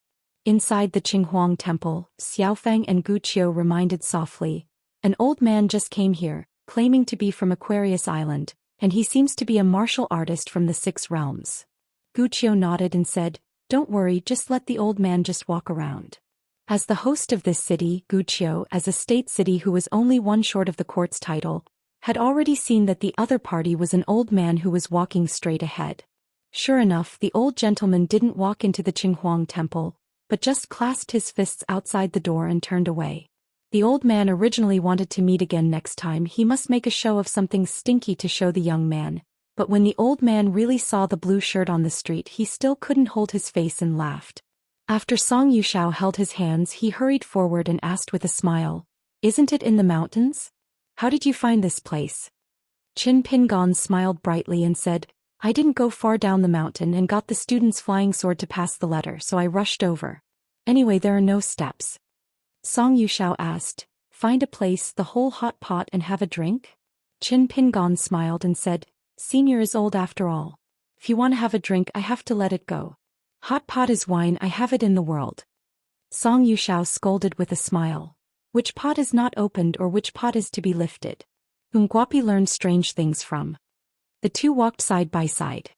Inside the Qinghuang temple, Xiaofang and Guqiu reminded softly, an old man just came here, claiming to be from Aquarius Island, and he seems to be a martial artist from the 6 realms. Guqiu nodded and said, don't worry, just let the old man just walk around. As the host of this city, Guqiu, as a state city who was only one short of the court's title, had already seen that the other party was an old man who was walking straight ahead. Sure enough, the old gentleman didn't walk into the Qinghuang temple, but just clasped his fists outside the door and turned away. The old man originally wanted to meet again next time. He must make a show of something stinky to show the young man, but when the old man really saw the blue shirt on the street he still couldn't hold his face and laughed. After Song Yushao held his hands he hurried forward and asked with a smile, isn't it in the mountains? How did you find this place? Qin Pingon smiled brightly and said, I didn't go far down the mountain and got the student's flying sword to pass the letter, so I rushed over. Anyway, there are no steps. Song Yushao asked. Find a place, the whole hot pot, and have a drink? Qin Pingon smiled and said, Senior is old after all. If you want to have a drink, I have to let it go. Hot pot is wine, I have it in the world. Song Yushao scolded with a smile. Which pot is not opened or which pot is to be lifted? Guapi learned strange things from. The two walked side by side.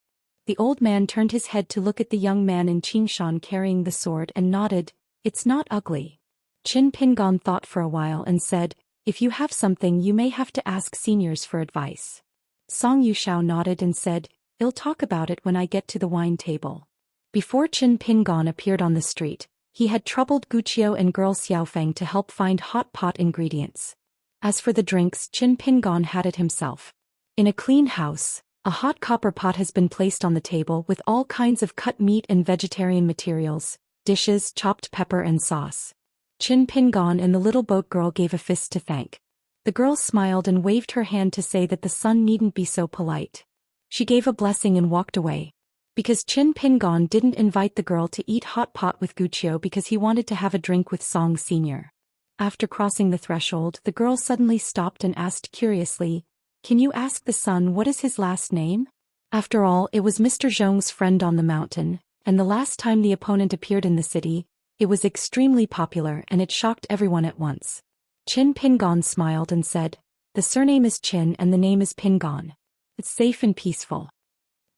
The old man turned his head to look at the young man in Qingshan carrying the sword and nodded. It's not ugly. Qin Pingon thought for a while and said, If you have something you may have to ask seniors for advice. Song Yushao nodded and said, I'll talk about it when I get to the wine table. Before Qin Pingon appeared on the street, he had troubled Guqiu and girl Xiaofeng to help find hot pot ingredients. As for the drinks, Qin Pingon had it himself. In a clean house, a hot copper pot has been placed on the table with all kinds of cut meat and vegetarian materials, dishes, chopped pepper and sauce. Qin Pingon and the little boat girl gave a fist to thank. The girl smiled and waved her hand to say that the son needn't be so polite. She gave a blessing and walked away. Because Qin Pingon didn't invite the girl to eat hot pot with Guqiu because he wanted to have a drink with Song Senior. After crossing the threshold, the girl suddenly stopped and asked curiously, Can you ask the son what is his last name? After all, it was Mr. Zhong's friend on the mountain, and the last time the opponent appeared in the city, it was extremely popular and it shocked everyone at once. Qin Pingon smiled and said, The surname is Qin and the name is Pingon. It's safe and peaceful.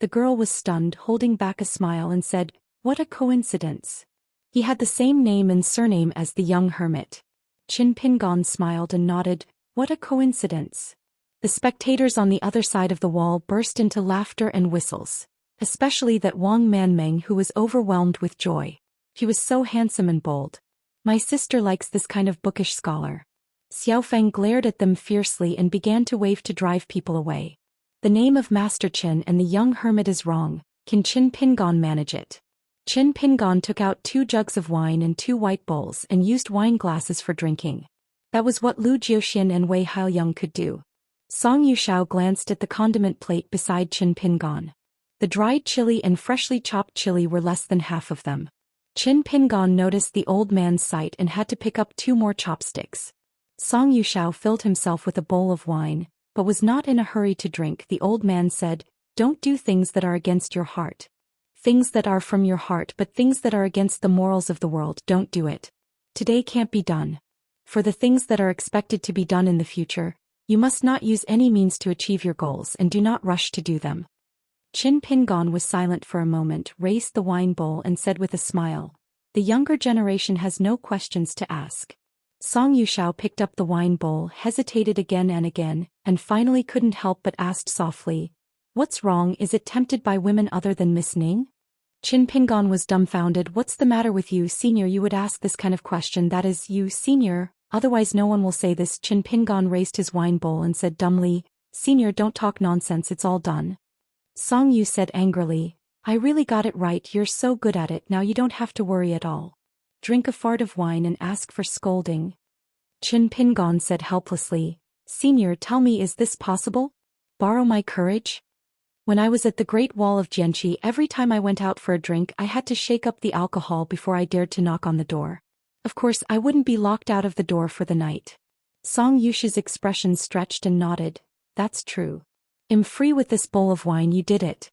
The girl was stunned, holding back a smile and said, What a coincidence. He had the same name and surname as the young hermit. Qin Pingon smiled and nodded, What a coincidence. The spectators on the other side of the wall burst into laughter and whistles, especially that Wang Manmeng who was overwhelmed with joy. He was so handsome and bold. My sister likes this kind of bookish scholar. Xiaofeng glared at them fiercely and began to wave to drive people away. The name of Master Qin and the young hermit is wrong. Can Qin Pingon manage it? Qin Pingon took out 2 jugs of wine and 2 white bowls and used wine glasses for drinking. That was what Lu Jiuxian and Wei Haoyang could do. Song Yushao glanced at the condiment plate beside Qin Pingon. The dried chili and freshly chopped chili were less than half of them. Qin Pingon noticed the old man's sight and had to pick up 2 more chopsticks. Song Yushao filled himself with a bowl of wine, but was not in a hurry to drink. The old man said, Don't do things that are against your heart. Things that are from your heart, but things that are against the morals of the world, don't do it. Today can't be done. For the things that are expected to be done in the future, you must not use any means to achieve your goals and do not rush to do them. Qin Pingon was silent for a moment, raised the wine bowl and said with a smile, The younger generation has no questions to ask. Song Yushao picked up the wine bowl, hesitated again, and finally couldn't help but asked softly, What's wrong? Is it tempted by women other than Miss Ning? Qin Pingon was dumbfounded. What's the matter with you, senior? You would ask this kind of question, that is, you, senior, otherwise no one will say this. Qin Pingon raised his wine bowl and said dumbly, Senior, don't talk nonsense, it's all done. Song Yu said angrily, I really got it right, you're so good at it, now you don't have to worry at all. Drink a fart of wine and ask for scolding. Qin Pingon said helplessly, Senior, tell me, is this possible? Borrow my courage? When I was at the Great Wall of Jianqi, every time I went out for a drink I had to shake up the alcohol before I dared to knock on the door. Of course I wouldn't be locked out of the door for the night. Song Yush's expression stretched and nodded, That's true. I'm free with this bowl of wine, you did it.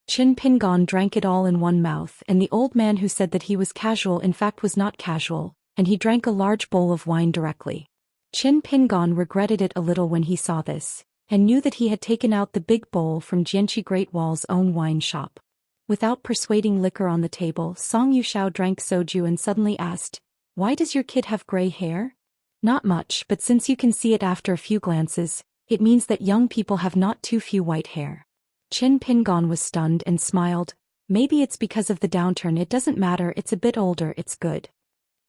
Qin Pingon drank it all in one mouth, and the old man who said that he was casual in fact was not casual, and he drank a large bowl of wine directly. Qin Pingon regretted it a little when he saw this, and knew that he had taken out the big bowl from Jianqi Great Wall's own wine shop. Without persuading liquor on the table, Song Yushao drank soju and suddenly asked, Why does your kid have gray hair? Not much, but since you can see it after a few glances, it means that young people have not too few white hair. Qin Pingon was stunned and smiled, Maybe it's because of the downturn, it doesn't matter, it's a bit older, it's good.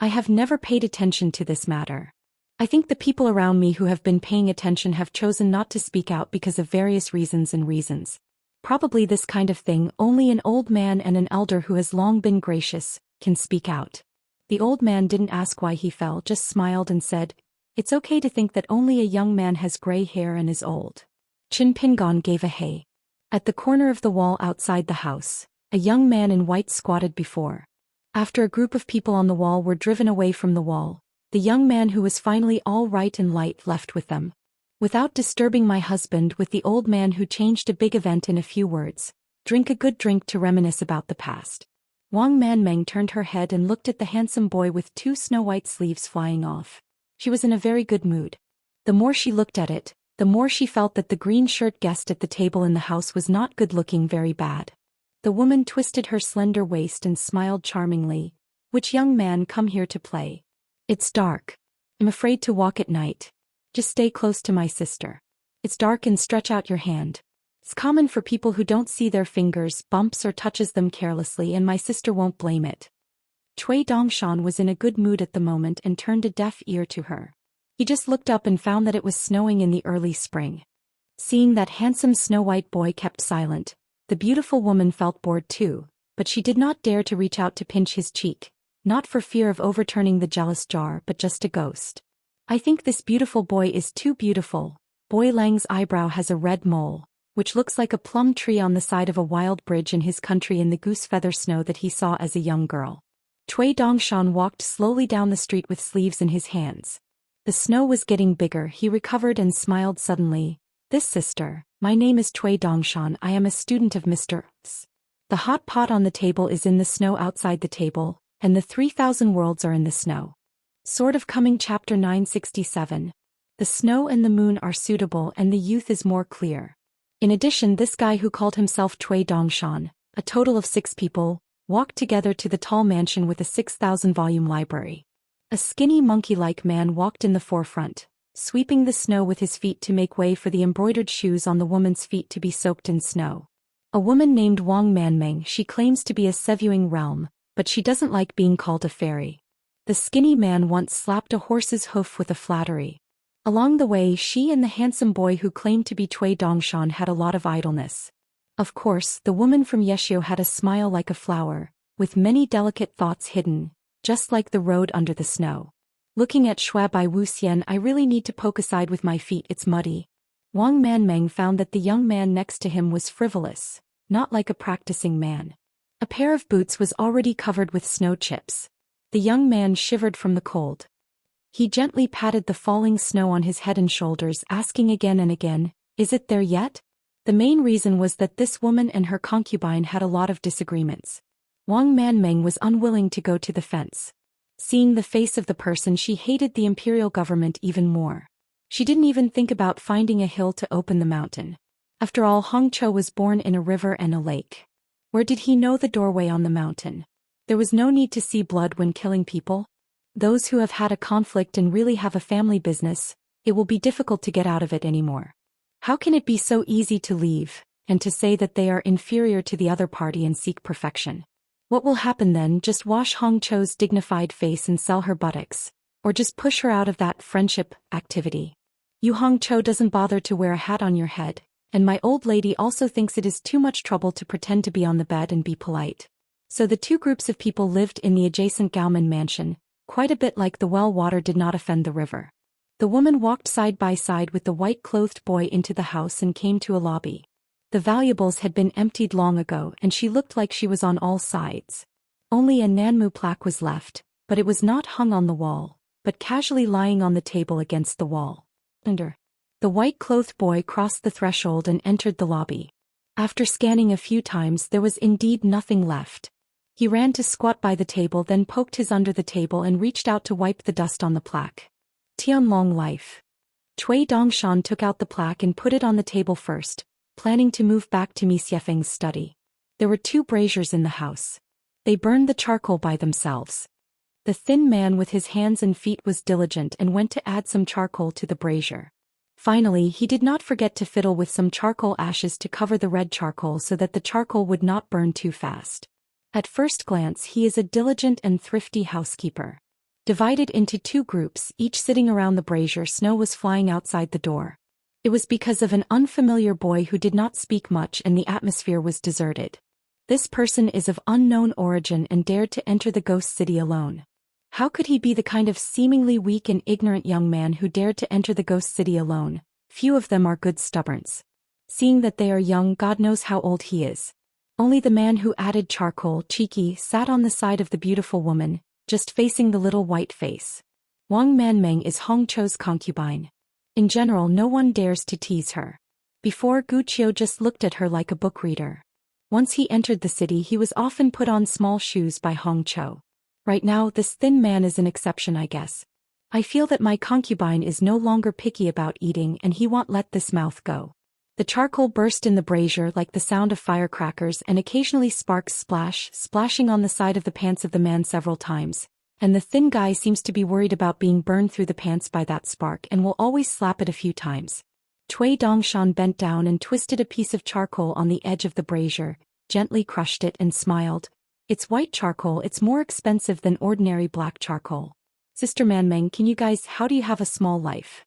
I have never paid attention to this matter. I think the people around me who have been paying attention have chosen not to speak out because of various reasons. Probably this kind of thing, only an old man and an elder who has long been gracious can speak out. The old man didn't ask why he fell, just smiled and said, It's okay to think that only a young man has gray hair and is old. Qin Pingon gave a hey. At the corner of the wall outside the house, a young man in white squatted before. After a group of people on the wall were driven away from the wall, the The young man who was finally all right and light left with them. Without disturbing my husband, with the old man who changed a big event in a few words. Drink a good drink to reminisce about the past. Wang Manmeng turned her head and looked at the handsome boy with two snow-white sleeves flying off. She was in a very good mood. The more she looked at it, the more she felt that the green shirt guest at the table in the house was not good-looking, very bad. The woman twisted her slender waist and smiled charmingly. Which young man come here to play? It's dark. I'm afraid to walk at night. Just stay close to my sister. It's dark and stretch out your hand. It's common for people who don't see their fingers, bumps or touches them carelessly, and my sister won't blame it. Cui Dongshan was in a good mood at the moment and turned a deaf ear to her. He just looked up and found that it was snowing in the early spring. Seeing that handsome snow-white boy kept silent, the beautiful woman felt bored too, but she did not dare to reach out to pinch his cheek, not for fear of overturning the jealous jar, but just a ghost. I think this beautiful boy is too beautiful. Boy Lang's eyebrow has a red mole, which looks like a plum tree on the side of a wild bridge in his country in the goose feather snow that he saw as a young girl. Cui Dongshan walked slowly down the street with sleeves in his hands. The snow was getting bigger. He recovered and smiled suddenly. This sister, my name is Cui Dongshan. I am a student of Mr. S. The hot pot on the table is in the snow outside the table, and the 3,000 worlds are in the snow. Sort of coming. Chapter 967. The snow and the moon are suitable and the youth is more clear. In addition, this guy who called himself Cui Dongshan, a total of 6 people, walked together to the tall mansion with a 6,000-volume library. A skinny monkey-like man walked in the forefront, sweeping the snow with his feet to make way for the embroidered shoes on the woman's feet to be soaked in snow. A woman named Wang Manmeng. She claims to be a Sevuing realm, but she doesn't like being called a fairy. The skinny man once slapped a horse's hoof with a flattery. Along the way, she and the handsome boy who claimed to be Cui Dongshan had a lot of idleness. Of course, the woman from Yeshio had a smile like a flower, with many delicate thoughts hidden, just like the road under the snow. Looking at Shui by Wuxian, I really need to poke aside with my feet, it's muddy. Wang Manmeng found that the young man next to him was frivolous, not like a practicing man. A pair of boots was already covered with snow chips. The young man shivered from the cold. He gently patted the falling snow on his head and shoulders, asking again and again, "Is it there yet?" The main reason was that this woman and her concubine had a lot of disagreements. Wang Manmeng was unwilling to go to the fence. Seeing the face of the person she hated the imperial government even more. She didn't even think about finding a hill to open the mountain. After all, Hongqiu was born in a river and a lake. Where did he know the doorway on the mountain? There was no need to see blood when killing people. Those who have had a conflict and really have a family business, it will be difficult to get out of it anymore. How can it be so easy to leave, and to say that they are inferior to the other party and seek perfection? What will happen then? Just wash Hongqiu's dignified face and sell her buttocks, or just push her out of that friendship activity. You Hongqiu doesn't bother to wear a hat on your head, and my old lady also thinks it is too much trouble to pretend to be on the bed and be polite. So the two groups of people lived in the adjacent Gaomen mansion, quite a bit like the well. Water did not offend the river. The woman walked side by side with the white-clothed boy into the house and came to a lobby. The valuables had been emptied long ago and she looked like she was on all sides. Only a Nanmu plaque was left, but it was not hung on the wall, but casually lying on the table against the wall. Under. The white-clothed boy crossed the threshold and entered the lobby. After scanning a few times, there was indeed nothing left. He ran to squat by the table, then poked his under the table and reached out to wipe the dust on the plaque. Tianlong life. Cui Dongshan took out the plaque and put it on the table first, planning to move back to Miss Yefeng's study. There were 2 braziers in the house. They burned the charcoal by themselves. The thin man with his hands and feet was diligent and went to add some charcoal to the brazier. Finally, he did not forget to fiddle with some charcoal ashes to cover the red charcoal so that the charcoal would not burn too fast. At first glance, he is a diligent and thrifty housekeeper. Divided into 2 groups, each sitting around the brazier, snow was flying outside the door. It was because of an unfamiliar boy who did not speak much and the atmosphere was deserted. This person is of unknown origin and dared to enter the ghost city alone. How could he be the kind of seemingly weak and ignorant young man who dared to enter the ghost city alone? Few of them are good stubborns. Seeing that they are young, God knows how old he is. Only the man who added charcoal, cheeky, sat on the side of the beautiful woman, just facing the little white face. Wang Manmeng is Hong Chou's concubine. In general, no one dares to tease her. Before, Gu Qiu just looked at her like a book reader. Once he entered the city, he was often put on small shoes by Hong Chou. Right now, this thin man is an exception, I guess. I feel that my concubine is no longer picky about eating and he won't let this mouth go. The charcoal burst in the brazier like the sound of firecrackers, and occasionally sparks splashing on the side of the pants of the man several times, and the thin guy seems to be worried about being burned through the pants by that spark and will always slap it a few times. Cui Dongshan bent down and twisted a piece of charcoal on the edge of the brazier, gently crushed it and smiled. It's white charcoal, it's more expensive than ordinary black charcoal. Sister Manmeng, how do you have a small life?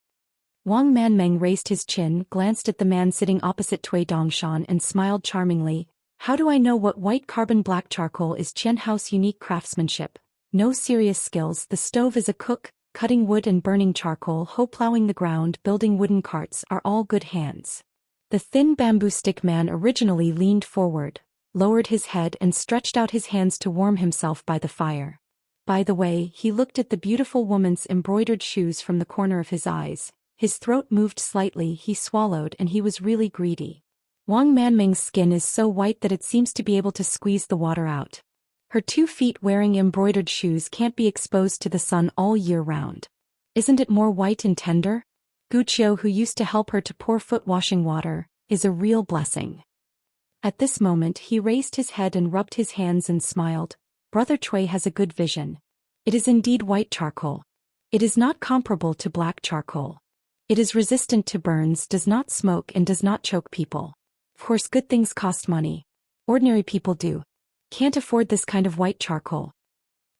Wang Manmeng raised his chin, glanced at the man sitting opposite Cui Dongshan and smiled charmingly. How do I know what white carbon black charcoal is? Qian House unique craftsmanship. No serious skills, the stove is a cook, cutting wood and burning charcoal, plowing the ground, building wooden carts are all good hands. The thin bamboo stick man originally leaned forward, lowered his head and stretched out his hands to warm himself by the fire. By the way, he looked at the beautiful woman's embroidered shoes from the corner of his eyes. His throat moved slightly, he swallowed, and he was really greedy. Wang Manming's skin is so white that it seems to be able to squeeze the water out. Her 2 feet wearing embroidered shoes can't be exposed to the sun all year round. Isn't it more white and tender? Gu Qiu, who used to help her to pour foot washing water, is a real blessing. At this moment he raised his head and rubbed his hands and smiled. Brother Cui has a good vision. It is indeed white charcoal. It is not comparable to black charcoal. It is resistant to burns, does not smoke and does not choke people. Of course, good things cost money. Ordinary people can't afford this kind of white charcoal.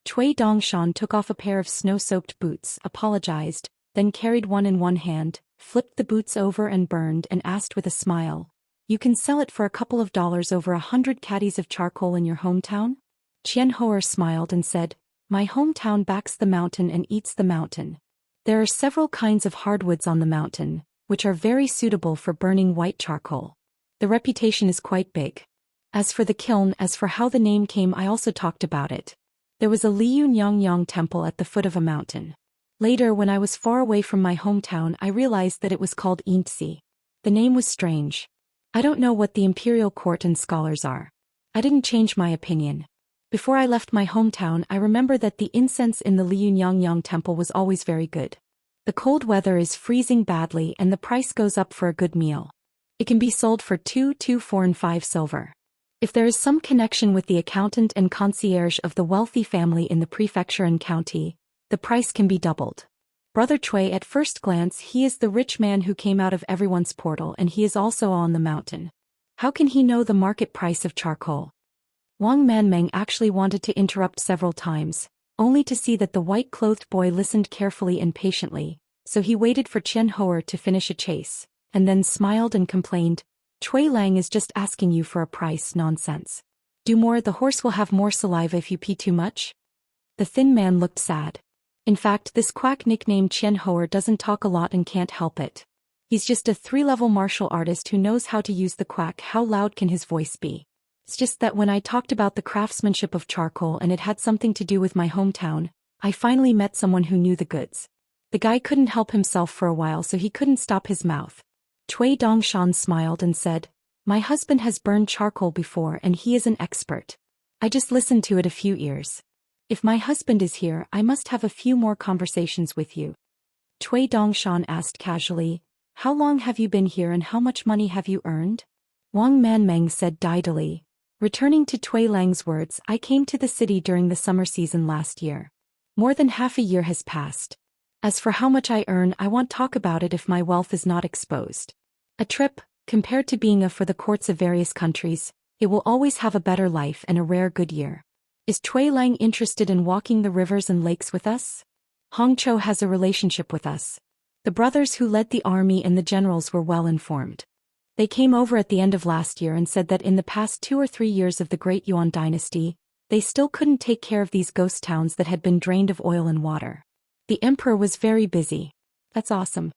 Cui Dongshan took off a pair of snow-soaked boots, apologized, then carried one in one hand, flipped the boots over and burned and asked with a smile, "You can sell it for a couple of dollars over 100 caddies of charcoal in your hometown?" Qian Hoer smiled and said, "My hometown backs the mountain and eats the mountain. There are several kinds of hardwoods on the mountain, which are very suitable for burning white charcoal. The reputation is quite big. As for the kiln, as for how the name came, I also talked about it. There was a Liu Nyongyang temple at the foot of a mountain. Later, when I was far away from my hometown, I realized that it was called Yingxi. The name was strange. I don't know what the imperial court and scholars are. I didn't change my opinion. Before I left my hometown, I remember that the incense in the Liu Nyongyang temple was always very good. The cold weather is freezing badly and the price goes up for a good meal. It can be sold for 2, 4 and 5 silver. If there is some connection with the accountant and concierge of the wealthy family in the prefecture and county, the price can be doubled. Brother Cui, at first glance, he is the rich man who came out of everyone's portal and he is also on the mountain. How can he know the market price of charcoal?" Wang Manmeng actually wanted to interrupt several times, only to see that the white-clothed boy listened carefully and patiently, so he waited for Qian Hoer to finish a chase, and then smiled and complained, "Cui Lang is just asking you for a price, nonsense. Do more, the horse will have more saliva if you pee too much." The thin man looked sad. In fact, this quack nicknamed Qian Hoer doesn't talk a lot and can't help it. He's just a 3-level martial artist who knows how to use the quack. How loud can his voice be? It's just that when I talked about the craftsmanship of charcoal and it had something to do with my hometown, I finally met someone who knew the goods. The guy couldn't help himself for a while, so he couldn't stop his mouth. Cui Dongshan smiled and said, "My husband has burned charcoal before and he is an expert. I just listened to it a few ears. If my husband is here, I must have a few more conversations with you." Cui Dongshan asked casually, "How long have you been here and how much money have you earned?" Wang Manmeng said tidily, returning to Cui Lang's words, "I came to the city during the summer season last year. More than half a year has passed. As for how much I earn, I won't talk about it if my wealth is not exposed. A trip, compared to being for the courts of various countries, it will always have a better life and a rare good year. Is Cui Lang interested in walking the rivers and lakes with us? Hong Chou has a relationship with us." The brothers who led the army and the generals were well informed. They came over at the end of last year and said that in the past 2 or 3 years of the Great Yuan dynasty, they still couldn't take care of these ghost towns that had been drained of oil and water. The emperor was very busy. That's awesome.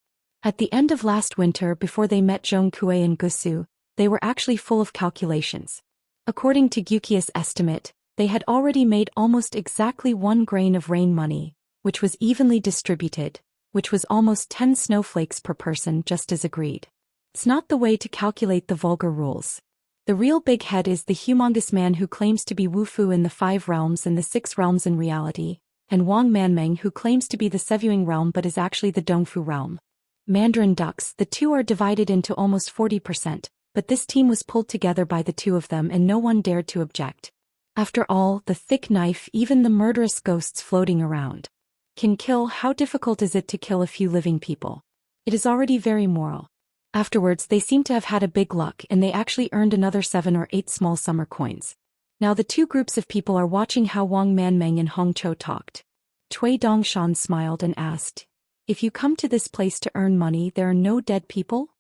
At the end of last winter, before they met Zhongkue and Gusu, they were actually full of calculations. According to Guqia's estimate, they had already made almost exactly 1 grain of rain money, which was evenly distributed, which was almost 10 snowflakes per person, just as agreed. It's not the way to calculate the vulgar rules. The real big head is the humongous man who claims to be Wu Fu in the 5 realms and the 6 realms in reality, and Wang Manmeng who claims to be the Sevuing realm but is actually the Dongfu realm. Mandarin ducks, the two are divided into almost 40%, but this team was pulled together by the two of them and no one dared to object. After all, the thick knife, even the murderous ghosts floating around, can kill. How difficult is it to kill a few living people? It is already very moral. Afterwards they seem to have had a big luck and they actually earned another 7 or 8 small summer coins. Now the two groups of people are watching how Wang Manmeng and Hong Chou talked. Cui Dongshan smiled and asked, "If you come to this place to earn money, there are no dead people?"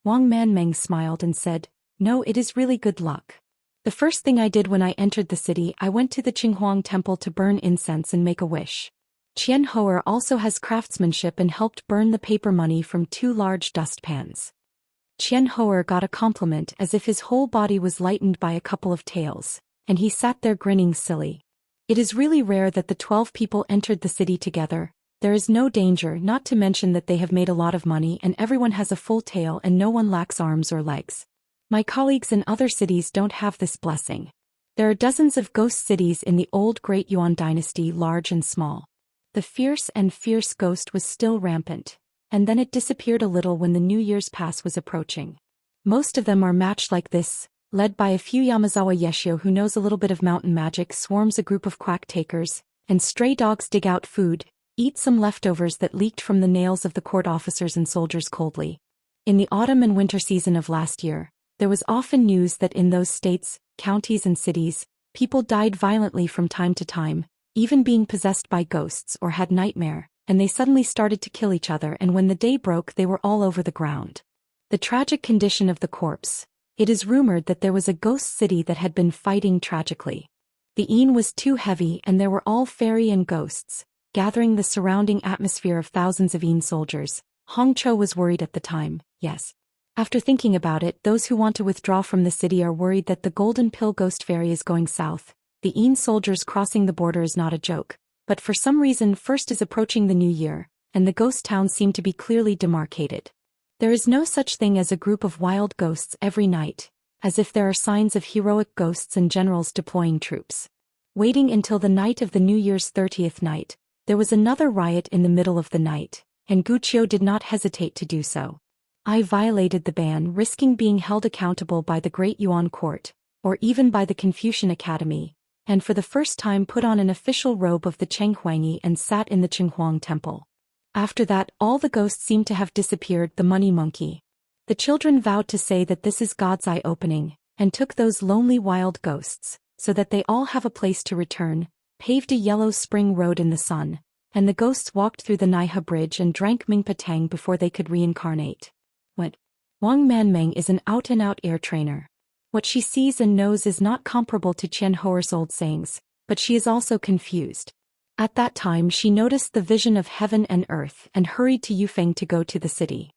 Wang Manmeng smiled and said, "No, it is really good luck. The first thing I did when I entered the city, I went to the Qinghuang temple to burn incense and make a wish." Qian Hoer also has craftsmanship and helped burn the paper money from 2 large dustpans. Qian Hoer got a compliment as if his whole body was lightened by a couple of tails, and he sat there grinning silly. It is really rare that the 12 people entered the city together. There is no danger, not to mention that they have made a lot of money and everyone has a full tail and no one lacks arms or legs. My colleagues in other cities don't have this blessing. There are dozens of ghost cities in the old Great Yuan dynasty, large and small. The fierce ghost was still rampant, and then it disappeared a little when the New Year's pass was approaching. Most of them are matched like this, led by a few Yamazawa Yeshio who knows a little bit of mountain magic, swarms a group of quack takers, and stray dogs dig out food, eat some leftovers that leaked from the nails of the court officers and soldiers coldly. In the autumn and winter season of last year, there was often news that in those states, counties and cities, people died violently from time to time, even being possessed by ghosts or had nightmare, and they suddenly started to kill each other, and when the day broke they were all over the ground. The tragic condition of the corpse. It is rumored that there was a ghost city that had been fighting tragically. The yin was too heavy and there were all fairy and ghosts, gathering the surrounding atmosphere of thousands of yin soldiers. Hong Chou was worried at the time, yes. After thinking about it, those who want to withdraw from the city are worried that the Golden Pill Ghost Fairy is going south. The yin soldiers crossing the border is not a joke, but for some reason first is approaching the new year, and the ghost towns seem to be clearly demarcated. There is no such thing as a group of wild ghosts every night, as if there are signs of heroic ghosts and generals deploying troops. Waiting until the night of the New Year's 30th night, there was another riot in the middle of the night, and Guqiu did not hesitate to do so. I violated the ban, risking being held accountable by the Great Yuan Court, or even by the Confucian Academy, and for the first time put on an official robe of the Cheng Huangi and sat in the Qinghuang temple. After that, all the ghosts seemed to have disappeared. The money monkey. The children vowed to say that this is God's eye-opening, and took those lonely wild ghosts, so that they all have a place to return, paved a yellow spring road in the sun, and the ghosts walked through the Naiha Bridge and drank Mingpa Tang before they could reincarnate. What? Wang Manmeng is an out-and-out air trainer. What she sees and knows is not comparable to Qian Hoer's old sayings, but she is also confused. At that time she noticed the vision of heaven and earth and hurried to Yufeng to go to the city.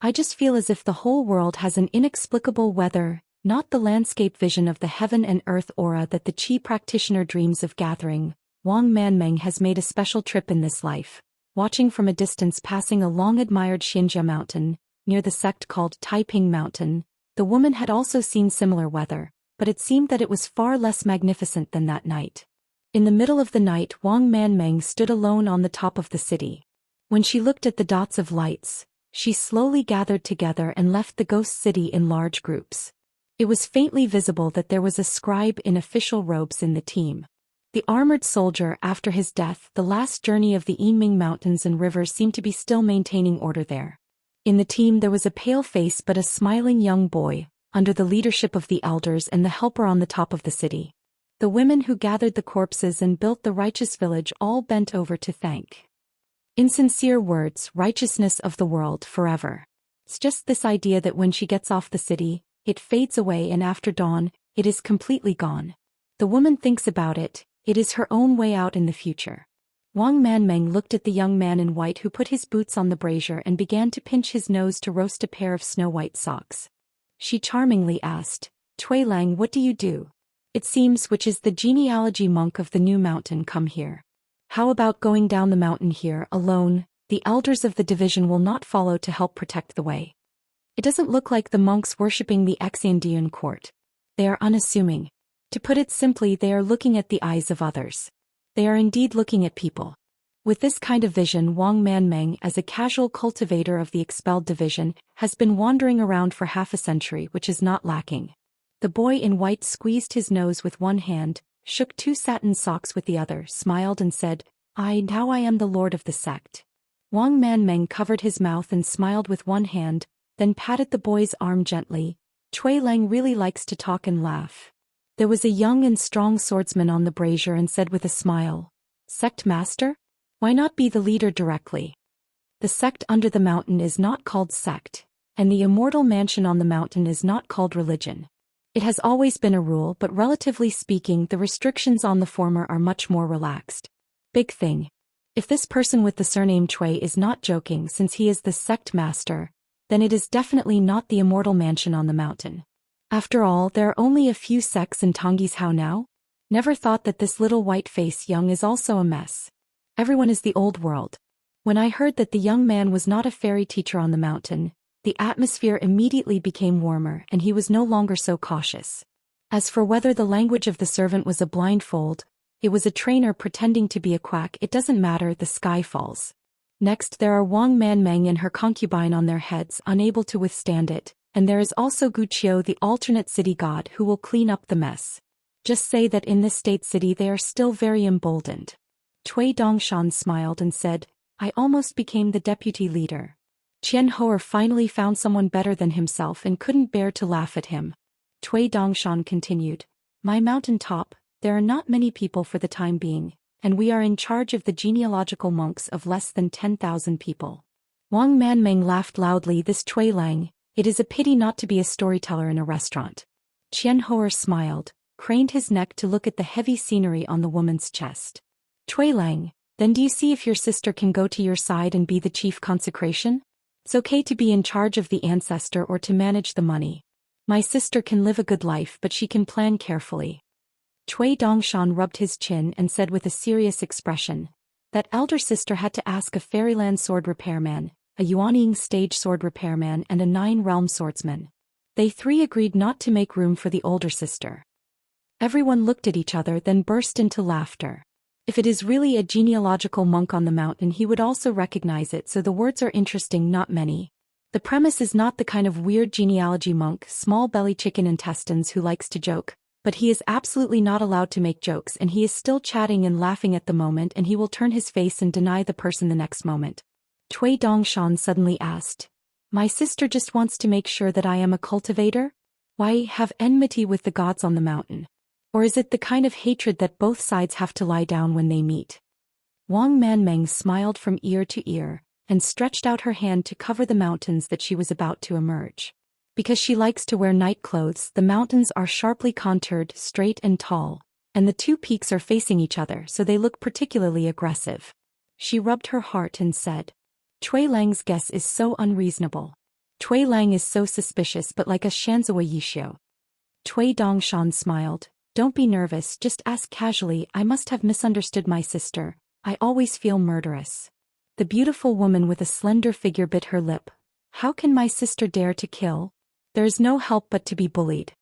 I just feel as if the whole world has an inexplicable weather, not the landscape vision of the heaven and earth aura that the Qi practitioner dreams of gathering. Wang Manmeng has made a special trip in this life, watching from a distance passing a long-admired Xianxia mountain, near the sect called Taiping Mountain. The woman had also seen similar weather, but it seemed that it was far less magnificent than that night. In the middle of the night, Wang Manmeng stood alone on the top of the city. When she looked at the dots of lights, she slowly gathered together and left the ghost city in large groups. It was faintly visible that there was a scribe in official robes in the team. The armored soldier, after his death, the last journey of the Yinming mountains and rivers seemed to be still maintaining order there. In the team there was a pale face but a smiling young boy, under the leadership of the elders and the helper on the top of the city. The women who gathered the corpses and built the righteous village all bent over to thank. In sincere words, righteousness of the world forever. It's just this idea that when she gets off the city, it fades away and after dawn, it is completely gone. The woman thinks about it, it is her own way out in the future. Wang Manmeng looked at the young man in white who put his boots on the brazier and began to pinch his nose to roast a pair of snow-white socks. She charmingly asked, "Cui Lang, what do you do? It seems which is the genealogy monk of the new mountain come here." How about going down the mountain here alone? The elders of the division will not follow to help protect the way. It doesn't look like the monks worshipping the Xiandian court. They are unassuming. To put it simply, they are looking at the eyes of others. They are indeed looking at people. With this kind of vision, Wang Manmeng, as a casual cultivator of the expelled division, has been wandering around for half a century, which is not lacking. The boy in white squeezed his nose with one hand, shook 2 satin socks with the other, smiled and said, Now I am the lord of the sect. Wang Manmeng covered his mouth and smiled with one hand, then patted the boy's arm gently. Cui Lang really likes to talk and laugh. There was a young and strong swordsman on the brazier and said with a smile, Sect master? Why not be the leader directly? The sect under the mountain is not called sect, and the immortal mansion on the mountain is not called religion. It has always been a rule, but relatively speaking, the restrictions on the former are much more relaxed. Big thing. If this person with the surname Cui is not joking since he is the sect master, then it is definitely not the immortal mansion on the mountain. After all, there are only a few sects in Tongyi's How now? Never thought that this little white-faced young is also a mess. Everyone is the old world. When I heard that the young man was not a fairy teacher on the mountain, the atmosphere immediately became warmer and he was no longer so cautious. As for whether the language of the servant was a blindfold, it was a trainer pretending to be a quack, it doesn't matter, the sky falls. Next there are Wang Manmeng and her concubine on their heads, unable to withstand it, and there is also Guqiu, the alternate city god, who will clean up the mess. Just say that in this state city they are still very emboldened. Cui Dongshan smiled and said, I almost became the deputy leader. Qian Hoer finally found someone better than himself and couldn't bear to laugh at him. Cui Dongshan continued, My mountain top, there are not many people for the time being, and we are in charge of the genealogical monks of less than 10,000 people. Wang Manmeng laughed loudly. This Cui Lang, it is a pity not to be a storyteller in a restaurant. Qian Hoer smiled, craned his neck to look at the heavy scenery on the woman's chest. Cui Lang, then do you see if your sister can go to your side and be the chief consecration? It's okay to be in charge of the ancestor or to manage the money. My sister can live a good life, but she can plan carefully. Cui Dongshan rubbed his chin and said with a serious expression, that elder sister had to ask a Fairyland sword repairman, a Yuanying stage sword repairman and a 9-realm swordsman. They 3 agreed not to make room for the older sister. Everyone looked at each other, then burst into laughter. If it is really a genealogical monk on the mountain, he would also recognize it, so the words are interesting, not many. The premise is not the kind of weird genealogy monk, small belly chicken intestines who likes to joke, but he is absolutely not allowed to make jokes, and he is still chatting and laughing at the moment, and he will turn his face and deny the person the next moment. Cui Dongshan suddenly asked, My sister just wants to make sure that I am a cultivator? Why have enmity with the gods on the mountain? Or is it the kind of hatred that both sides have to lie down when they meet? Wang Manmeng smiled from ear to ear, and stretched out her hand to cover the mountains that she was about to emerge. Because she likes to wear night clothes, the mountains are sharply contoured, straight and tall, and the 2 peaks are facing each other, so they look particularly aggressive. She rubbed her heart and said, Cui Lang's guess is so unreasonable. Cui Lang is so suspicious, but like a Shanzhua Yishio. Cui Dongshan smiled. Don't be nervous, just ask casually. I must have misunderstood my sister. I always feel murderous. The beautiful woman with a slender figure bit her lip. How can my sister dare to kill? There is no help but to be bullied.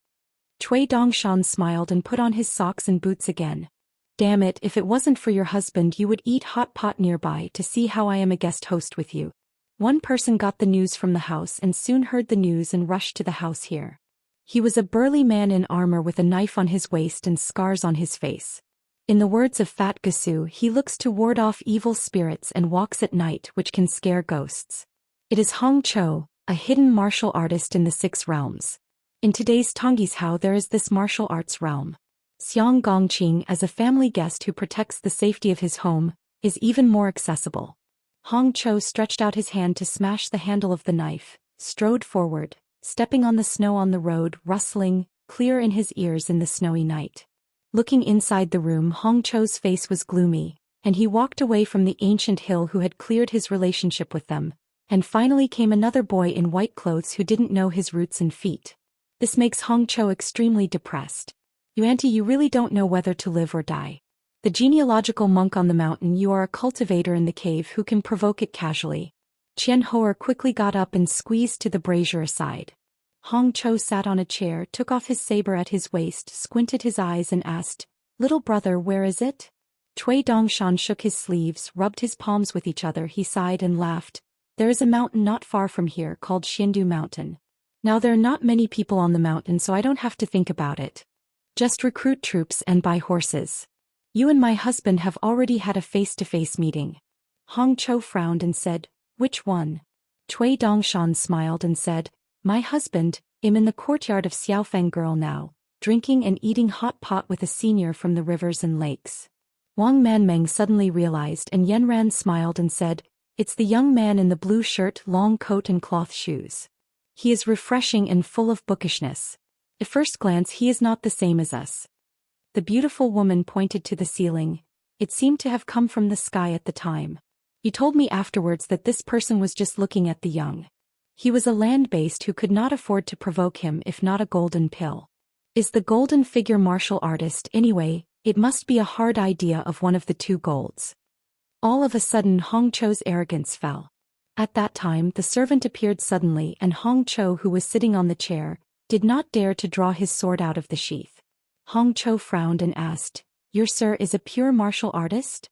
Cui Dongshan smiled and put on his socks and boots again. Damn it, if it wasn't for your husband you would eat hot pot nearby to see how I am a guest host with you. One person got the news from the house and soon heard the news and rushed to the house here. He was a burly man in armor with a knife on his waist and scars on his face. In the words of Fat Gasu, he looks to ward off evil spirits and walks at night, which can scare ghosts. It is Hong Cho, a hidden martial artist in the 6 realms. In today's Tongyi's How there is this martial arts realm. Xiang Gongqing, as a family guest who protects the safety of his home, is even more accessible. Hong Cho stretched out his hand to smash the handle of the knife, strode forward, stepping on the snow on the road, rustling, clear in his ears in the snowy night. Looking inside the room, Hong Cho's face was gloomy, and he walked away from the ancient hill who had cleared his relationship with them, and finally came another boy in white clothes who didn't know his roots and feet. This makes Hong Cho extremely depressed. You really don't know whether to live or die. The genealogical monk on the mountain, you are a cultivator in the cave who can provoke it casually. Qianhua quickly got up and squeezed to the brazier aside. Hong Cho sat on a chair, took off his saber at his waist, squinted his eyes and asked, "Little brother, where is it?" Cui Dongshan shook his sleeves, rubbed his palms with each other, he sighed and laughed. "There is a mountain not far from here called Xiandu Mountain. Now there are not many people on the mountain, so I don't have to think about it. Just recruit troops and buy horses. You and my husband have already had a face-to-face meeting." Hong Cho frowned and said, "Which one?" Cui Dongshan smiled and said, "My husband, I'm in the courtyard of Xiaofeng Girl now, drinking and eating hot pot with a senior from the rivers and lakes." Wang Manmeng suddenly realized, and Yanran smiled and said, "It's the young man in the blue shirt, long coat and cloth shoes. He is refreshing and full of bookishness. At first glance he is not the same as us." The beautiful woman pointed to the ceiling. It seemed to have come from the sky at the time. "You told me afterwards that this person was just looking at the young. He was a land-based who could not afford to provoke him if not a golden pill. Is the golden figure martial artist anyway? It must be a hard idea of one of the two golds." All of a sudden Hong Cho's arrogance fell. At that time the servant appeared suddenly, and Hong Cho, who was sitting on the chair, did not dare to draw his sword out of the sheath. Hong Cho frowned and asked, "Your sir is a pure martial artist?"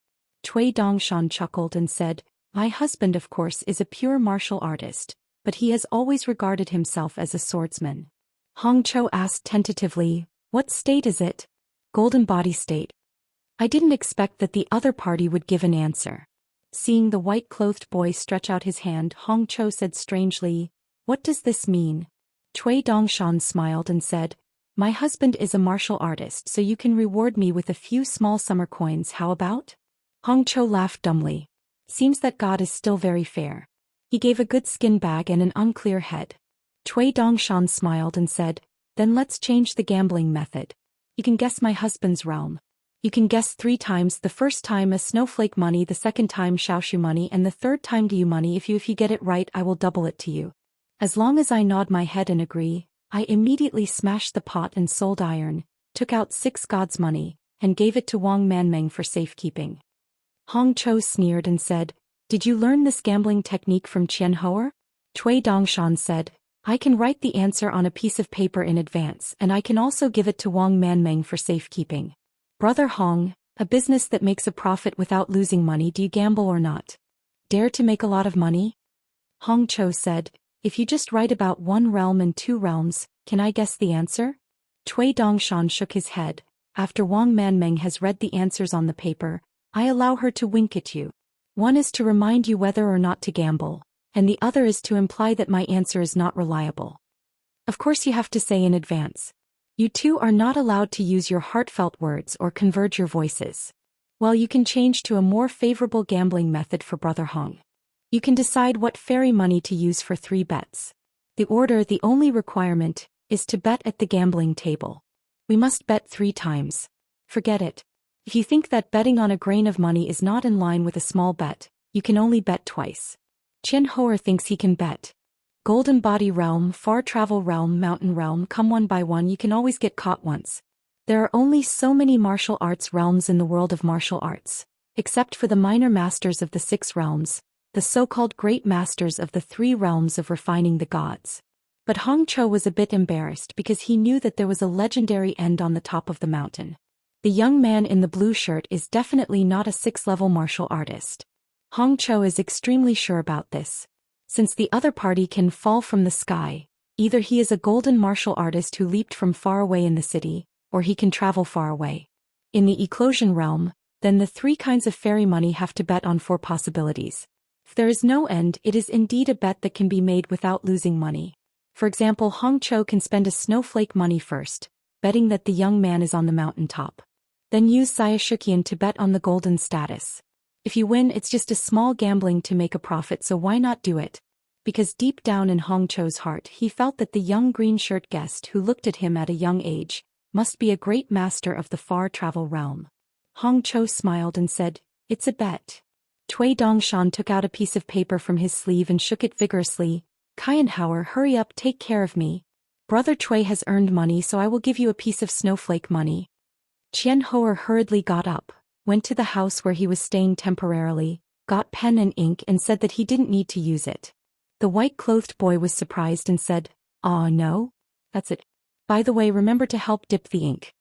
Cui Dongshan chuckled and said, "My husband of course is a pure martial artist, but he has always regarded himself as a swordsman." Hong Cho asked tentatively, "What state is it?" "Golden body state." I didn't expect that the other party would give an answer. Seeing the white-clothed boy stretch out his hand, Hong Cho said strangely, "What does this mean?" Cui Dongshan smiled and said, "My husband is a martial artist, so you can reward me with a few small summer coins, how about?" Hong Cho laughed dumbly. "Seems that God is still very fair. He gave a good skin bag and an unclear head." Cui Dongshan smiled and said, "Then let's change the gambling method. You can guess my husband's realm. You can guess 3 times, the first time a snowflake money, the second time Xiaoshu money, and the third time Diu money. If you get it right, I will double it to you. As long as I nod my head and agree." I immediately smashed the pot and sold iron, took out 6 gods' money, and gave it to Wang Manmeng for safekeeping. Hong Cho sneered and said, "Did you learn this gambling technique from Qianhua?" Cui Dongshan said, "I can write the answer on a piece of paper in advance, and I can also give it to Wang Manmeng for safekeeping. Brother Hong, a business that makes a profit without losing money, do you gamble or not? Dare to make a lot of money?" Hong Cho said, "If you just write about 1 realm and 2 realms, can I guess the answer?" Cui Dongshan shook his head. "After Wang Manmeng has read the answers on the paper, I allow her to wink at you. One is to remind you whether or not to gamble, and the other is to imply that my answer is not reliable. Of course you have to say in advance. You two are not allowed to use your heartfelt words or converge your voices. Well, you can change to a more favorable gambling method for Brother Hong. You can decide what fairy money to use for 3 bets. The only requirement, is to bet at the gambling table. We must bet 3 times. Forget it. If you think that betting on a grain of money is not in line with a small bet, you can only bet twice. Qianhua thinks he can bet. Golden body realm, far travel realm, mountain realm, come one by one, you can always get caught once. There are only so many martial arts realms in the world of martial arts, except for the minor masters of the 6 realms, the so-called great masters of the 3 realms of refining the gods. But Hong Cho was a bit embarrassed because he knew that there was a legendary end on the top of the mountain. The young man in the blue shirt is definitely not a 6th-level martial artist. Hong Cho is extremely sure about this. Since the other party can fall from the sky, either he is a golden martial artist who leaped from far away in the city, or he can travel far away. In the Eclosion realm, then the 3 kinds of fairy money have to bet on 4 possibilities. If there is no end, it is indeed a bet that can be made without losing money. For example, Hong Cho can spend a snowflake money first, betting that the young man is on the mountain top. Then use Zhou Xian to bet on the golden status. If you win, it's just a small gambling to make a profit, so why not do it? Because deep down in Hong Cho's heart he felt that the young green shirt guest who looked at him at a young age must be a great master of the far travel realm. Hong Cho smiled and said, "It's a bet." Cui Dongshan took out a piece of paper from his sleeve and shook it vigorously. "Qianhua, hurry up, take care of me. Brother Cui has earned money, so I will give you a piece of snowflake money." Qianhua hurriedly got up. went to the house where he was staying temporarily, got pen and ink and said that he didn't need to use it. The white-clothed boy was surprised and said, "Ah, no? That's it. By the way, remember to help dip the ink."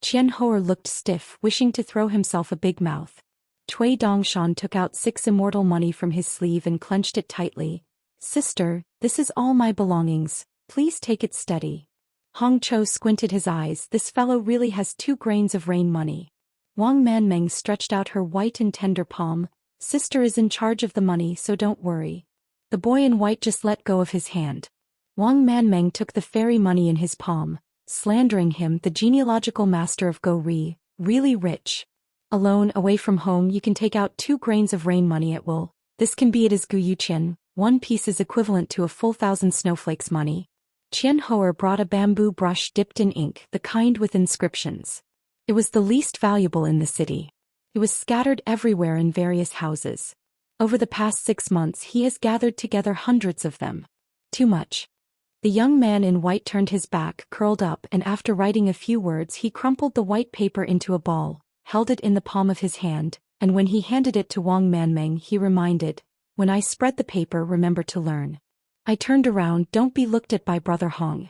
Qianhou looked stiff, wishing to throw himself a big mouth. Cui Dongshan took out 6 immortal money from his sleeve and clenched it tightly. "Sister, this is all my belongings, please take it steady." Hong Chou squinted his eyes. This fellow really has 2 grains of rain money. Wang Manmeng stretched out her white and tender palm. "Sister is in charge of the money, so don't worry." The boy in white just let go of his hand. Wang Manmeng took the fairy money in his palm, slandering him, the genealogical master of Go Ri, really rich. "Alone, away from home, you can take out 2 grains of rain money at will. This can be it as Gu Yuqian. 1 piece is equivalent to a full 1,000 snowflakes money." Qianhou brought a bamboo brush dipped in ink, the kind with inscriptions. It was the least valuable in the city. It was scattered everywhere in various houses. Over the past 6 months he has gathered together hundreds of them. Too much. The young man in white turned his back, curled up, and after writing a few words he crumpled the white paper into a ball, held it in the palm of his hand, and when he handed it to Wang Manmeng he reminded, "When I spread the paper, remember to learn." I turned around, "Don't be looked at by Brother Hong."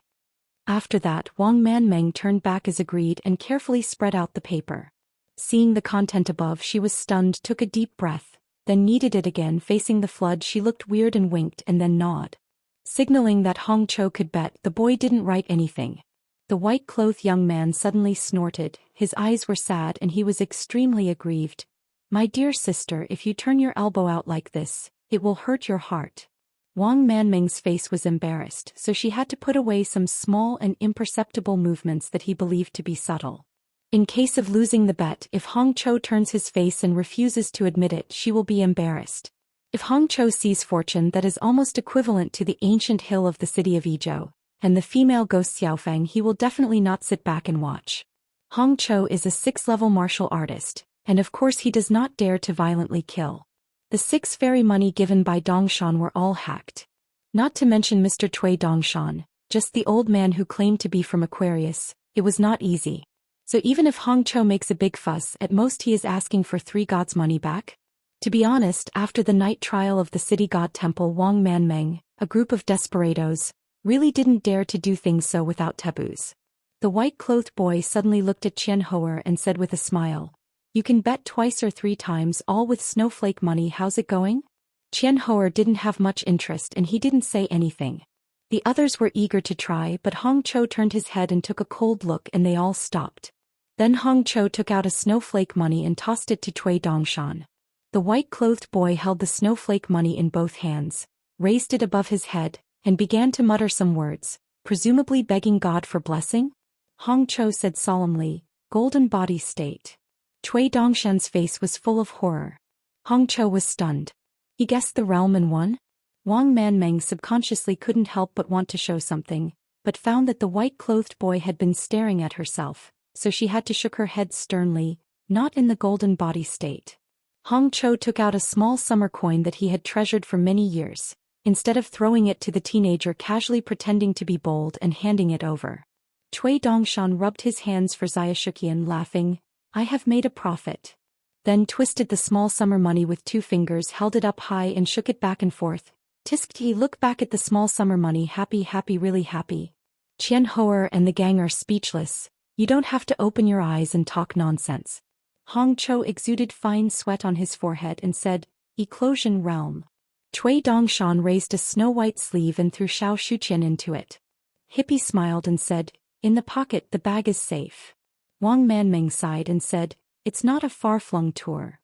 After that Wang Manmeng turned back as agreed and carefully spread out the paper. Seeing the content above she was stunned, took a deep breath, then kneaded it again facing the flood. She looked weird and winked and then gnawed. Signaling that Hong Chou could bet, the boy didn't write anything. The white-clothed young man suddenly snorted, his eyes were sad and he was extremely aggrieved. "My dear sister, if you turn your elbow out like this, it will hurt your heart." Wang Manmeng's face was embarrassed, so she had to put away some small and imperceptible movements that he believed to be subtle. In case of losing the bet, if Hong Chou turns his face and refuses to admit it, she will be embarrassed. If Hong Chou sees fortune that is almost equivalent to the ancient hill of the city of Yizhou, and the female ghost Xiaofang, he will definitely not sit back and watch. Hong Chou is a 6th-level martial artist, and of course he does not dare to violently kill. The 6 fairy money given by Dongshan were all hacked. Not to mention Mr. Cui Dongshan, just the old man who claimed to be from Aquarius. It was not easy. So even if Hong Chou makes a big fuss, at most he is asking for 3 gods' money back. To be honest, after the night trial of the city god temple, Wang Manmeng, a group of desperados, really didn't dare to do things so without taboos. The white-clothed boy suddenly looked at Qianhou and said with a smile, "You can bet 2 or 3 times, all with snowflake money. How's it going?" Qianhou didn't have much interest and he didn't say anything. The others were eager to try, but Hong Chou turned his head and took a cold look and they all stopped. Then Hong Chou took out a snowflake money and tossed it to Cui Dongshan. The white-clothed boy held the snowflake money in both hands, raised it above his head, and began to mutter some words, presumably begging God for blessing. Hong Chou said solemnly, "Golden body state." Cui Dongshan's face was full of horror. Hong Chou was stunned. He guessed the realm and won? Wang Manmeng subconsciously couldn't help but want to show something, but found that the white-clothed boy had been staring at herself, so she had to shook her head sternly, "Not in the golden body state." Hong Chou took out a small summer coin that he had treasured for many years, instead of throwing it to the teenager, casually pretending to be bold and handing it over. Cui Dongshan rubbed his hands for Zhou Xian, laughing, "I have made a profit." Then twisted the small summer money with 2 fingers, held it up high and shook it back and forth. Tisked he looked back at the small summer money, happy, really happy. Qianhou and the gang are speechless. "You don't have to open your eyes and talk nonsense." Hong Chou exuded fine sweat on his forehead and said, "Eclosion realm." Cui Dongshan raised a snow-white sleeve and threw Zhou Xian into it. Hippie smiled and said, "In the pocket, the bag is safe." Wang Manmeng sighed and said, "It's not a far-flung tour."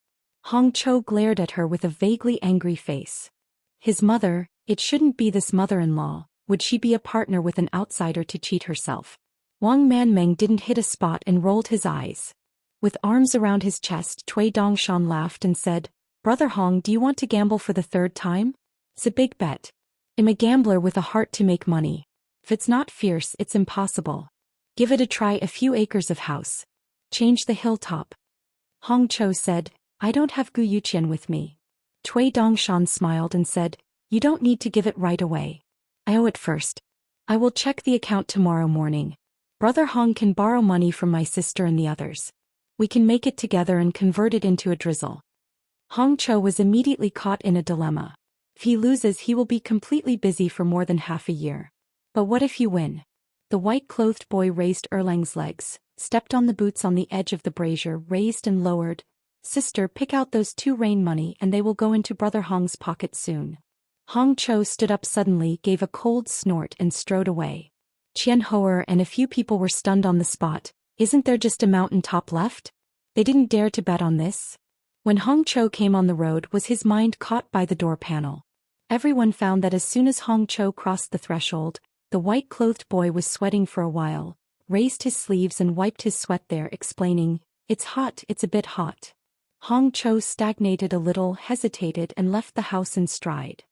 Hong Chou glared at her with a vaguely angry face. His mother, it shouldn't be this mother-in-law, would she be a partner with an outsider to cheat herself? Wang Manmeng didn't hit a spot and rolled his eyes. With arms around his chest, Cui Dongshan laughed and said, "Brother Hong, do you want to gamble for the 3rd time? It's a big bet. I'm a gambler with a heart to make money. If it's not fierce, it's impossible. Give it a try, a few acres of house. Change the hilltop." Hong Chou said, "I don't have Gu Yuqian with me." Cui Dongshan smiled and said, "You don't need to give it right away. I owe it first. I will check the account tomorrow morning. Brother Hong can borrow money from my sister and the others." We can make it together and convert it into a drizzle. Hong Cho was immediately caught in a dilemma. If he loses, he will be completely busy for more than half a year. But what if you win? The white-clothed boy raised Erlang's legs, stepped on the boots on the edge of the brazier, raised and lowered. Sister, pick out those 2 rain money and they will go into Brother Hong's pocket soon. Hong Cho stood up suddenly, gave a cold snort and strode away. Qian Hoer and a few people were stunned on the spot. Isn't there just a mountain top left? They didn't dare to bet on this. When Hong Cho came on the road, was his mind caught by the door panel. Everyone found that as soon as Hong Cho crossed the threshold, the white-clothed boy was sweating for a while, raised his sleeves and wiped his sweat there, explaining, "It's hot, it's a bit hot." Hong Cho stagnated a little, hesitated and left the house in stride.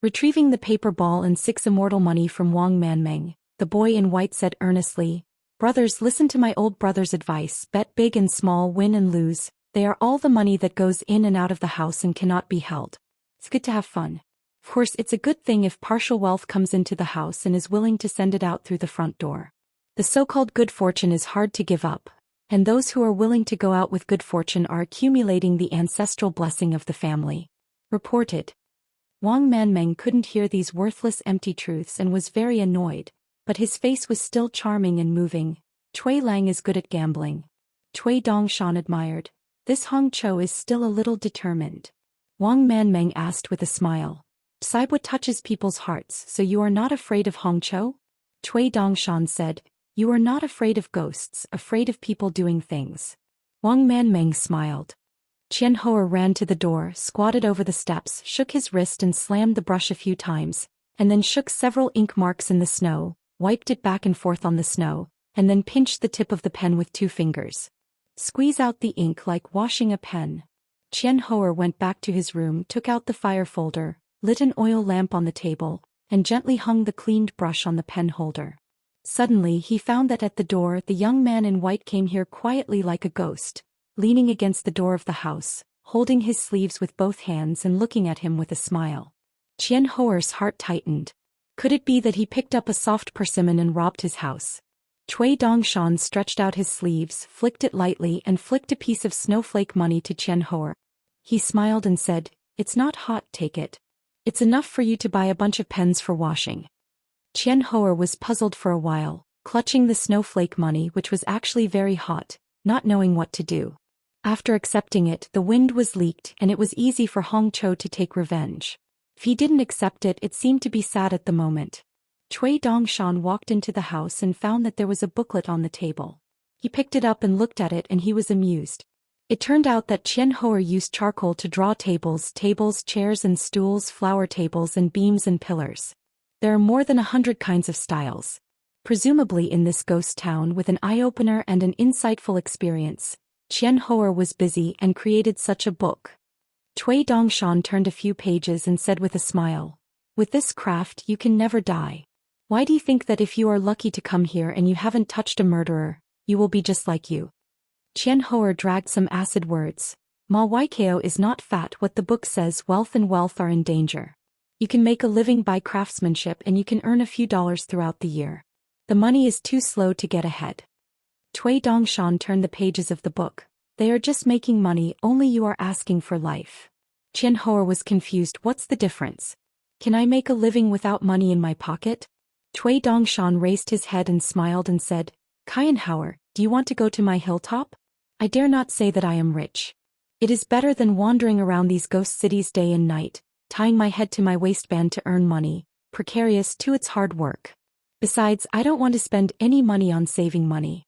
Retrieving the paper ball and 6 immortal money from Wang Manmeng, the boy in white said earnestly, "Brothers, listen to my old brother's advice, bet big and small, win and lose. They are all the money that goes in and out of the house and cannot be held. It's good to have fun. Of course, it's a good thing if partial wealth comes into the house and is willing to send it out through the front door. The so-called good fortune is hard to give up, and those who are willing to go out with good fortune are accumulating the ancestral blessing of the family." Reported. Wang Manmeng couldn't hear these worthless empty truths and was very annoyed, but his face was still charming and moving. Cui Lang is good at gambling. Cui Dongshan admired. This Hong Cho is still a little determined. Wang Manmeng asked with a smile. "Decide what touches people's hearts, so you are not afraid of Hong Cho?" Cui Dongshan said, "You are not afraid of ghosts, afraid of people doing things." Wang Manmeng smiled. Qian Hoer ran to the door, squatted over the steps, shook his wrist and slammed the brush a few times, and then shook several ink marks in the snow, wiped it back and forth on the snow, and then pinched the tip of the pen with 2 fingers. Squeeze out the ink like washing a pen. Qian Hoer went back to his room, took out the fire folder, lit an oil lamp on the table, and gently hung the cleaned brush on the pen holder. Suddenly he found that at the door the young man in white came here quietly like a ghost, leaning against the door of the house, holding his sleeves with both hands and looking at him with a smile. Qian Hoer's heart tightened. Could it be that he picked up a soft persimmon and robbed his house? Cui Dongshan stretched out his sleeves, flicked it lightly and flicked a piece of snowflake money to Qian Hoer. He smiled and said, "It's not hot, take it. It's enough for you to buy a bunch of pens for washing." Qian Hoer was puzzled for a while, clutching the snowflake money which was actually very hot, not knowing what to do. After accepting it, the wind was leaked and it was easy for Hong Cho to take revenge. If he didn't accept it, it seemed to be sad at the moment. Cui Dongshan walked into the house and found that there was a booklet on the table. He picked it up and looked at it and he was amused. It turned out that Qian Hoer used charcoal to draw tables, chairs and stools, flower tables and beams and pillars. There are more than 100 kinds of styles. Presumably in this ghost town with an eye-opener and an insightful experience, Qian Hoer was busy and created such a book. Cui Dongshan turned a few pages and said with a smile, "With this craft you can never die. Why do you think that if you are lucky to come here and you haven't touched a murderer, you will be just like you?" Qian Hoer dragged some acid words. "Ma Waikeo is not fat. What the book says, wealth are in danger. You can make a living by craftsmanship and you can earn a few dollars throughout the year. The money is too slow to get ahead." Cui Dongshan turned the pages of the book. "They are just making money, only you are asking for life." Qian Hoer was confused. "What's the difference? Can I make a living without money in my pocket?" Cui Dongshan raised his head and smiled and said, "Qian Hoer, do you want to go to my hilltop? I dare not say that I am rich. It is better than wandering around these ghost cities day and night, tying my head to my waistband to earn money, precarious too, it's hard work. Besides, I don't want to spend any money on saving money."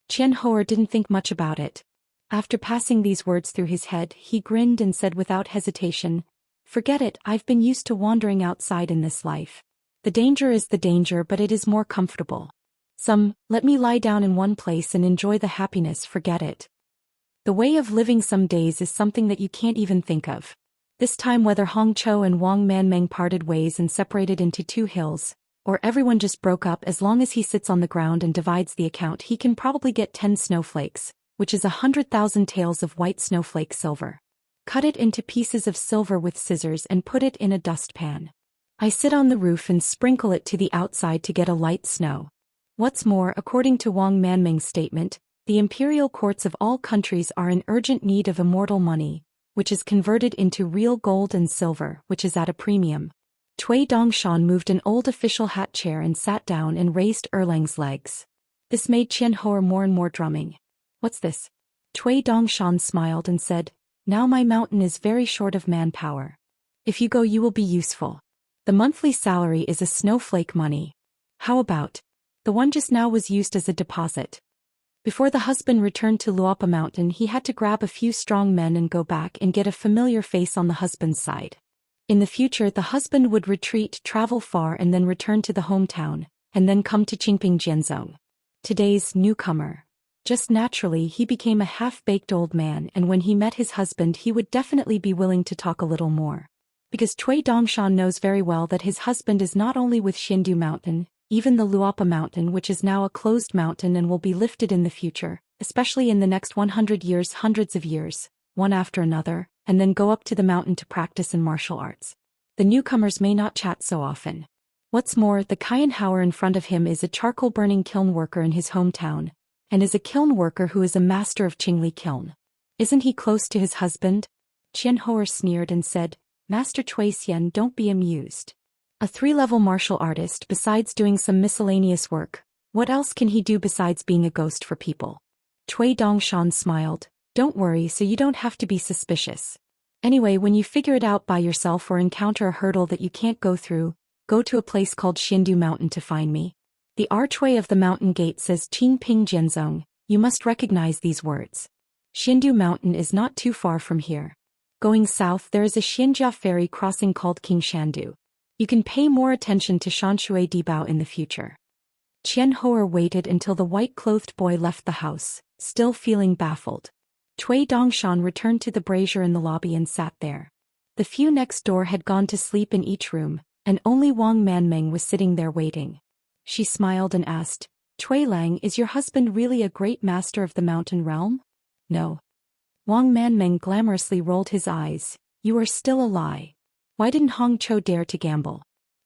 Qian Hoer didn't think much about it. After passing these words through his head, he grinned and said without hesitation, "Forget it, I've been used to wandering outside in this life. The danger is the danger, but it is more comfortable. Let me lie down in one place and enjoy the happiness, forget it. The way of living some days is something that you can't even think of." This time whether Hong Cho and Wang Manmeng parted ways and separated into 2 hills, or everyone just broke up, as long as he sits on the ground and divides the account, he can probably get 10 snowflakes, which is 100,000 taels of white snowflake silver. Cut it into pieces of silver with scissors and put it in a dustpan. I sit on the roof and sprinkle it to the outside to get a light snow. What's more, according to Wang Manmeng's statement, The imperial courts of all countries are in urgent need of immortal money, which is converted into real gold and silver, which is at a premium. Cui Dongshan moved an old official hat chair and sat down and raised Erlang's legs. This made Qianhou more and more drumming. What's this? Cui Dongshan smiled and said, now my mountain is very short of manpower. If you go you will be useful. The monthly salary is a snowflake money. How about? The one just now was used as a deposit. Before the husband returned to Luopa Mountain he had to grab a few strong men and go back and get a familiar face on the husband's side. In the future the husband would retreat, travel far and then return to the hometown, and then come to Qingping Jianzhong. Today's newcomer. Just naturally he became a half-baked old man, and when he met his husband he would definitely be willing to talk a little more. Because Cui Dongshan knows very well that his husband is not only with Xindu Mountain, even the Luopa Mountain, which is now a closed mountain and will be lifted in the future, especially in the next 100 years, hundreds of years, one after another, and then go up to the mountain to practice in martial arts. The newcomers may not chat so often. What's more, the Qianhouer in front of him is a charcoal-burning kiln worker in his hometown, and is a kiln worker who is a master of Qingli kiln. Isn't he close to his husband? Qianhouer sneered and said, Master Zhou Xian, don't be amused. A 3-level martial artist, besides doing some miscellaneous work, what else can he do besides being a ghost for people? Cui Dongshan smiled. Don't worry, so you don't have to be suspicious. Anyway, when you figure it out by yourself or encounter a hurdle that you can't go through, go to a place called Xindu Mountain to find me. The archway of the mountain gate says Qingping Jianzhong. You must recognize these words. Xindu Mountain is not too far from here. Going south there is a Xianxia ferry crossing called Qingshandu. You can pay more attention to Shanshui Dibao in the future. Qianhouer waited until the white-clothed boy left the house, still feeling baffled. Cui Dongshan returned to the brazier in the lobby and sat there. The few next door had gone to sleep in each room, and only Wang Manmeng was sitting there waiting. She smiled and asked, Cui Lang, is your husband really a great master of the mountain realm? No. Wang Manmeng glamorously rolled his eyes. You are still a lie. Why didn't Hong Cho dare to gamble?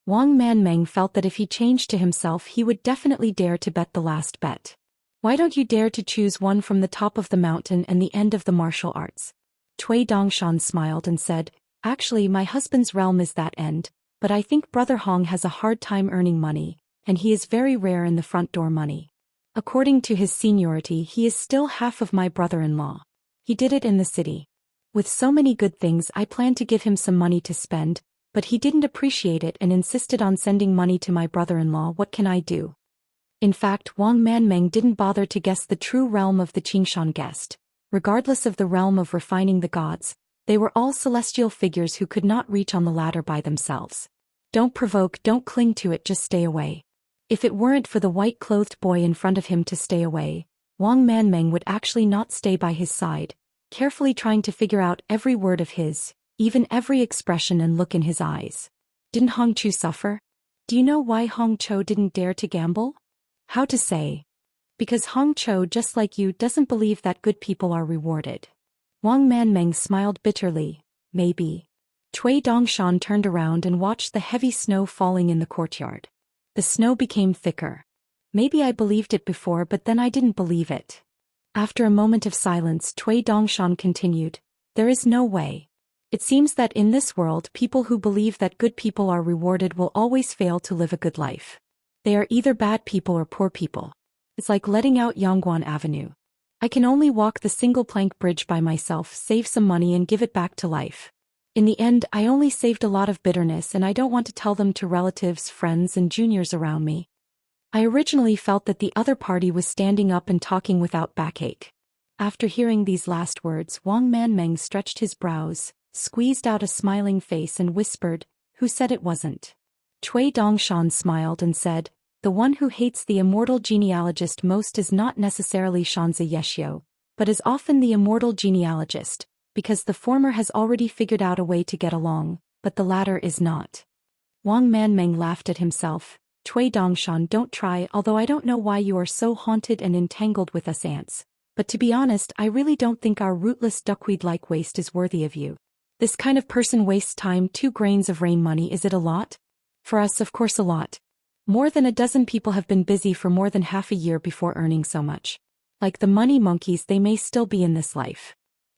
Wang Manmeng felt that if he changed to himself he would definitely dare to bet the last bet. Why don't you dare to choose one from the top of the mountain and the end of the martial arts? Cui Dongshan smiled and said, actually my husband's realm is that end, but I think Brother Hong has a hard time earning money, and he is very rare in the front door money. According to his seniority he is still half of my brother-in-law. He did it in the city. With so many good things I planned to give him some money to spend, but he didn't appreciate it and insisted on sending money to my brother-in-law. What can I do? In fact, Wang Manmeng didn't bother to guess the true realm of the Qingshan guest. Regardless of the realm of refining the gods, they were all celestial figures who could not reach on the ladder by themselves. Don't provoke, don't cling to it, just stay away. If it weren't for the white-clothed boy in front of him to stay away, Wang Manmeng would actually not stay by his side, carefully trying to figure out every word of his, even every expression and look in his eyes. Didn't Hong Chu suffer? Do you know why Hong Cho didn't dare to gamble? How to say? Because Hong Cho, just like you, doesn't believe that good people are rewarded. Wang Manmeng smiled bitterly. Maybe. Cui Dongshan turned around and watched the heavy snow falling in the courtyard. The snow became thicker. Maybe I believed it before, but then I didn't believe it. After a moment of silence, Cui Dongshan continued, there is no way. It seems that in this world people who believe that good people are rewarded will always fail to live a good life. They are either bad people or poor people. It's like letting out Yangguan Avenue. I can only walk the single plank bridge by myself, save some money and give it back to life. In the end, I only saved a lot of bitterness, and I don't want to tell them to relatives, friends and juniors around me. I originally felt that the other party was standing up and talking without backache. After hearing these last words, Wang Manmeng stretched his brows, squeezed out a smiling face and whispered, who said it wasn't? Cui Dongshan smiled and said, the one who hates the immortal genealogist most is not necessarily Xianxia Yeshio, but is often the immortal genealogist, because the former has already figured out a way to get along, but the latter is not. Wang Manmeng laughed at himself. Cui Dongshan, don't try, although I don't know why you are so haunted and entangled with us ants. But to be honest, I really don't think our rootless duckweed-like waste is worthy of you. This kind of person wastes time. 2 grains of rain money, is it a lot? For us, of course a lot. More than a dozen people have been busy for more than half a year before earning so much. Like the money monkeys, they may still be in this life.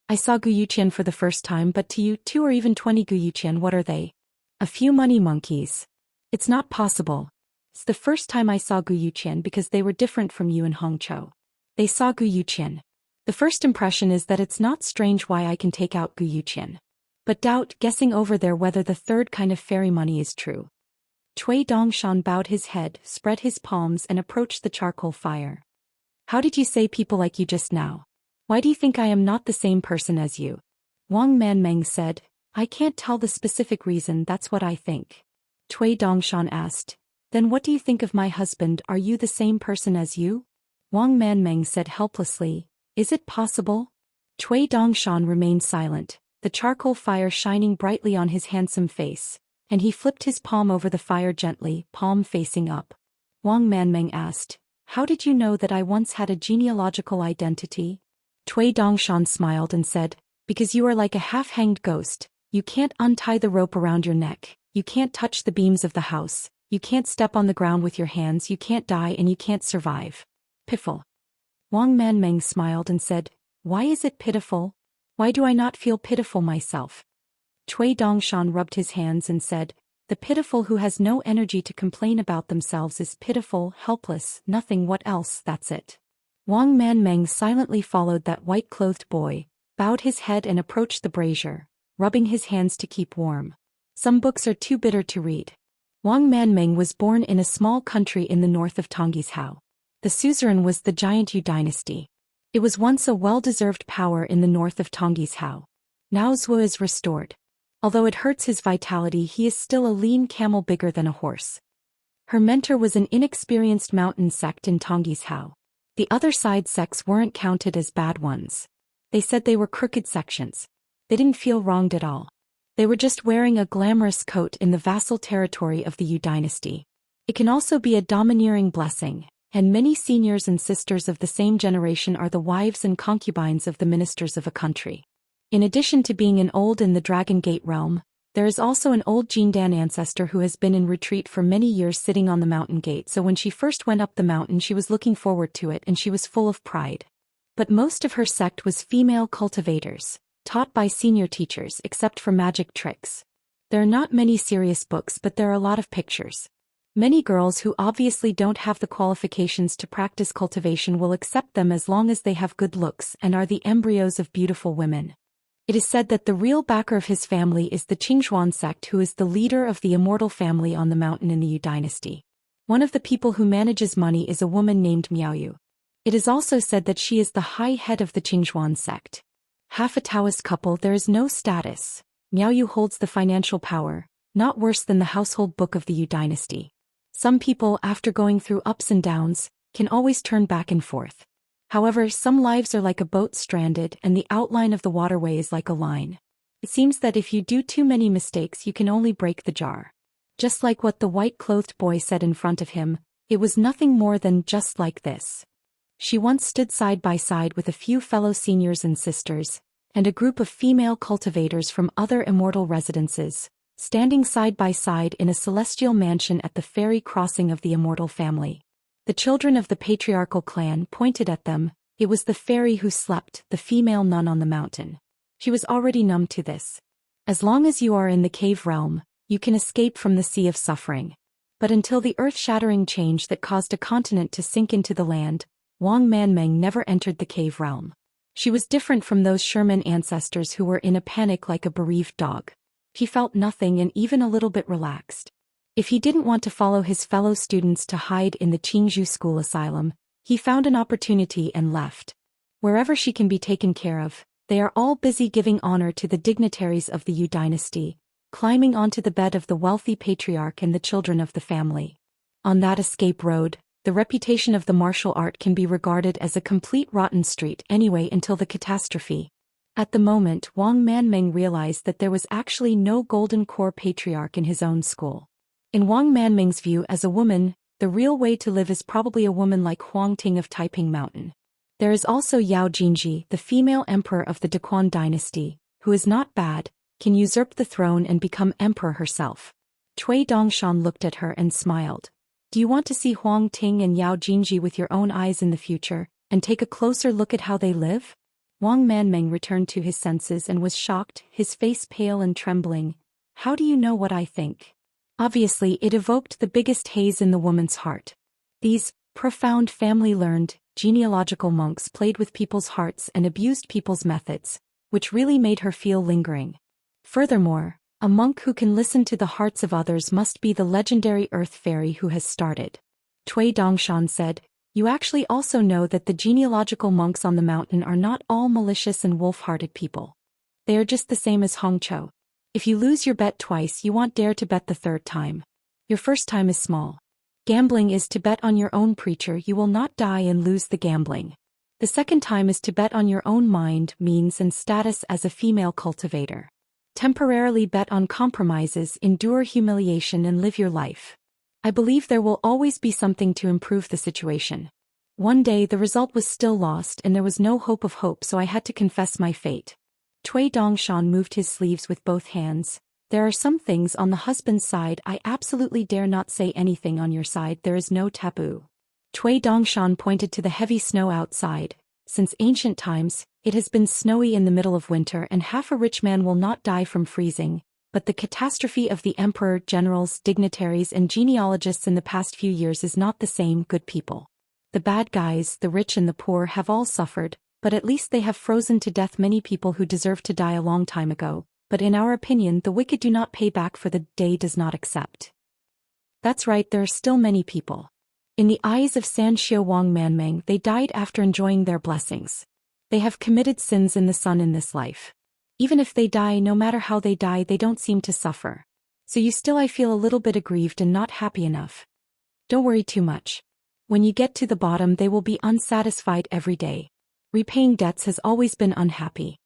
I saw Gu Yuqian for the first time, but to you, 2 or even 20 Gu Yuqian, what are they? A few money monkeys. It's not possible. It's the first time I saw Gu Yuqian because they were different from you and Hongzhou. They saw Gu Yuqian. The first impression is that it's not strange why I can take out Gu Yuqian. But doubt, guessing over there whether the third kind of fairy money is true. Cui Dongshan bowed his head, spread his palms and approached the charcoal fire. How did you say people like you just now? Why do you think I am not the same person as you? Wang Manmeng said, I can't tell the specific reason, that's what I think. Cui Dongshan asked, then what do you think of my husband, are you the same person as you? Wang Manmeng said helplessly, is it possible? Cui Dongshan remained silent, the charcoal fire shining brightly on his handsome face, and he flipped his palm over the fire gently, palm facing up. Wang Manmeng asked, how did you know that I once had a genealogical identity? Cui Dongshan smiled and said, because you are like a half-hanged ghost, you can't untie the rope around your neck, you can't touch the beams of the house, you can't step on the ground with your hands, you can't die and you can't survive. Piffle. Wang Manmeng smiled and said, why is it pitiful? Why do I not feel pitiful myself? Cui Dongshan rubbed his hands and said, the pitiful who has no energy to complain about themselves is pitiful, helpless, nothing, what else, that's it. Wang Manmeng silently followed that white-clothed boy, bowed his head and approached the brazier, rubbing his hands to keep warm. Some books are too bitter to read. Wang Manmeng was born in a small country in the north of Tonghizhou. The suzerain was the giant Yu dynasty. It was once a well-deserved power in the north of Tonghizhou. Now Zhou is restored. Although it hurts his vitality, he is still a lean camel bigger than a horse. Her mentor was an inexperienced mountain sect in Tonghizhou. The other side sects weren't counted as bad ones. They said they were crooked sections. They didn't feel wronged at all. They were just wearing a glamorous coat in the vassal territory of the Yu dynasty. It can also be a domineering blessing, and many seniors and sisters of the same generation are the wives and concubines of the ministers of a country. In addition to being an old in the Dragon Gate realm, there is also an old Jindan ancestor who has been in retreat for many years sitting on the mountain gate, so when she first went up the mountain she was looking forward to it and she was full of pride. But most of her sect was female cultivators, taught by senior teachers except for magic tricks. There are not many serious books, but there are a lot of pictures. Many girls who obviously don't have the qualifications to practice cultivation will accept them as long as they have good looks and are the embryos of beautiful women. It is said that the real backer of his family is the Qingzhuan sect, who is the leader of the Immortal family on the mountain in the Yu dynasty. One of the people who manages money is a woman named Miaoyu. It is also said that she is the high head of the Qingzhuan sect. Half a Taoist couple, there is no status. Miaoyu holds the financial power, not worse than the household book of the Yu dynasty. Some people, after going through ups and downs, can always turn back and forth. However, some lives are like a boat stranded and the outline of the waterway is like a line. It seems that if you do too many mistakes you can only break the jar. Just like what the white-clothed boy said in front of him, it was nothing more than just like this. She once stood side by side with a few fellow seniors and sisters, and a group of female cultivators from other immortal residences, standing side by side in a celestial mansion at the fairy crossing of the Immortal family. The children of the patriarchal clan pointed at them. It was the fairy who slept, the female nun on the mountain. She was already numb to this. As long as you are in the cave realm, you can escape from the sea of suffering. But until the earth-shattering change that caused a continent to sink into the land, Wang Manmeng never entered the cave realm. She was different from those Sherman ancestors who were in a panic like a bereaved dog. He felt nothing and even a little bit relaxed. If he didn't want to follow his fellow students to hide in the Qingzhou school asylum, he found an opportunity and left. Wherever she can be taken care of, they are all busy giving honor to the dignitaries of the Yu dynasty, climbing onto the bed of the wealthy patriarch and the children of the family. On that escape road, the reputation of the martial art can be regarded as a complete rotten street anyway until the catastrophe. At the moment, Wang Manmeng realized that there was actually no golden core patriarch in his own school. In Wang Manmeng's view, as a woman, the real way to live is probably a woman like Huang Ting of Taiping Mountain. There is also Yao Jinji, the female emperor of the Daquan dynasty, who is not bad, can usurp the throne and become emperor herself. Cui Dongshan looked at her and smiled. Do you want to see Huang Ting and Yao Jinji with your own eyes in the future? and take a closer look at how they live? Wang Manmeng returned to his senses and was shocked, his face pale and trembling. How do you know what I think? Obviously, it evoked the biggest haze in the woman's heart. These profound family-learned, genealogical monks played with people's hearts and abused people's methods, which really made her feel lingering. Furthermore, a monk who can listen to the hearts of others must be the legendary earth fairy who has started. Cui Dongshan said, you actually also know that the genealogical monks on the mountain are not all malicious and wolf-hearted people. They are just the same as Hongqiu. If you lose your bet twice, you won't dare to bet the third time. Your first time is small. Gambling is to bet on your own preacher, you will not die and lose the gambling. The second time is to bet on your own mind, means and status as a female cultivator. Temporarily bet on compromises, endure humiliation and live your life. I believe there will always be something to improve the situation. One day the result was still lost and there was no hope of hope, so I had to confess my fate. Cui Dongshan moved his sleeves with both hands. There are some things on the husband's side I absolutely dare not say. Anything on your side there is no taboo. Cui Dongshan pointed to the heavy snow outside. Since ancient times, it has been snowy in the middle of winter and half a rich man will not die from freezing, but the catastrophe of the emperor, generals, dignitaries and genealogists in the past few years is not the same. Good people. The bad guys, the rich and the poor have all suffered, but at least they have frozen to death many people who deserved to die a long time ago. But in our opinion the wicked do not pay back, for the day does not accept. That's right, there are still many people. In the eyes of Xianxia Wang Manmeng, they died after enjoying their blessings. They have committed sins in the sun in this life. Even if they die, no matter how they die, they don't seem to suffer. So you still, I feel a little bit aggrieved and not happy enough. Don't worry too much. When you get to the bottom they will be unsatisfied every day. Repaying debts has always been unhappy.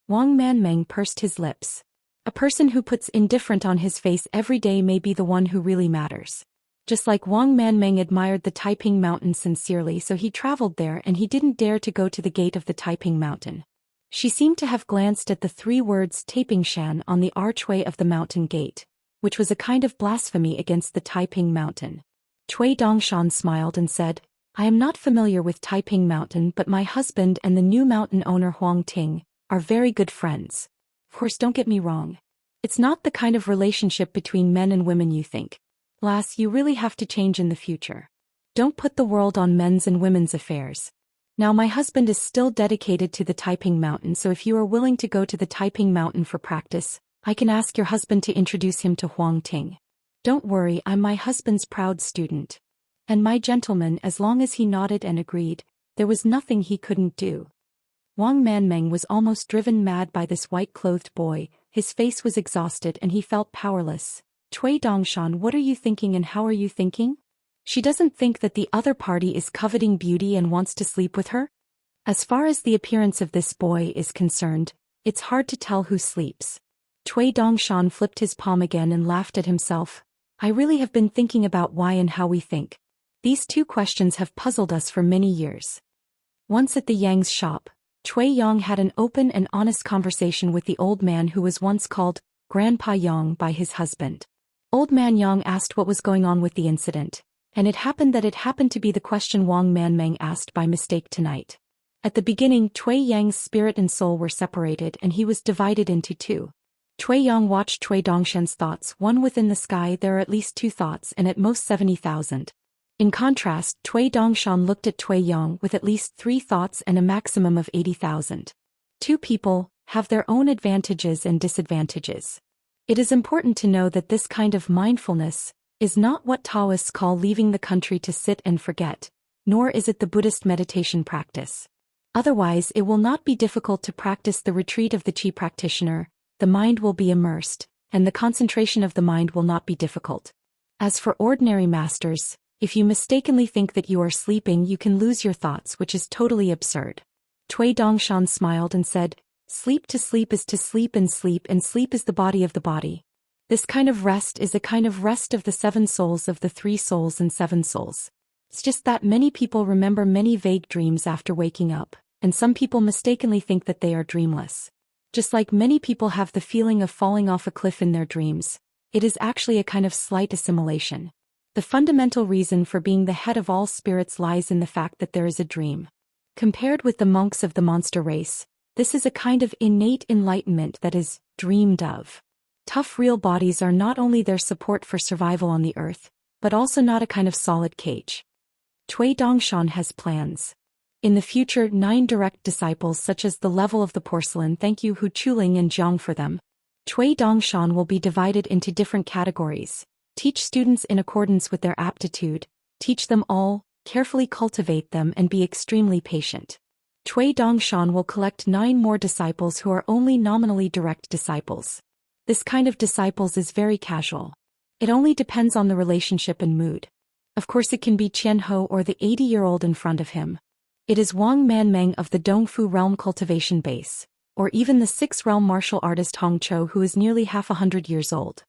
Wang Manmeng pursed his lips. A person who puts indifferent on his face every day may be the one who really matters. Just like Wang Manmeng admired the Taiping Mountain sincerely, so he traveled there and he didn't dare to go to the gate of the Taiping Mountain. She seemed to have glanced at the 3 words Taiping Shan on the archway of the mountain gate, which was a kind of blasphemy against the Taiping Mountain. Cui Dongshan smiled and said, I am not familiar with Taiping Mountain, but my husband and the new mountain owner Huang Ting are very good friends. Of course, don't get me wrong. It's not the kind of relationship between men and women you think. Lass, you really have to change in the future. Don't put the world on men's and women's affairs. Now my husband is still dedicated to the Taiping Mountain, so if you are willing to go to the Taiping Mountain for practice, I can ask your husband to introduce him to Huang Ting. Don't worry, I'm my husband's proud student. And my gentleman, as long as he nodded and agreed, there was nothing he couldn't do. Wang Manmeng was almost driven mad by this white-clothed boy. His face was exhausted and he felt powerless. Cui Dongshan, what are you thinking and how are you thinking? She doesn't think that the other party is coveting beauty and wants to sleep with her? As far as the appearance of this boy is concerned, it's hard to tell who sleeps. Cui Dongshan flipped his palm again and laughed at himself. I really have been thinking about why and how we think. These 2 questions have puzzled us for many years. Once at the Yang's shop, Cui Yang had an open and honest conversation with the old man who was once called Grandpa Yang by his husband. Old man Yang asked what was going on with the incident, and it happened to be the question Wang Manmeng asked by mistake tonight. At the beginning, Cui Yang's spirit and soul were separated and he was divided into 2. Cui Yang watched Cui Dongshan's thoughts. One within the sky, there are at least 2 thoughts and at most 70,000. In contrast, Cui Dongshan looked at Cui Yang with at least 3 thoughts and a maximum of 80,000. 2 people have their own advantages and disadvantages. It is important to know that this kind of mindfulness is not what Taoists call leaving the country to sit and forget, nor is it the Buddhist meditation practice. Otherwise, it will not be difficult to practice the retreat of the Qi practitioner. The mind will be immersed, and the concentration of the mind will not be difficult. As for ordinary masters, if you mistakenly think that you are sleeping, you can lose your thoughts, which is totally absurd. Cui Dongshan smiled and said, sleep to sleep is to sleep, and sleep is the body of the body. This kind of rest is a kind of rest of the 7 souls, of the 3 souls and 7 souls. It's just that many people remember many vague dreams after waking up, and some people mistakenly think that they are dreamless. Just like many people have the feeling of falling off a cliff in their dreams, it is actually a kind of slight assimilation. The fundamental reason for being the head of all spirits lies in the fact that there is a dream. Compared with the monks of the monster race, this is a kind of innate enlightenment that is dreamed of. Tough real bodies are not only their support for survival on the earth, but also not a kind of solid cage. Cui Dongshan has plans. In the future, 9 direct disciples such as the level of the porcelain thank you Hu Chuling and Jiang for them. Cui Dongshan will be divided into different categories. Teach students in accordance with their aptitude, teach them all, carefully cultivate them and be extremely patient. Cui Dongshan will collect 9 more disciples who are only nominally direct disciples. This kind of disciples is very casual. It only depends on the relationship and mood. Of course it can be Qian Ho or the 80-year-old in front of him. It is Wang Manmeng of the Dongfu realm cultivation base, or even the 6th realm martial artist Hong Chou who is nearly half 100 years old.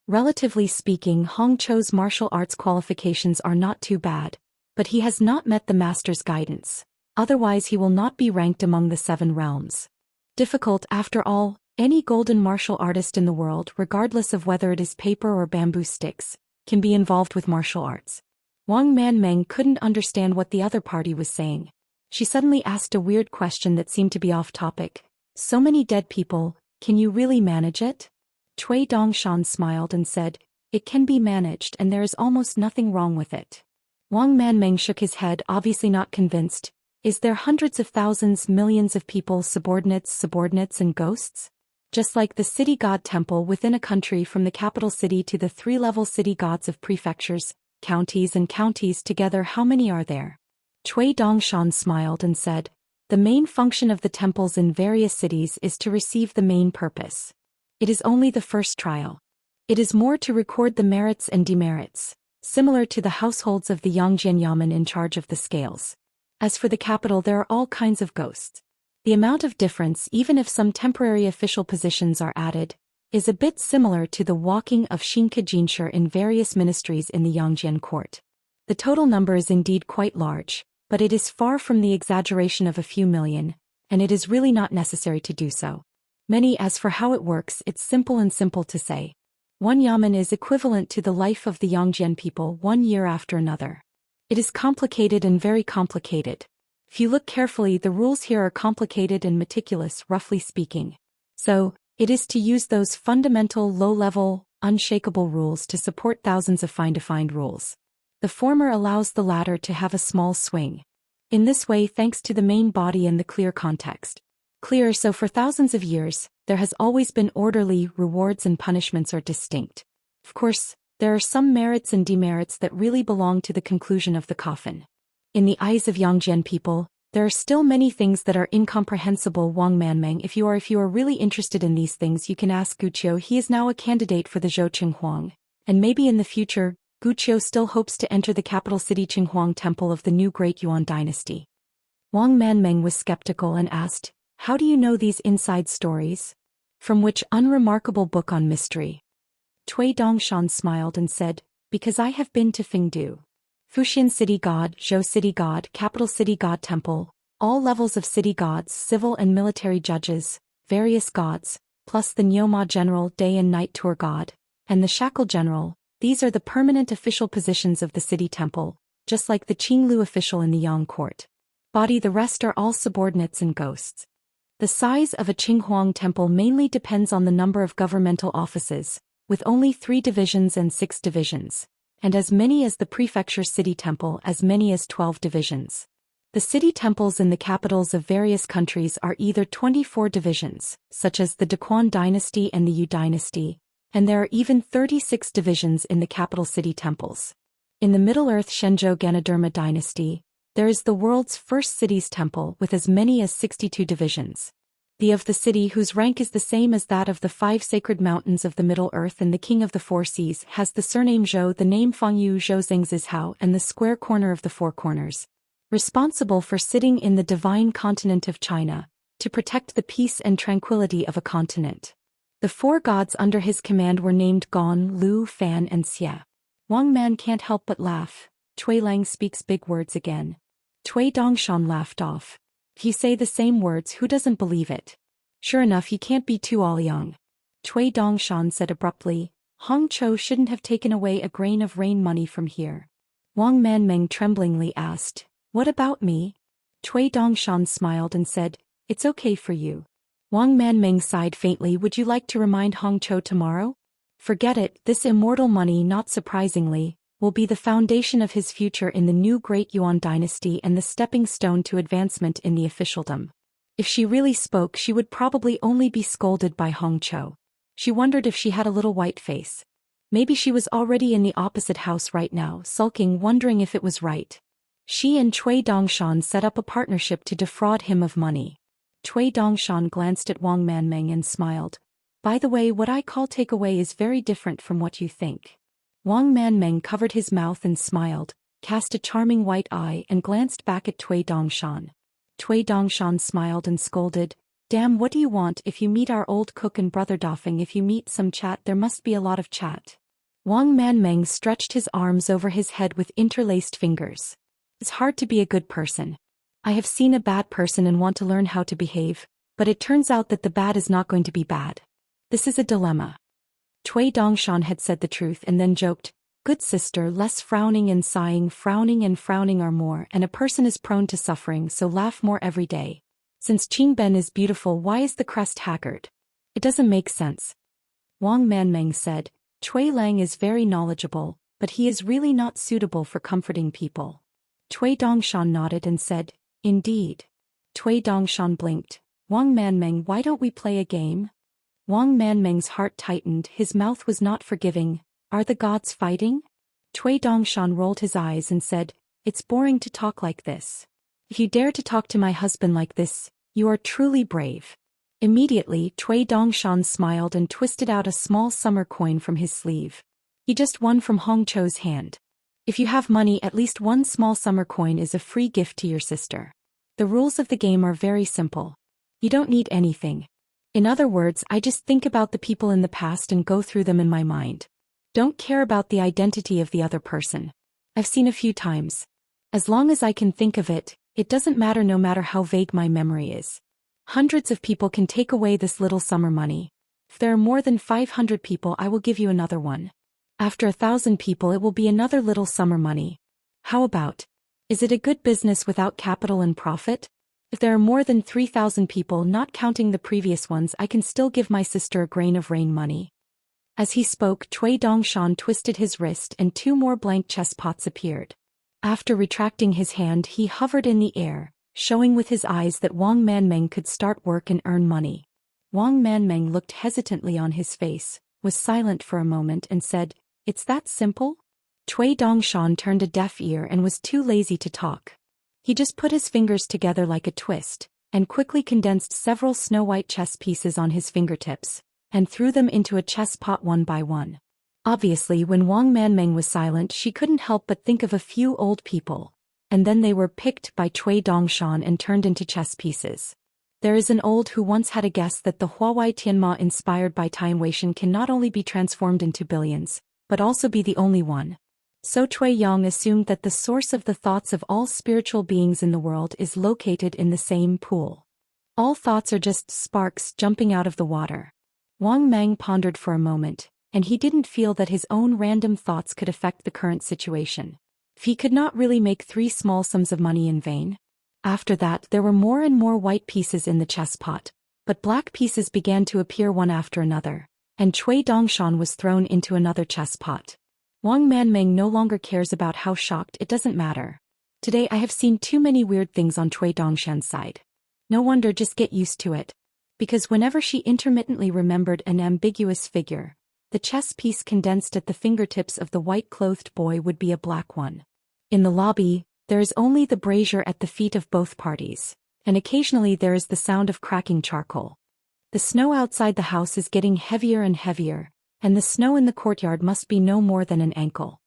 Relatively speaking, Hong Chou's martial arts qualifications are not too bad, but he has not met the master's guidance. Otherwise he will not be ranked among the 7 realms. Difficult after all, any golden martial artist in the world, regardless of whether it is paper or bamboo sticks, can be involved with martial arts. Wang Manmeng couldn't understand what the other party was saying. She suddenly asked a weird question that seemed to be off topic. So many dead people, can you really manage it? Cui Dongshan smiled and said, it can be managed and there is almost nothing wrong with it. Wang Manmeng shook his head, obviously not convinced. Is there hundreds of thousands, millions of people, subordinates and ghosts? Just like the city god temple within a country, from the capital city to the 3-level city gods of prefectures, counties and counties together, how many are there? Cui Dongshan smiled and said, the main function of the temples in various cities is to receive the main purpose. It is only the first trial. It is more to record the merits and demerits, similar to the households of the Yangjian Yamen in charge of the scales. As for the capital, there are all kinds of ghosts. The amount of difference, even if some temporary official positions are added, is a bit similar to the walking of Xinke Jinsher in various ministries in the Yangjian court. The total number is indeed quite large, but it is far from the exaggeration of a few million, and it is really not necessary to do so. Many. As for how it works, it's simple to say. One yamen is equivalent to the life of the Yangjian people 1 year after another. It is complicated and very complicated. If you look carefully, the rules here are complicated and meticulous, roughly speaking. So, it is to use those fundamental, low-level, unshakable rules to support thousands of fine-defined rules. The former allows the latter to have a small swing. In this way, thanks to the main body and the clear context. Clear. So for thousands of years, there has always been orderly, rewards and punishments are distinct. Of course, there are some merits and demerits that really belong to the conclusion of the coffin. In the eyes of Yangjian people, there are still many things that are incomprehensible. Wang Manmeng, if you are really interested in these things, you can ask Guqiu. He is now a candidate for the Zhou Qinghuang, and maybe in the future, Guqiu still hopes to enter the capital city Qinghuang temple of the new Great Yuan dynasty. Wang Manmeng was skeptical and asked, how do you know these inside stories? From which unremarkable book on mystery? Cui Dongshan smiled and said, because I have been to Fengdu. Fuxian city god, Zhou city god, capital city god temple, all levels of city gods, civil and military judges, various gods, plus the Nyoma general, day and night tour god, and the shackle general. These are the permanent official positions of the city temple, just like the Qinglu official in the Yang court. Body. The rest are all subordinates and ghosts. The size of a Qinghuang temple mainly depends on the number of governmental offices, with only 3 divisions and 6 divisions, and as many as the prefecture city temple, as many as 12 divisions. The city temples in the capitals of various countries are either 24 divisions, such as the Daquan dynasty and the Yu dynasty, and there are even 36 divisions in the capital city temples. In the Middle-earth Shenzhou Ganaderma dynasty, there is the world's first city's temple with as many as 62 divisions. The of the city, whose rank is the same as that of the 5 sacred mountains of the Middle Earth and the king of the 4 seas, has the surname Zhou, the name Fangyu Zhou Zhengzizhao, and the square corner of the 4 corners. Responsible for sitting in the divine continent of China, to protect the peace and tranquility of a continent. The 4 gods under his command were named Gong, Lu, Fan and Xia. Wang Man can't help but laugh. Cui Lang speaks big words again. Cui Dongshan laughed off. If you say the same words, who doesn't believe it? Sure enough, you can't be too all young. Cui Dongshan said abruptly, Hong Chou shouldn't have taken away a grain of rain money from here. Wang Manmeng tremblingly asked, what about me? Cui Dongshan smiled and said, "It's okay for you." Wang Manming sighed faintly. "Would you like to remind Hongqiu tomorrow?" "Forget it, this immortal money, not surprisingly, will be the foundation of his future in the new Great Yuan dynasty and the stepping stone to advancement in the officialdom." If she really spoke, she would probably only be scolded by Hongqiu. She wondered if she had a little white face. Maybe she was already in the opposite house right now, sulking, wondering if it was right. She and Cui Dongshan set up a partnership to defraud him of money. Cui Dongshan glanced at Wang Manming and smiled. "By the way, what I call takeaway is very different from what you think." Wang Manming covered his mouth and smiled, cast a charming white eye and glanced back at Cui Dongshan. Cui Dongshan smiled and scolded, "Damn, what do you want? If you meet our old cook and brother Dofeng, if you meet some chat, there must be a lot of chat." Wang Manmeng stretched his arms over his head with interlaced fingers. "It's hard to be a good person. I have seen a bad person and want to learn how to behave, but it turns out that the bad is not going to be bad. This is a dilemma." Cui Dongshan had said the truth and then joked, "Good sister, less frowning and sighing, frowning and frowning are more, and a person is prone to suffering, so laugh more every day. Since Qingben is beautiful, why is the crest haggard? It doesn't make sense." Wang Manmeng said, "Cui Lang is very knowledgeable, but he is really not suitable for comforting people." Cui Dongshan nodded and said, "Indeed." Cui Dongshan blinked. "Wang Manmeng, why don't we play a game?" Wang Manmeng's heart tightened, his mouth was not forgiving. "Are the gods fighting?" Cui Dongshan rolled his eyes and said, "It's boring to talk like this. If you dare to talk to my husband like this, you are truly brave." Immediately, Cui Dongshan smiled and twisted out a small summer coin from his sleeve. He just won from Hongqiu's hand. If you have money, at least one small summer coin is a free gift to your sister. The rules of the game are very simple. You don't need anything. In other words, I just think about the people in the past and go through them in my mind. Don't care about the identity of the other person. I've seen a few times. As long as I can think of it, it doesn't matter no matter how vague my memory is. Hundreds of people can take away this little summer money. If there are more than 500 people, I will give you another one. After 1,000 people, it will be another little summer money. How about? Is it a good business without capital and profit? If there are more than 3,000 people, not counting the previous ones, I can still give my sister a grain of rain money." As he spoke, Cui Dongshan twisted his wrist and 2 more blank chess pots appeared. After retracting his hand, he hovered in the air, showing with his eyes that Wang Manmeng could start work and earn money. Wang Manmeng looked hesitantly on his face, was silent for a moment and said, "It's that simple?" Cui Dongshan turned a deaf ear and was too lazy to talk. He just put his fingers together like a twist, and quickly condensed several snow-white chess pieces on his fingertips, and threw them into a chess pot one by one. Obviously, when Wang Manmeng was silent, she couldn't help but think of a few old people, and then they were picked by Cui Dongshan and turned into chess pieces. There is an old who once had a guess that the Huawei Tianma inspired by Time Weixin can not only be transformed into billions, but also be the only one. So Cui Yang assumed that the source of the thoughts of all spiritual beings in the world is located in the same pool. All thoughts are just sparks jumping out of the water. Wang Mang pondered for a moment, and he didn't feel that his own random thoughts could affect the current situation. If he could not really make 3 small sums of money in vain. After that, there were more and more white pieces in the chess pot, but black pieces began to appear one after another, and Cui Dongshan was thrown into another chess pot. Wang Manmeng no longer cares about how shocked, it doesn't matter. Today I have seen too many weird things on Cui Dongshan's side. No wonder, just get used to it. Because whenever she intermittently remembered an ambiguous figure, the chess piece condensed at the fingertips of the white-clothed boy would be a black one. In the lobby, there is only the brazier at the feet of both parties, and occasionally there is the sound of cracking charcoal. The snow outside the house is getting heavier and heavier, and the snow in the courtyard must be no more than an ankle.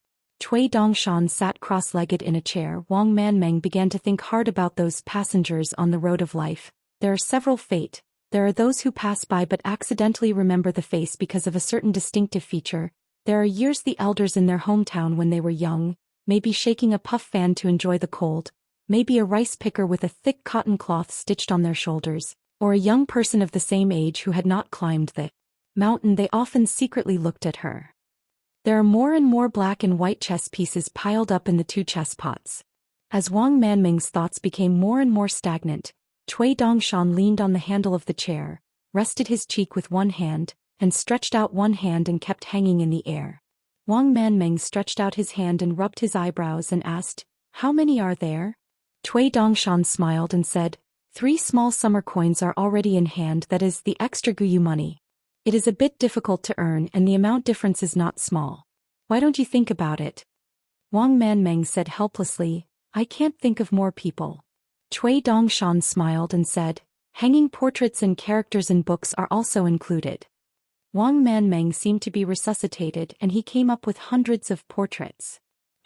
Cui Dongshan sat cross-legged in a chair. Wang Manmeng began to think hard about those passengers on the road of life. There are several fate. There are those who pass by but accidentally remember the face because of a certain distinctive feature. There are years the elders in their hometown when they were young, maybe shaking a puff fan to enjoy the cold, maybe a rice picker with a thick cotton cloth stitched on their shoulders, or a young person of the same age who had not climbed the mountain. They often secretly looked at her. There are more and more black and white chess pieces piled up in the 2 chess pots. As Wang Manming's thoughts became more and more stagnant, Cui Dongshan leaned on the handle of the chair, rested his cheek with one hand, and stretched out one hand and kept hanging in the air. Wang Manming stretched out his hand and rubbed his eyebrows and asked, "How many are there?" Cui Dongshan smiled and said, "3 small summer coins are already in hand, that is, the extra Guyu money. It is a bit difficult to earn and the amount difference is not small. Why don't you think about it?" Wang Manming said helplessly, "I can't think of more people." Cui Dongshan smiled and said, "Hanging portraits and characters in books are also included." Wang Manming seemed to be resuscitated and he came up with hundreds of portraits.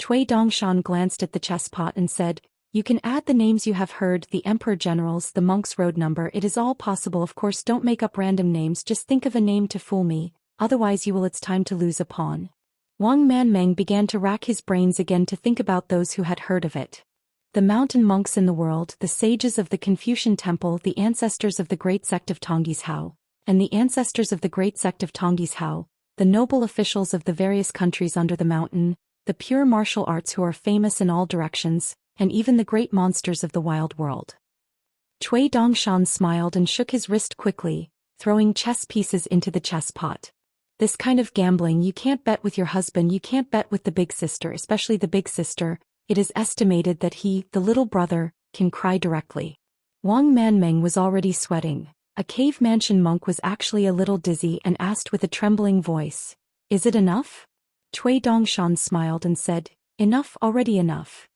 Cui Dongshan glanced at the chess pot and said, "You can add the names you have heard, the emperor generals, the monk's road number, it is all possible. Of course don't make up random names, just think of a name to fool me, otherwise you will it's time to lose a pawn." Wang Manming began to rack his brains again to think about those who had heard of it. The mountain monks in the world, the sages of the Confucian temple, the ancestors of the great sect of Tongji's Hao, and the ancestors of the great sect of Tongji's Hao, the noble officials of the various countries under the mountain, the pure martial arts who are famous in all directions, and even the great monsters of the wild world. Cui Dongshan smiled and shook his wrist quickly, throwing chess pieces into the chess pot. This kind of gambling, you can't bet with your husband, you can't bet with the big sister, especially the big sister. It is estimated that he, the little brother, can cry directly. Wang Manming was already sweating. A cave mansion monk was actually a little dizzy and asked with a trembling voice, "Is it enough?" Cui Dongshan smiled and said, "Enough, already enough."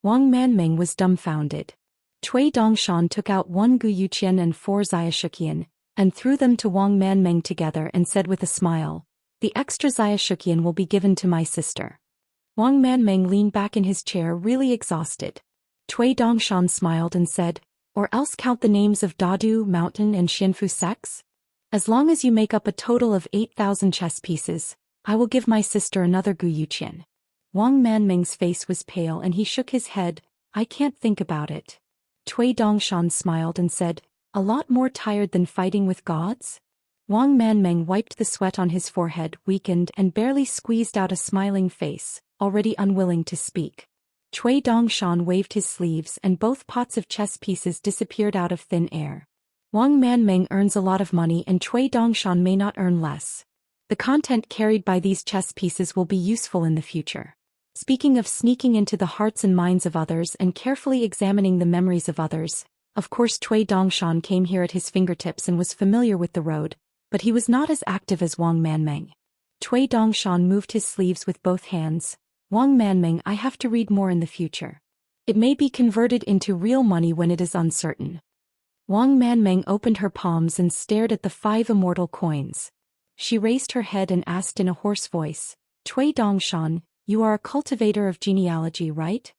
Wang Manming was dumbfounded. Cui Dongshan took out 1 Guyuqian and 4 Xiaxia, and threw them to Wang Manming together and said with a smile, "The extra Xiaxia will be given to my sister." Wang Manming leaned back in his chair really exhausted. Cui Dongshan smiled and said, "Or else count the names of Dadu, Mountain and Xianfu sects? As long as you make up a total of 8,000 chess pieces, I will give my sister another Guyuqian." Wang Manming's face was pale and he shook his head, "I can't think about it." Cui Dongshan smiled and said, "A lot more tired than fighting with gods?" Wang Manming wiped the sweat on his forehead, weakened and barely squeezed out a smiling face, already unwilling to speak. Cui Dongshan waved his sleeves and both pots of chess pieces disappeared out of thin air. Wang Manming earns a lot of money and Cui Dongshan may not earn less. The content carried by these chess pieces will be useful in the future. Speaking of sneaking into the hearts and minds of others and carefully examining the memories of others, of course Cui Dongshan came here at his fingertips and was familiar with the road, but he was not as active as Wang Manming. Cui Dongshan moved his sleeves with both hands. "Wang Manming, I have to read more in the future. It may be converted into real money when it is uncertain." Wang Manming opened her palms and stared at the 5 immortal coins. She raised her head and asked in a hoarse voice, "Cui Dongshan, you are a cultivator of genealogy, right?"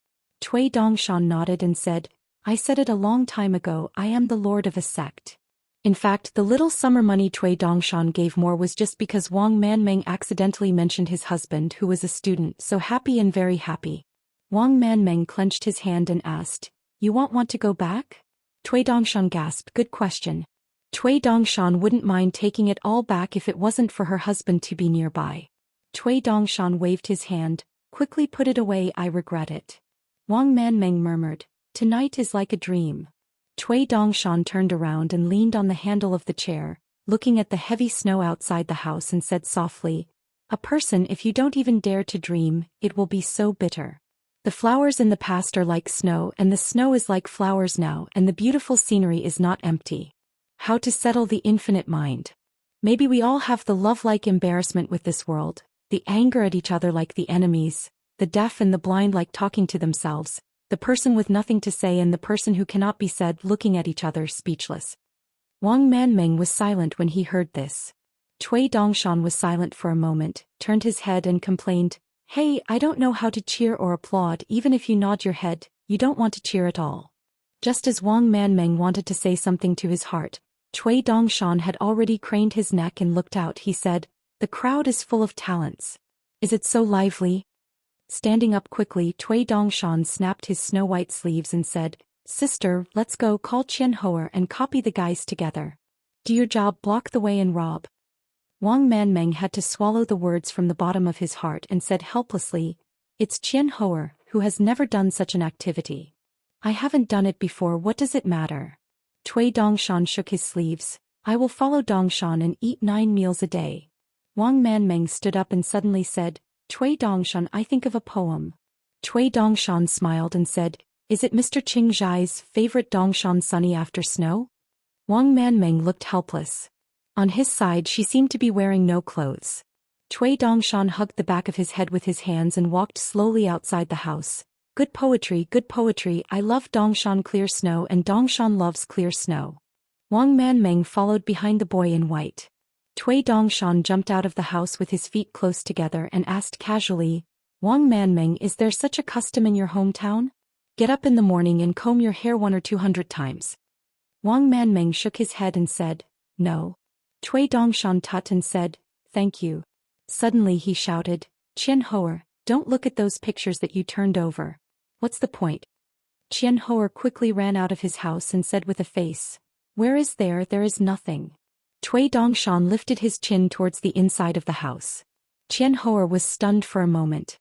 Cui Dongshan nodded and said, "I said it a long time ago, I am the lord of a sect." In fact, the little summer money Cui Dongshan gave more was just because Wang Manming accidentally mentioned his husband who was a student, so happy and very happy. Wang Manming clenched his hand and asked, "You want to go back?" Cui Dongshan gasped, "Good question." Cui Dongshan wouldn't mind taking it all back if it wasn't for her husband to be nearby. Cui Dongshan waved his hand, "Quickly put it away, I regret it." Wang Manming murmured, "Tonight is like a dream." Cui Dongshan turned around and leaned on the handle of the chair, looking at the heavy snow outside the house and said softly, "A person, if you don't even dare to dream, it will be so bitter. The flowers in the past are like snow and the snow is like flowers now and the beautiful scenery is not empty." How to settle the infinite mind. Maybe we all have the love-like embarrassment with this world, the anger at each other like the enemies, the deaf and the blind like talking to themselves, the person with nothing to say and the person who cannot be said looking at each other speechless. Wang Manming was silent when he heard this. Cui Dongshan was silent for a moment, turned his head and complained, "Hey, I don't know how to cheer or applaud. Even if you nod your head, you don't want to cheer at all." Just as Wang Manming wanted to say something to his heart, Cui Dongshan had already craned his neck and looked out. He said, "The crowd is full of talents. Is it so lively?" Standing up quickly, Cui Dongshan snapped his snow-white sleeves and said, "Sister, let's go call Qian Hoer and copy the guys together. Do your job, block the way and rob." Wang Manming had to swallow the words from the bottom of his heart and said helplessly, It's Qian Hoer, who has never done such an activity. I haven't done it before, what does it matter? Cui Dongshan shook his sleeves. I will follow Dongshan and eat 9 meals a day. Wang Manmeng stood up and suddenly said, Cui Dongshan, I think of a poem. Cui Dongshan smiled and said, Is it Mr. Qing Zhai's favorite Dongshan Sunny After Snow? Wang Manmeng looked helpless. On his side she seemed to be wearing no clothes. Cui Dongshan hugged the back of his head with his hands and walked slowly outside the house. Good poetry, I love Dongshan clear snow and Dongshan loves clear snow. Wang Manmeng followed behind the boy in white. Cui Dongshan jumped out of the house with his feet close together and asked casually, Wang Manmeng, is there such a custom in your hometown? Get up in the morning and comb your hair 100 or 200 times. Wang Manmeng shook his head and said, No. Cui Dongshan tut and said, Thank you. Suddenly he shouted, Qian Hoer, don't look at those pictures that you turned over. What's the point? Qian Hoer quickly ran out of his house and said with a face, Where is there? There is nothing. Cui Dongshan lifted his chin towards the inside of the house. Qian Hoer was stunned for a moment.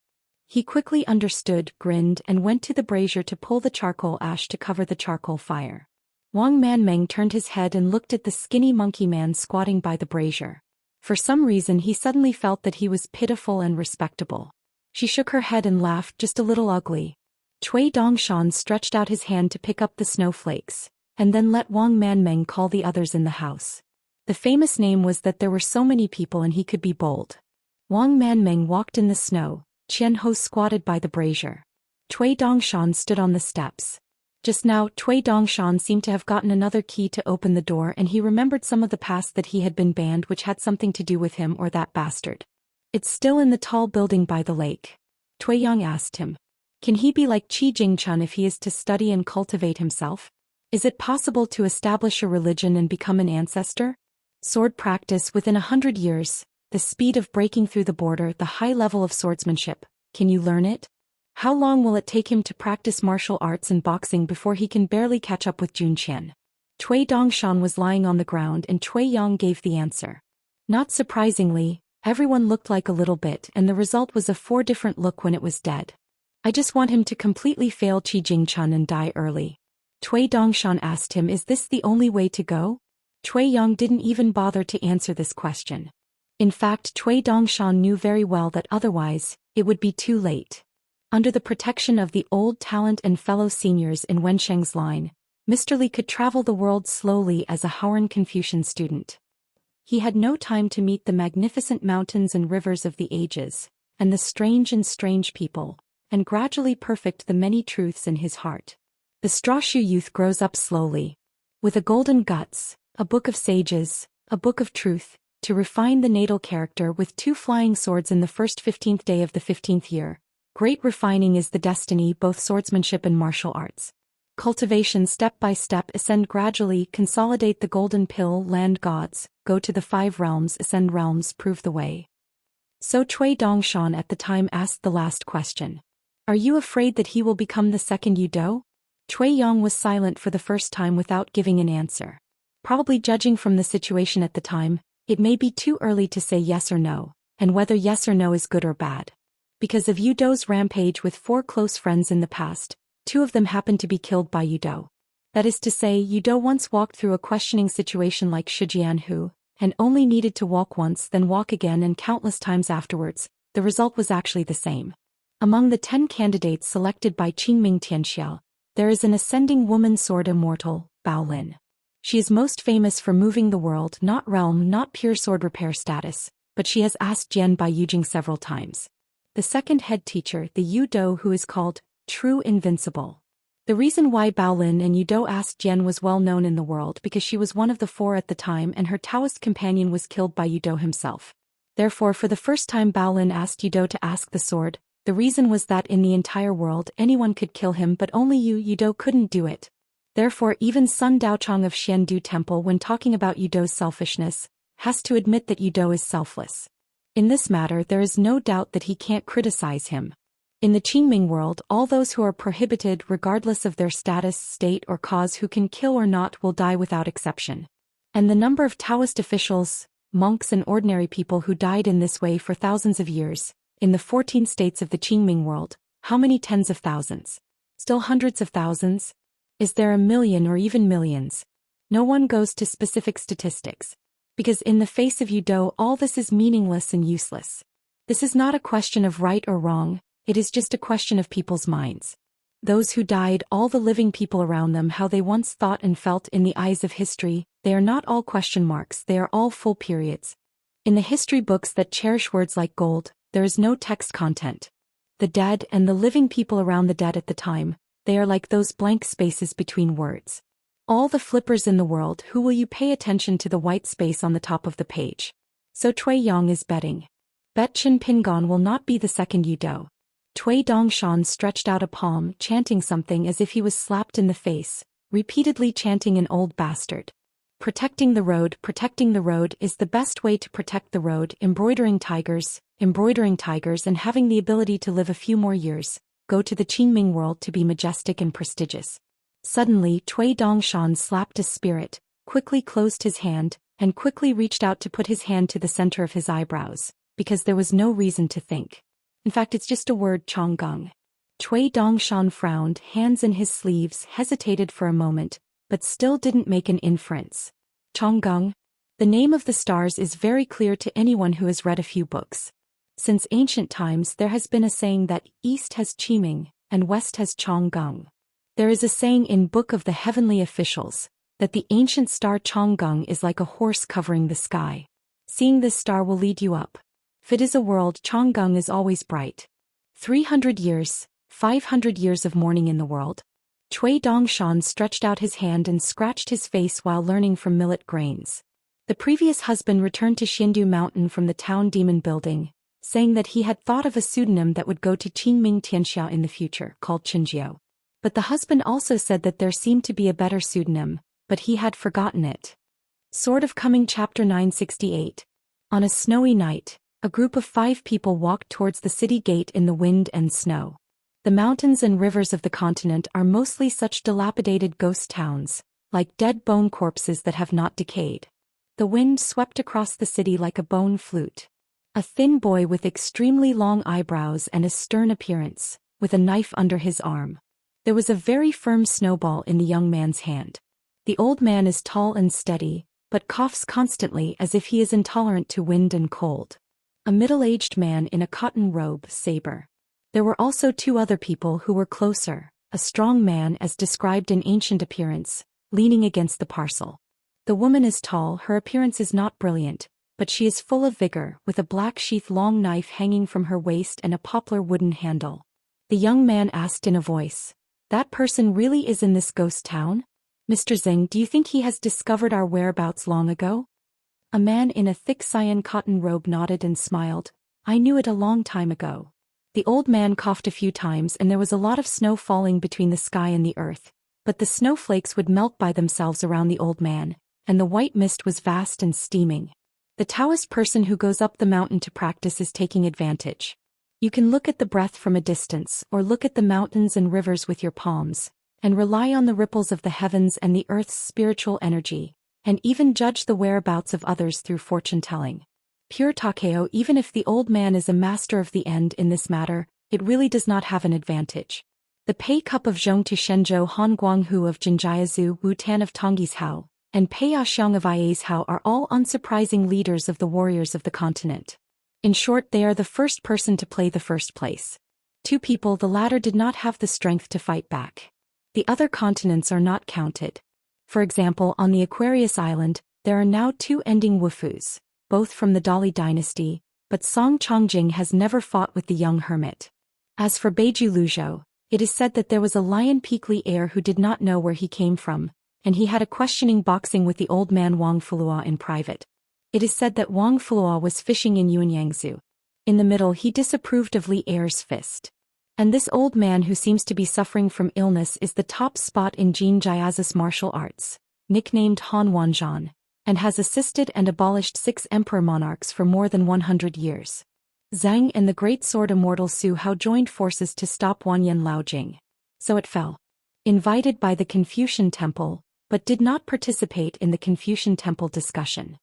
He quickly understood, grinned, and went to the brazier to pull the charcoal ash to cover the charcoal fire. Wang Manmeng turned his head and looked at the skinny monkey man squatting by the brazier. For some reason he suddenly felt that he was pitiful and respectable. She shook her head and laughed, just a little ugly. Cui Dongshan stretched out his hand to pick up the snowflakes, and then let Wang Manmeng call the others in the house. The famous name was that there were so many people and he could be bold. Wang Manmeng walked in the snow, Qian Ho squatted by the brazier. Cui Dongshan stood on the steps. Just now, Cui Dongshan seemed to have gotten another key to open the door and he remembered some of the past that he had been banned which had something to do with him or that bastard. It's still in the tall building by the lake. Cui Yang asked him. Can he be like Qi Jingchun if he is to study and cultivate himself? Is it possible to establish a religion and become an ancestor? Sword practice within 100 years, the speed of breaking through the border, the high level of swordsmanship. Can you learn it? How long will it take him to practice martial arts and boxing before he can barely catch up with Zhou Xian? Cui Dongshan was lying on the ground and Cui Yang gave the answer. Not surprisingly, everyone looked like a little bit and the result was a 4 different look when it was dead. I just want him to completely fail Qi Jingchun and die early. Cui Dongshan asked him, is this the only way to go? Cui Yang didn't even bother to answer this question. In fact, Cui Dongshan knew very well that otherwise, it would be too late. Under the protection of the old talent and fellow seniors in Wensheng's line, Mr. Li could travel the world slowly as a Haoran Confucian student. He had no time to meet the magnificent mountains and rivers of the ages, and the strange people, and gradually perfect the many truths in his heart. The strawshoe youth grows up slowly. With a golden guts, a book of sages, a book of truth, to refine the natal character with 2 flying swords in the first 15th day of the 15th year. Great refining is the destiny, both swordsmanship and martial arts. Cultivation step by step, ascend gradually, consolidate the golden pill, land gods, go to the 5 realms, ascend realms, prove the way. So Cui Dongshan at the time asked the last question. Are you afraid that he will become the second Yudo? Cui Yang was silent for the first time without giving an answer. Probably judging from the situation at the time, it may be too early to say yes or no, and whether yes or no is good or bad. Because of Yudo's rampage with 4 close friends in the past, 2 of them happened to be killed by Yudo. That is to say, Yudo once walked through a questioning situation like Shijian who, and only needed to walk once then walk again and countless times afterwards, the result was actually the same. Among the 10 candidates selected by Qingming Tianxiao, there is an ascending woman sword immortal, Bao Lin. She is most famous for moving the world, not realm, not pure sword repair status, but she has asked Jian Bai Yujing several times. The second head teacher, the Yudo who is called True Invincible. The reason why Bao Lin and Yudo asked Jian was well known in the world because she was one of the 4 at the time and her Taoist companion was killed by Yudo himself. Therefore, for the first time Bao Lin asked Yudo to ask the sword. The reason was that in the entire world anyone could kill him but only Yudo couldn't do it. Therefore even Sun Daochang of Xiandu Temple when talking about Yudo's selfishness, has to admit that Yudo is selfless. In this matter there is no doubt that he can't criticize him. In the Qingming world all those who are prohibited regardless of their status, state or cause who can kill or not will die without exception. And the number of Taoist officials, monks and ordinary people who died in this way for thousands of years, In the 14 states of the Qingming world, how many tens of thousands? Still hundreds of thousands? Is there a million or even millions? No one goes to specific statistics. Because in the face of Yudo, all this is meaningless and useless. This is not a question of right or wrong, it is just a question of people's minds. Those who died, all the living people around them, how they once thought and felt in the eyes of history, they are not all question marks, they are all full periods. In the history books that cherish words like gold, there is no text content. The dead and the living people around the dead at the time, they are like those blank spaces between words. All the flippers in the world, who will you pay attention to the white space on the top of the page? So Cui Yang is betting. Bet Qin Pingon will not be the second Yudo. Cui Dongshan stretched out a palm, chanting something as if he was slapped in the face, repeatedly chanting an old bastard. Protecting the road is the best way to protect the road, embroidering tigers, and having the ability to live a few more years, go to the Qingming world to be majestic and prestigious. Suddenly, Cui Dongshan slapped a spirit, quickly closed his hand, and quickly reached out to put his hand to the center of his eyebrows, because there was no reason to think. In fact, it's just a word, Chonggung. Cui Dongshan frowned, hands in his sleeves, hesitated for a moment, but still didn't make an inference. Chonggung? The name of the stars is very clear to anyone who has read a few books. Since ancient times there has been a saying that East has Qiming, and West has Chonggung. There is a saying in Book of the Heavenly Officials, that the ancient star Chonggung is like a horse covering the sky. Seeing this star will lead you up. If it is a world, Chonggung is always bright. 300 years, 500 years of mourning in the world. Cui Dongshan stretched out his hand and scratched his face while learning from millet grains. The previous husband returned to Xindu Mountain from the town demon building, saying that he had thought of a pseudonym that would go to Qingming Tianxia in the future, called Qinjiu. But the husband also said that there seemed to be a better pseudonym, but he had forgotten it. Sword of Coming Chapter 968. On a snowy night, a group of 5 people walked towards the city gate in the wind and snow. The mountains and rivers of the continent are mostly such dilapidated ghost towns, like dead bone corpses that have not decayed. The wind swept across the city like a bone flute. A thin boy with extremely long eyebrows and a stern appearance, with a knife under his arm. There was a very firm snowball in the young man's hand. The old man is tall and steady, but coughs constantly as if he is intolerant to wind and cold. A middle-aged man in a cotton robe, saber. There were also 2 other people who were closer, a strong man as described in ancient appearance, leaning against the parcel. The woman is tall, her appearance is not brilliant, but she is full of vigor, with a black sheath long knife hanging from her waist and a poplar wooden handle. The young man asked in a voice, "That person really is in this ghost town? Mr. Xing, do you think he has discovered our whereabouts long ago?" A man in a thick cyan cotton robe nodded and smiled. "I knew it a long time ago." The old man coughed a few times and there was a lot of snow falling between the sky and the earth, but the snowflakes would melt by themselves around the old man, and the white mist was vast and steaming. The Taoist person who goes up the mountain to practice is taking advantage. You can look at the breath from a distance, or look at the mountains and rivers with your palms, and rely on the ripples of the heavens and the earth's spiritual energy, and even judge the whereabouts of others through fortune-telling. Pure Takeo, even if the old man is a master of the end in this matter, it really does not have an advantage. The Pei Cup of Zhong to Shenzhou Han Guanghu of Jinjiazu Wu Tan of Tongyi's Hao, and Pei Xiang of Ia's Hao are all unsurprising leaders of the warriors of the continent. In short, they are the first person to play the first place. 2 people, the latter did not have the strength to fight back. The other continents are not counted. For example, on the Aquarius Island, there are now 2 ending Wufus, both from the Dali dynasty, but Song Chongjing has never fought with the young hermit. As for Beiju Luzhou, it is said that there was a Lion Peakly heir who did not know where he came from, and he had a questioning boxing with the old man Wang Fulua in private. It is said that Wang Fulua was fishing in Yuanyangzu. In the middle he disapproved of Li Heir's fist. And this old man who seems to be suffering from illness is the top spot in Jin Jiazi's martial arts, nicknamed Han Wanzhan, and has assisted and abolished 6 emperor monarchs for more than 100 years. Zhang and the great sword Immortal Su Hao joined forces to stop Wanyan Laojing. So it fell. Invited by the Confucian temple, but did not participate in the Confucian temple discussion.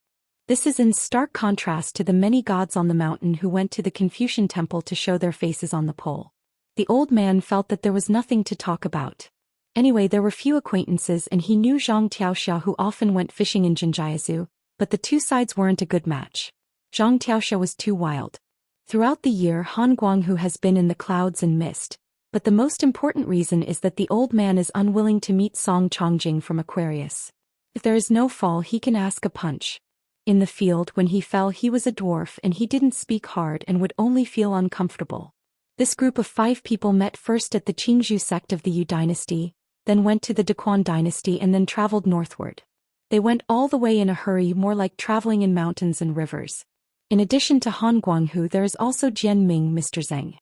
This is in stark contrast to the many gods on the mountain who went to the Confucian temple to show their faces on the pole. The old man felt that there was nothing to talk about. Anyway, there were few acquaintances and he knew Zhang Tiaoxia who often went fishing in Jinjiazu, but the two sides weren't a good match. Zhang Tiaoxia was too wild. Throughout the year Han Guanghu has been in the clouds and mist, but the most important reason is that the old man is unwilling to meet Song Chongjing from Aquarius. If there is no fall he can ask a punch. In the field when he fell he was a dwarf and he didn't speak hard and would only feel uncomfortable. This group of 5 people met first at the Qingzhou sect of the Yu dynasty, then went to the Daquan dynasty and then traveled northward. They went all the way in a hurry, more like traveling in mountains and rivers. In addition to Han Guanghu there is also Jian Ming Mr. Zheng.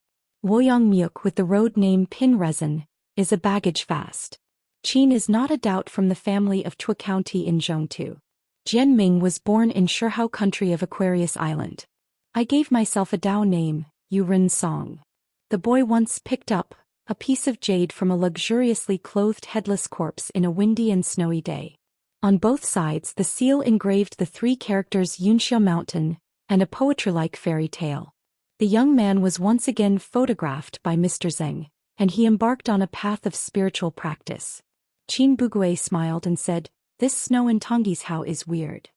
Luoyang Myuk with the road name Pin Resin, is a baggage fast. Qin is not a doubt from the family of Chua County in Zhongtu. Jian Ming was born in Shihao country of Aquarius Island. I gave myself a Dao name, Yu Ren Song. The boy once picked up a piece of jade from a luxuriously clothed headless corpse in a windy and snowy day. On both sides the seal engraved the 3 characters Yunxia Mountain and a poetry-like fairy tale. The young man was once again photographed by Mr. Zheng, and he embarked on a path of spiritual practice. Qin Bugui smiled and said, "This snow in Tonggishao is weird."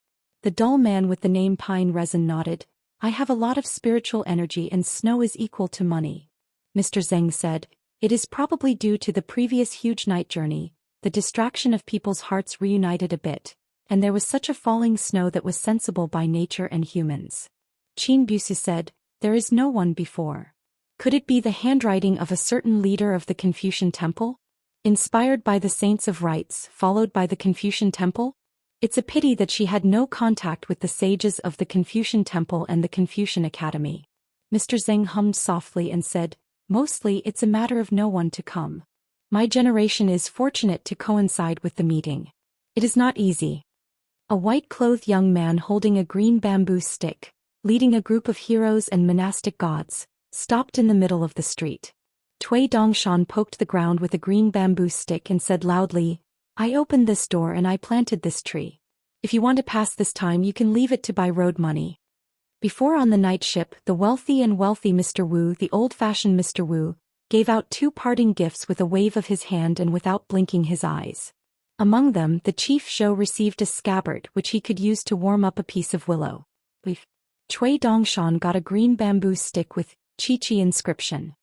The dull man with the name Pine Resin nodded, "I have a lot of spiritual energy and snow is equal to money." Mr. Zheng said, "It is probably due to the previous huge night journey, the distraction of people's hearts reunited a bit, and there was such a falling snow that was sensible by nature and humans." Qin Busu said, "There is no one before. Could it be the handwriting of a certain leader of the Confucian temple? Inspired by the saints of rites, followed by the Confucian temple? It's a pity that she had no contact with the sages of the Confucian temple and the Confucian Academy." Mr. Zheng hummed softly and said, "Mostly it's a matter of no one to come. My generation is fortunate to coincide with the meeting. It is not easy." A white-clothed young man holding a green bamboo stick, leading a group of heroes and monastic gods, stopped in the middle of the street. Cui Dongshan poked the ground with a green bamboo stick and said loudly, "I opened this door and I planted this tree. If you want to pass this time you can leave it to buy road money." Before on the night ship, the wealthy Mr. Wu, the old-fashioned Mr. Wu, gave out 2 parting gifts with a wave of his hand and without blinking his eyes. Among them, the chief Zhou received a scabbard which he could use to warm up a piece of willow. Cui Dongshan got a green bamboo stick with Chi-Chi inscription.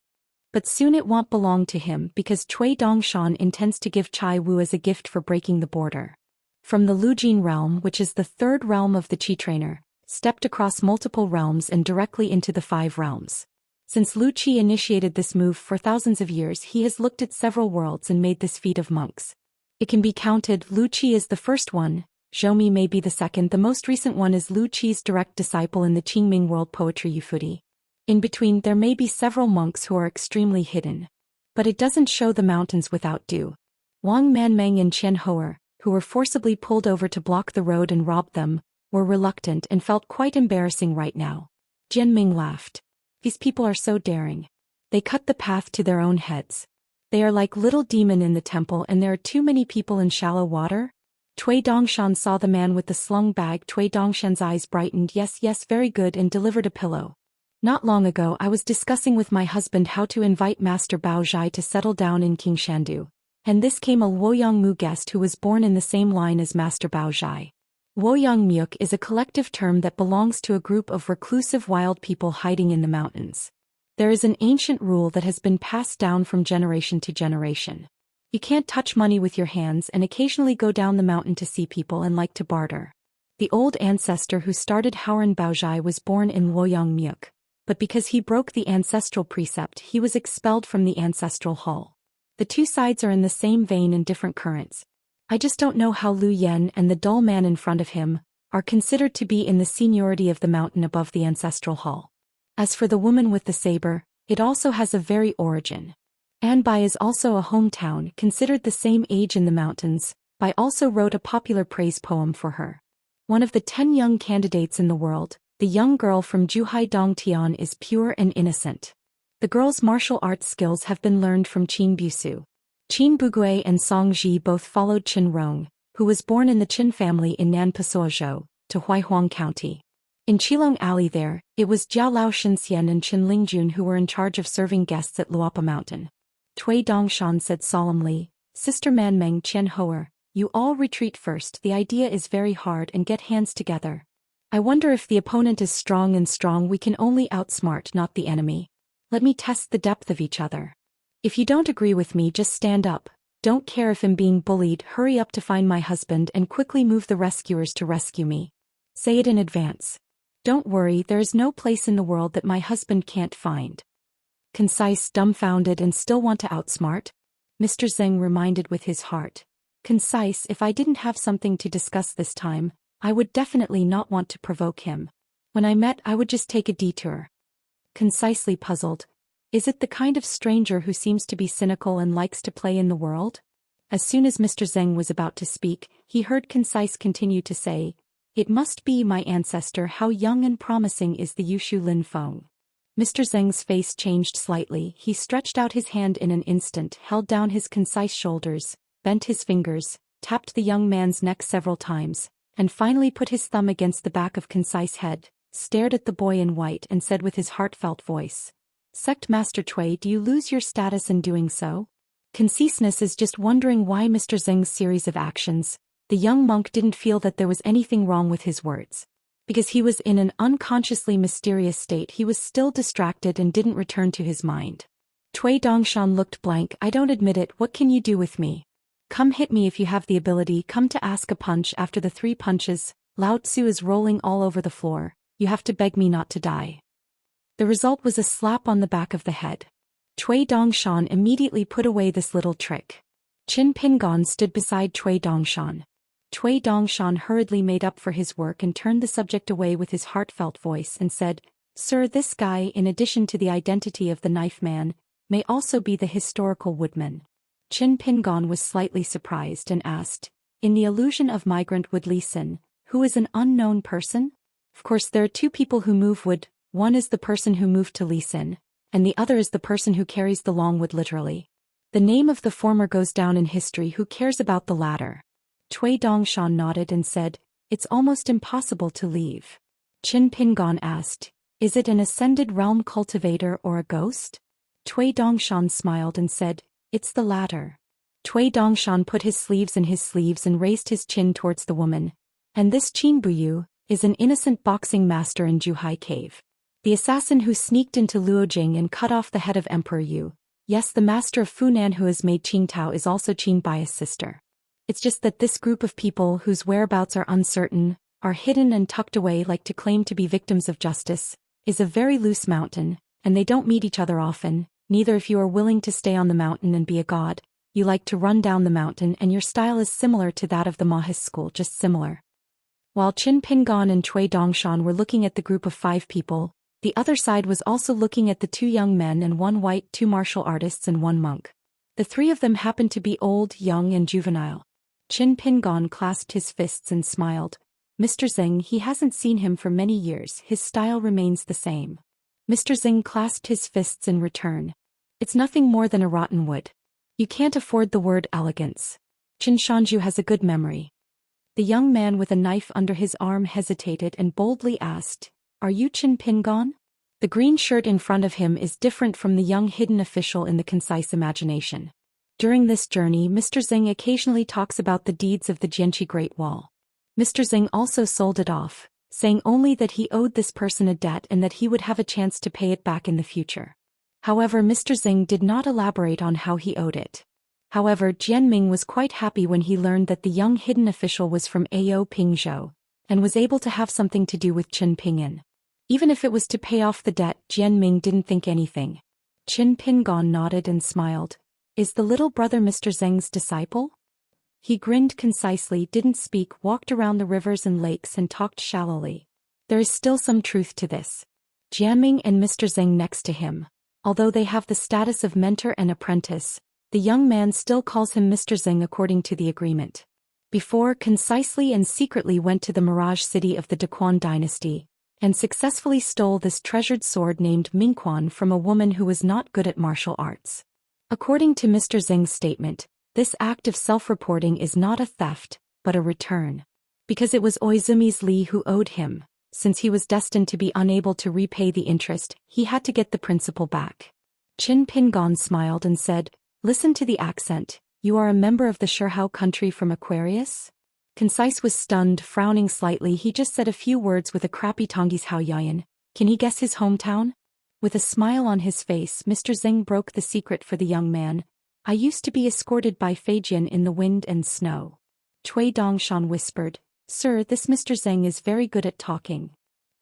But soon it won't belong to him because Cui Dongshan intends to give Chai Wu as a gift for breaking the border. From the Lujin realm, which is the 3rd realm of the Qi trainer, stepped across multiple realms and directly into the 5 realms. Since Lu Qi initiated this move for thousands of years he has looked at several worlds and made this feat of monks. It can be counted. Lu Qi is the first one, Zhou may be the second. The most recent one is Lu Qi's direct disciple in the Qingming world poetry Yufudi. In between there may be several monks who are extremely hidden. But it doesn't show the mountains without Du. Wang Manmeng and Qian Hoer, who were forcibly pulled over to block the road and robbed them, were reluctant and felt quite embarrassing right now. Jian Ming laughed. "These people are so daring. They cut the path to their own heads. They are like little demon in the temple and there are too many people in shallow water." Cui Dongshan saw the man with the slung bag. Cui Dongshan's eyes brightened. Yes, very good, and delivered a pillow. "Not long ago I was discussing with my husband how to invite Master Bao Zhai to settle down in Qingshandu, and this came a Luoyang Mu guest who was born in the same line as Master Bao Zhai. Luoyang Myuk is a collective term that belongs to a group of reclusive wild people hiding in the mountains. There is an ancient rule that has been passed down from generation to generation. You can't touch money with your hands and occasionally go down the mountain to see people and like to barter. The old ancestor who started Hauran Baozhai was born in Luoyang Myuk, but because he broke the ancestral precept he was expelled from the ancestral hall. The 2 sides are in the same vein and different currents. I just don't know how Lu Yen and the dull man in front of him are considered to be in the seniority of the mountain above the ancestral hall. As for the woman with the saber, it also has a very origin. Anbai is also a hometown considered the same age in the mountains. Bai also wrote a popular praise poem for her. One of the 10 young candidates in the world, the young girl from Zhuhai Dongtian is pure and innocent. The girl's martial arts skills have been learned from Qin Busu. Qin Bugui and Song Ji both followed Qin Rong, who was born in the Qin family in Nanpasuo Zhou, to Huaihuang County. In Qilong Alley there, it was Jiao Lao Xian and Qin Lingjun who were in charge of serving guests at Luapa Mountain. Cui Dongshan said solemnly, Sister Man Meng Qian Hoer, you all retreat first. The idea is very hard and get hands together. I wonder if the opponent is strong and strong we can only outsmart not the enemy. Let me test the depth of each other. If you don't agree with me just stand up. Don't care if I'm being bullied, hurry up to find my husband and quickly move the rescuers to rescue me. Say it in advance. Don't worry, there is no place in the world that my husband can't find. Concise, dumbfounded and still want to outsmart? Mr. Zeng reminded with his heart. Concise, if I didn't have something to discuss this time, I would definitely not want to provoke him. When I met I would just take a detour. Concisely puzzled. Is it the kind of stranger who seems to be cynical and likes to play in the world? As soon as Mr. Zeng was about to speak, he heard Concise continue to say, It must be my ancestor, how young and promising is the Yushu Lin Feng. Mr. Zeng's face changed slightly, he stretched out his hand in an instant, held down his Concise shoulders, bent his fingers, tapped the young man's neck several times, and finally put his thumb against the back of Concise head, stared at the boy in white and said with his heartfelt voice, Sect Master Cui, do you lose your status in doing so? Conciseness is just wondering why Mr. Zeng's series of actions. The young monk didn't feel that there was anything wrong with his words. Because he was in an unconsciously mysterious state he was still distracted and didn't return to his mind. Cui Dongshan looked blank. I don't admit it, what can you do with me? Come hit me if you have the ability, come to ask a punch after the 3 punches, Lao Tzu is rolling all over the floor, you have to beg me not to die. The result was a slap on the back of the head. Cui Dongshan immediately put away this little trick. Qin Pingon stood beside Cui Dongshan. Cui Dongshan hurriedly made up for his work and turned the subject away with his heartfelt voice and said, Sir, this guy, in addition to the identity of the knife man, may also be the historical woodman. Qin Pingon was slightly surprised and asked, In the illusion of migrant wood Li Sin, who is an unknown person? Of course there are 2 people who move wood, one is the person who moved to Li Sin, and the other is the person who carries the long wood literally. The name of the former goes down in history, who cares about the latter? Cui Dongshan nodded and said, It's almost impossible to leave. Qin Pingon asked, Is it an ascended realm cultivator or a ghost? Cui Dongshan smiled and said, It's the latter. Cui Dongshan put his sleeves in his sleeves and raised his chin towards the woman. And this Qin Buyu is an innocent boxing master in Zhuhai Cave. The assassin who sneaked into Luojing and cut off the head of Emperor Yu. Yes, the master of Funan who has made Qingtao is also Qin Bai's sister. It's just that this group of people whose whereabouts are uncertain, are hidden and tucked away like to claim to be victims of justice, is a very loose mountain, and they don't meet each other often, neither if you are willing to stay on the mountain and be a god, you like to run down the mountain and your style is similar to that of the Mahis school, just similar. While Qin Pingon and Cui Dongshan were looking at the group of 5 people, the other side was also looking at the 2 young men and 1 white, 2 martial artists and 1 monk. The 3 of them happened to be old, young and juvenile. Qin Pingon clasped his fists and smiled. Mr. Zeng, he hasn't seen him for many years, his style remains the same. Mr. Zeng clasped his fists in return. It's nothing more than a rotten wood. You can't afford the word elegance. Qin Shanju has a good memory. The young man with a knife under his arm hesitated and boldly asked, Are you Qin Pingon? The green shirt in front of him is different from the young hidden official in the concise imagination. During this journey Mr. Zeng occasionally talks about the deeds of the Jianqi Great Wall. Mr. Zeng also sold it off, saying only that he owed this person a debt and that he would have a chance to pay it back in the future. However, Mr. Zeng did not elaborate on how he owed it. However, Jianming was quite happy when he learned that the young hidden official was from Ao Pingzhou, and was able to have something to do with Qin Ping'an. Even if it was to pay off the debt, Jianming didn't think anything. Qin Pingon nodded and smiled. Is the little brother Mr. Zeng's disciple? He grinned concisely, didn't speak, walked around the rivers and lakes and talked shallowly. There is still some truth to this. Jianming and Mr. Zeng next to him. Although they have the status of mentor and apprentice, the young man still calls him Mr. Zeng according to the agreement. Before, concisely and secretly went to the Mirage city of the Daquan dynasty, and successfully stole this treasured sword named Mingquan from a woman who was not good at martial arts. According to Mr. Zeng's statement, this act of self-reporting is not a theft, but a return. Because it was Oizumi's Li who owed him. Since he was destined to be unable to repay the interest, he had to get the principal back. Qin Pingon smiled and said, "Listen to the accent. You are a member of the Shihao country from Aquarius?" Concise was stunned, frowning slightly. He just said a few words with a crappy Tongji's Hao Yayan. Can he guess his hometown? With a smile on his face, Mr. Zeng broke the secret for the young man. "I used to be escorted by Feijian in the wind and snow." Cui Dongshan whispered, "Sir, this Mr. Zeng is very good at talking."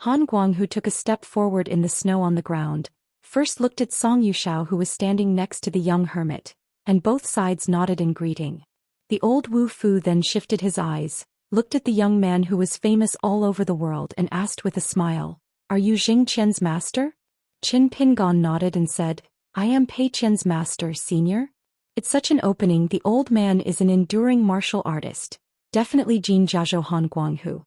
Han Guang, who took a step forward in the snow on the ground, first looked at Song Yushao, who was standing next to the young hermit, and both sides nodded in greeting. The old Wu Fu then shifted his eyes, looked at the young man who was famous all over the world and asked with a smile, "Are you Jing Qian's master?" Qin Pingon nodded and said, "I am Pei Qian's master, senior." It's such an opening. The old man is an enduring martial artist. Definitely Jin Jiazhou Han Guanghu.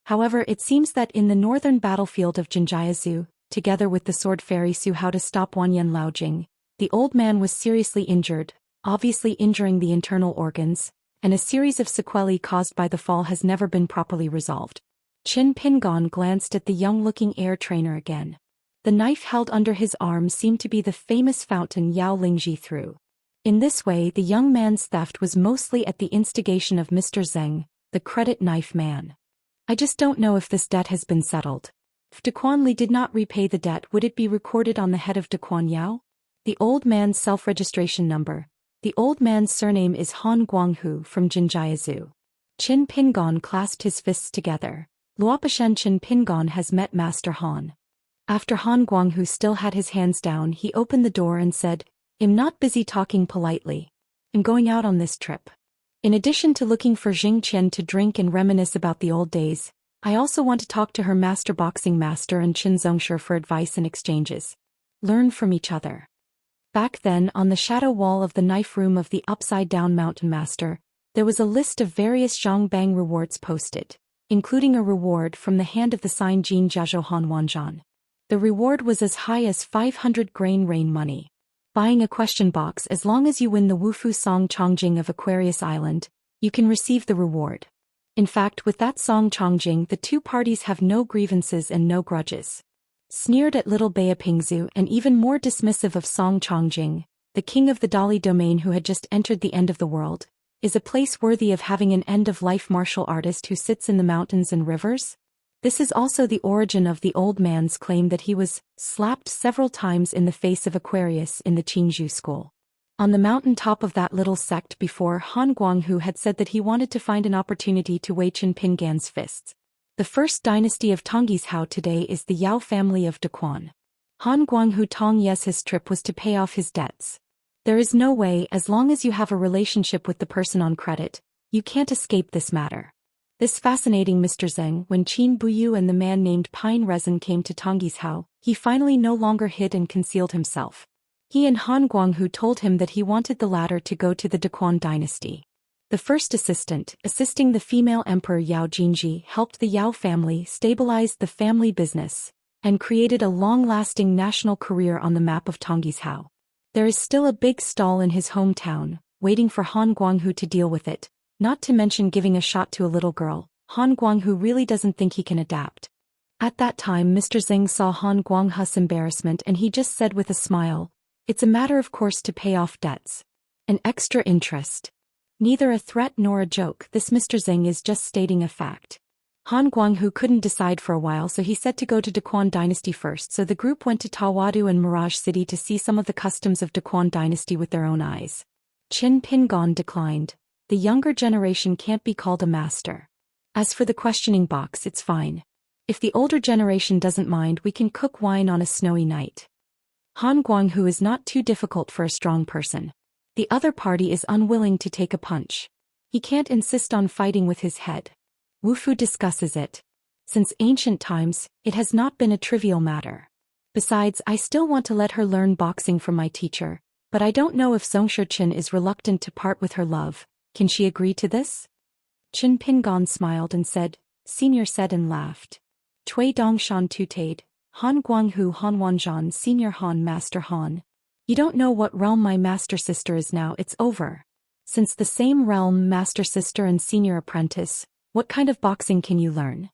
However, it seems that in the northern battlefield of Jinjiazu, together with the sword fairy Su Hao to stop Wanyan Laojing, the old man was seriously injured, obviously injuring the internal organs, and a series of sequelae caused by the fall has never been properly resolved. Qin Pingon glanced at the young-looking air trainer again. The knife held under his arm seemed to be the famous fountain Yao Lingji threw. In this way, the young man's theft was mostly at the instigation of Mr. Zeng, the credit knife man. "I just don't know if this debt has been settled. If Daquan Li did not repay the debt, would it be recorded on the head of Daquan Yao?" The old man's self-registration number. The old man's surname is Han Guanghu from Jinjiazu. Qin Pingon clasped his fists together. Luopashen Qin Pingon has met Master Han. After Han Guanghu still had his hands down, he opened the door and said, "I'm not busy talking politely. I'm going out on this trip. In addition to looking for Jing Qian to drink and reminisce about the old days, I also want to talk to her master boxing master and Qin Zongshi for advice and exchanges. Learn from each other." Back then, on the shadow wall of the knife room of the upside-down mountain master, there was a list of various Zhongbang rewards posted, including a reward from the hand of the sign Jin Jiazhou Han Wanzhan. The reward was as high as 500 grain rain money. Buying a question box. As long as you win the Wufu Song Chongjing of Aquarius Island, you can receive the reward. In fact, with that Song Chongjing, the two parties have no grievances and no grudges. Sneered at little Beipingzu and even more dismissive of Song Chongjing, the king of the Dali domain who had just entered the end of the world, is a place worthy of having an end-of-life martial artist who sits in the mountains and rivers? This is also the origin of the old man's claim that he was slapped several times in the face of Aquarius in the Qingzhou school. On the mountain top of that little sect before, Han Guanghu had said that he wanted to find an opportunity to Wei Qin Pingan's fists. The first dynasty of Tongji's Hao today is the Yao family of Daquan. Han Guanghu Tong, yes, his trip was to pay off his debts. There is no way, as long as you have a relationship with the person on credit, you can't escape this matter. This fascinating Mr. Zeng. When Qin Buyu and the man named Pine Resin came to Tongji's Hao, he finally no longer hid and concealed himself. He and Han Guanghu told him that he wanted the latter to go to the Daquan dynasty. The first assistant, assisting the female emperor Yao Jinji, helped the Yao family stabilize the family business and created a long-lasting national career on the map of Tongji's Hao. There is still a big stall in his hometown, waiting for Han Guanghu to deal with it, not to mention giving a shot to a little girl. Han Guanghu really doesn't think he can adapt. At that time, Mr. Zeng saw Han Guanghu's embarrassment and he just said with a smile, "It's a matter of course to pay off debts. An extra interest." Neither a threat nor a joke, this Mr. Zeng is just stating a fact. Han Guanghu couldn't decide for a while, so he said to go to Daquan dynasty first, so the group went to Tawadu and Mirage City to see some of the customs of Daquan dynasty with their own eyes. Qin Pingon declined. The younger generation can't be called a master. As for the questioning box, it's fine. If the older generation doesn't mind, we can cook wine on a snowy night. Han Guanghu is not too difficult for a strong person. The other party is unwilling to take a punch. He can't insist on fighting with his head. Wufu discusses it. Since ancient times, it has not been a trivial matter. Besides, I still want to let her learn boxing from my teacher, but I don't know if Zongshi Qin is reluctant to part with her love. Can she agree to this? Qin Pingon smiled and said, "Senior," said and laughed. Cui Dongshan tutade, Han Guanghu Han Wanzhan Senior Han Master Han. You don't know what realm my master sister is now, it's over. Since the same realm master sister and senior apprentice, What kind of boxing can you learn?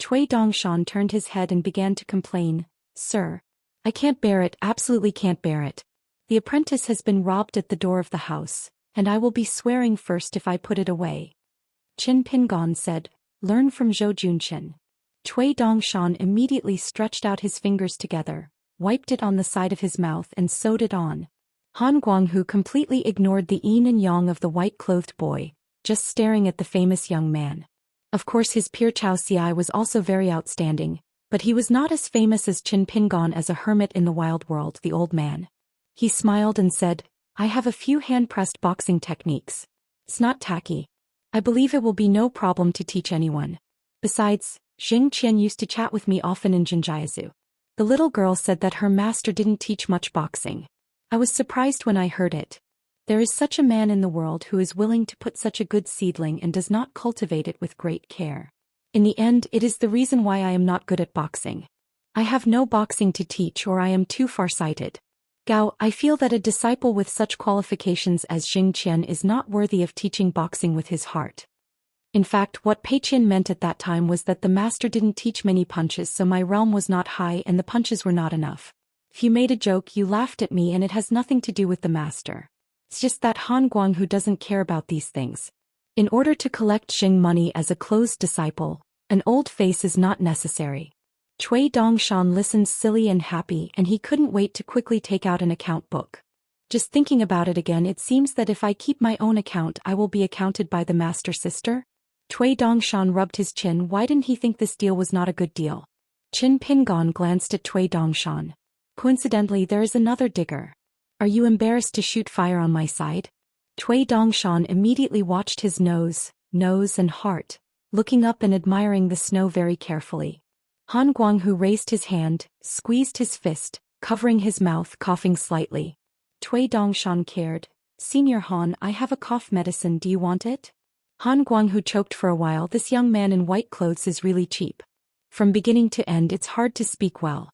Cui Dongshan turned his head and began to complain. Sir, I can't bear it, absolutely can't bear it. The apprentice has been robbed at the door of the house, and I will be swearing first if I put it away. Qin Pingon said, learn from Zhou Xian. Cui Dongshan immediately stretched out his fingers together, wiped it on the side of his mouth and sewed it on. Han Guanghu completely ignored the yin and yang of the white-clothed boy, just staring at the famous young man. Of course his peer Xianxia was also very outstanding, but he was not as famous as Qin Pingon as a hermit in the wild world, the old man. He smiled and said, I have a few hand-pressed boxing techniques. It's not tacky. I believe it will be no problem to teach anyone. Besides, Xianxia used to chat with me often in Jinjiazu. The little girl said that her master didn't teach much boxing. I was surprised when I heard it. There is such a man in the world who is willing to put such a good seedling and does not cultivate it with great care. In the end, it is the reason why I am not good at boxing. I have no boxing to teach or I am too far-sighted. Gao, I feel that a disciple with such qualifications as Xianxia is not worthy of teaching boxing with his heart. In fact, what Pei Qian meant at that time was that the master didn't teach many punches, so my realm was not high and the punches were not enough. If you made a joke, you laughed at me, and it has nothing to do with the master. It's just that Han Guanghu doesn't care about these things. In order to collect Xing money as a closed disciple, an old face is not necessary. Cui Dongshan listened silly and happy, and he couldn't wait to quickly take out an account book. Just thinking about it again, it seems that if I keep my own account, I will be accounted by the master sister. Cui Dongshan rubbed his chin. Why didn't he think this deal was not a good deal? Qin Pingon glanced at Cui Dongshan. Coincidentally, there is another digger. Are you embarrassed to shoot fire on my side? Cui Dongshan immediately watched his nose and heart, looking up and admiring the snow very carefully. Han Guanghu raised his hand, squeezed his fist, covering his mouth, coughing slightly. Cui Dongshan cared. Senior Han, I have a cough medicine, do you want it? Han Guanghu choked for a while. This young man in white clothes is really cheap. From beginning to end it's hard to speak well.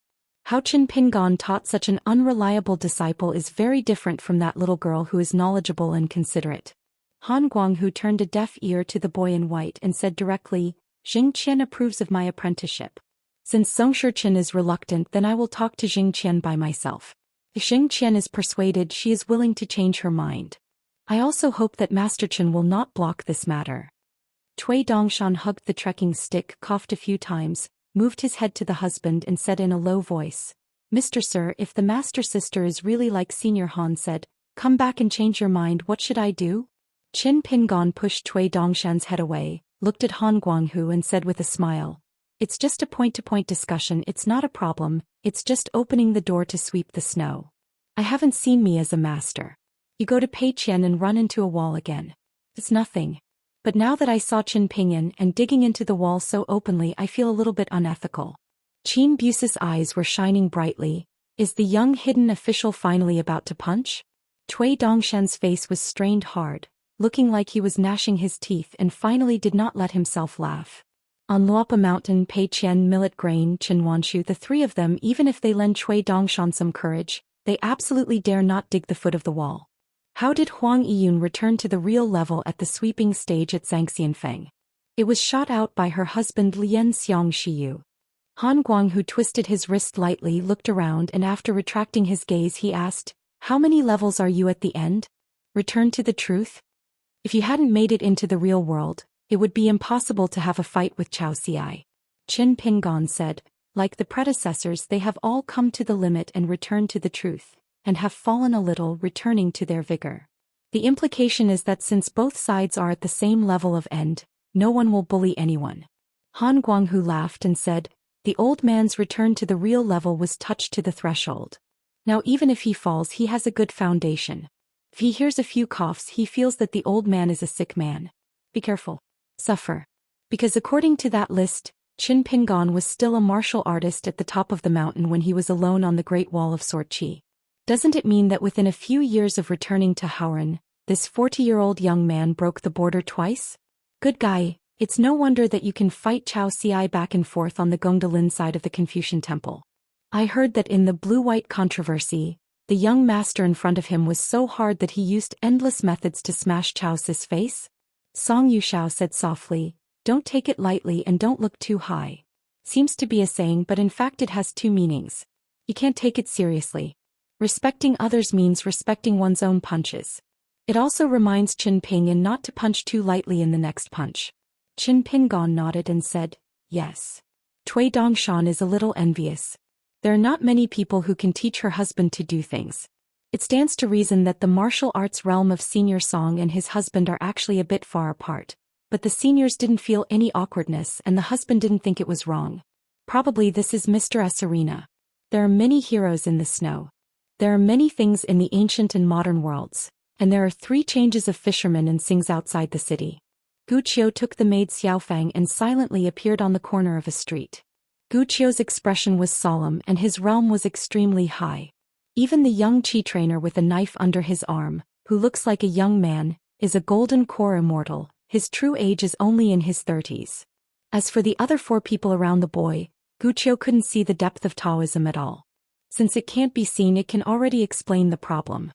How Qin Pingon taught such an unreliable disciple is very different from that little girl who is knowledgeable and considerate. Han Guanghu turned a deaf ear to the boy in white and said directly, Xianxia approves of my apprenticeship. Since Zhongshi is reluctant, then I will talk to Xianxia by myself. If Xianxia is persuaded, she is willing to change her mind. I also hope that Master Chen will not block this matter. Cui Dongshan hugged the trekking stick, coughed a few times, moved his head to the husband and said in a low voice, Mr. Sir, if the master sister is really like Senior Han said, come back and change your mind, what should I do? Qin Pingon pushed Cui Dongshan's head away, looked at Han Guanghu and said with a smile, it's just a point-to-point discussion, it's not a problem, it's just opening the door to sweep the snow. I haven't seen me as a master. You go to Pei Qian and run into a wall again. It's nothing. But now that I saw Qin Pingyun and digging into the wall so openly, I feel a little bit unethical. Qin Buse's eyes were shining brightly. Is the young hidden official finally about to punch? Cui Dongshan's face was strained hard, looking like he was gnashing his teeth, and finally did not let himself laugh. On Luopa Mountain, Pei Qian, Millet Grain, Qin Wanshu, the three of them, even if they lend Cui Dongshan some courage, they absolutely dare not dig the foot of the wall. How did Huang Yiyun return to the real level at the sweeping stage at Zhangxianfeng? It was shot out by her husband Lian Xiangxiu. Han Guanghu twisted his wrist lightly, looked around, and after retracting his gaze he asked, how many levels are you at the end? Return to the truth? If you hadn't made it into the real world, it would be impossible to have a fight with Xiaoxia. Qin Pingon said, like the predecessors, they have all come to the limit and returned to the truth, and have fallen a little, returning to their vigor. The implication is that since both sides are at the same level of end, no one will bully anyone. Han Guanghu laughed and said, the old man's return to the real level was touched to the threshold. Now even if he falls, he has a good foundation. If he hears a few coughs, he feels that the old man is a sick man. Be careful. Suffer. Because according to that list, Qin Pingon was still a martial artist at the top of the mountain when he was alone on the Great Wall of Sorchi. Doesn't it mean that within a few years of returning to Haoran, this 40-year-old young man broke the border twice? Good guy, it's no wonder that you can fight Xiaoxia back and forth on the Gongdalin side of the Confucian temple. I heard that in the blue-white controversy, the young master in front of him was so hard that he used endless methods to smash Chao's face? Song Yushao said softly, Don't take it lightly and don't look too high. Seems to be a saying, but in fact it has two meanings. You can't take it seriously. Respecting others means respecting one's own punches. It also reminds Qin Pingan not to punch too lightly in the next punch. Qin Pingan nodded and said, yes. Cui Dongshan is a little envious. There are not many people who can teach her husband to do things. It stands to reason that the martial arts realm of Senior Song and his husband are actually a bit far apart. But the seniors didn't feel any awkwardness and the husband didn't think it was wrong. Probably this is Mr. S. Arena. There are many heroes in the snow. There are many things in the ancient and modern worlds. And there are 3 changes of fishermen and sings outside the city. Gu Qiu took the maid Xiaofang and silently appeared on the corner of a street. Gu Qiu's expression was solemn and his realm was extremely high. Even the young Qi trainer with a knife under his arm, who looks like a young man, is a golden core immortal. His true age is only in his 30s. As for the other 4 people around the boy, Gu Qiu couldn't see the depth of Taoism at all. Since it can't be seen, it can already explain the problem.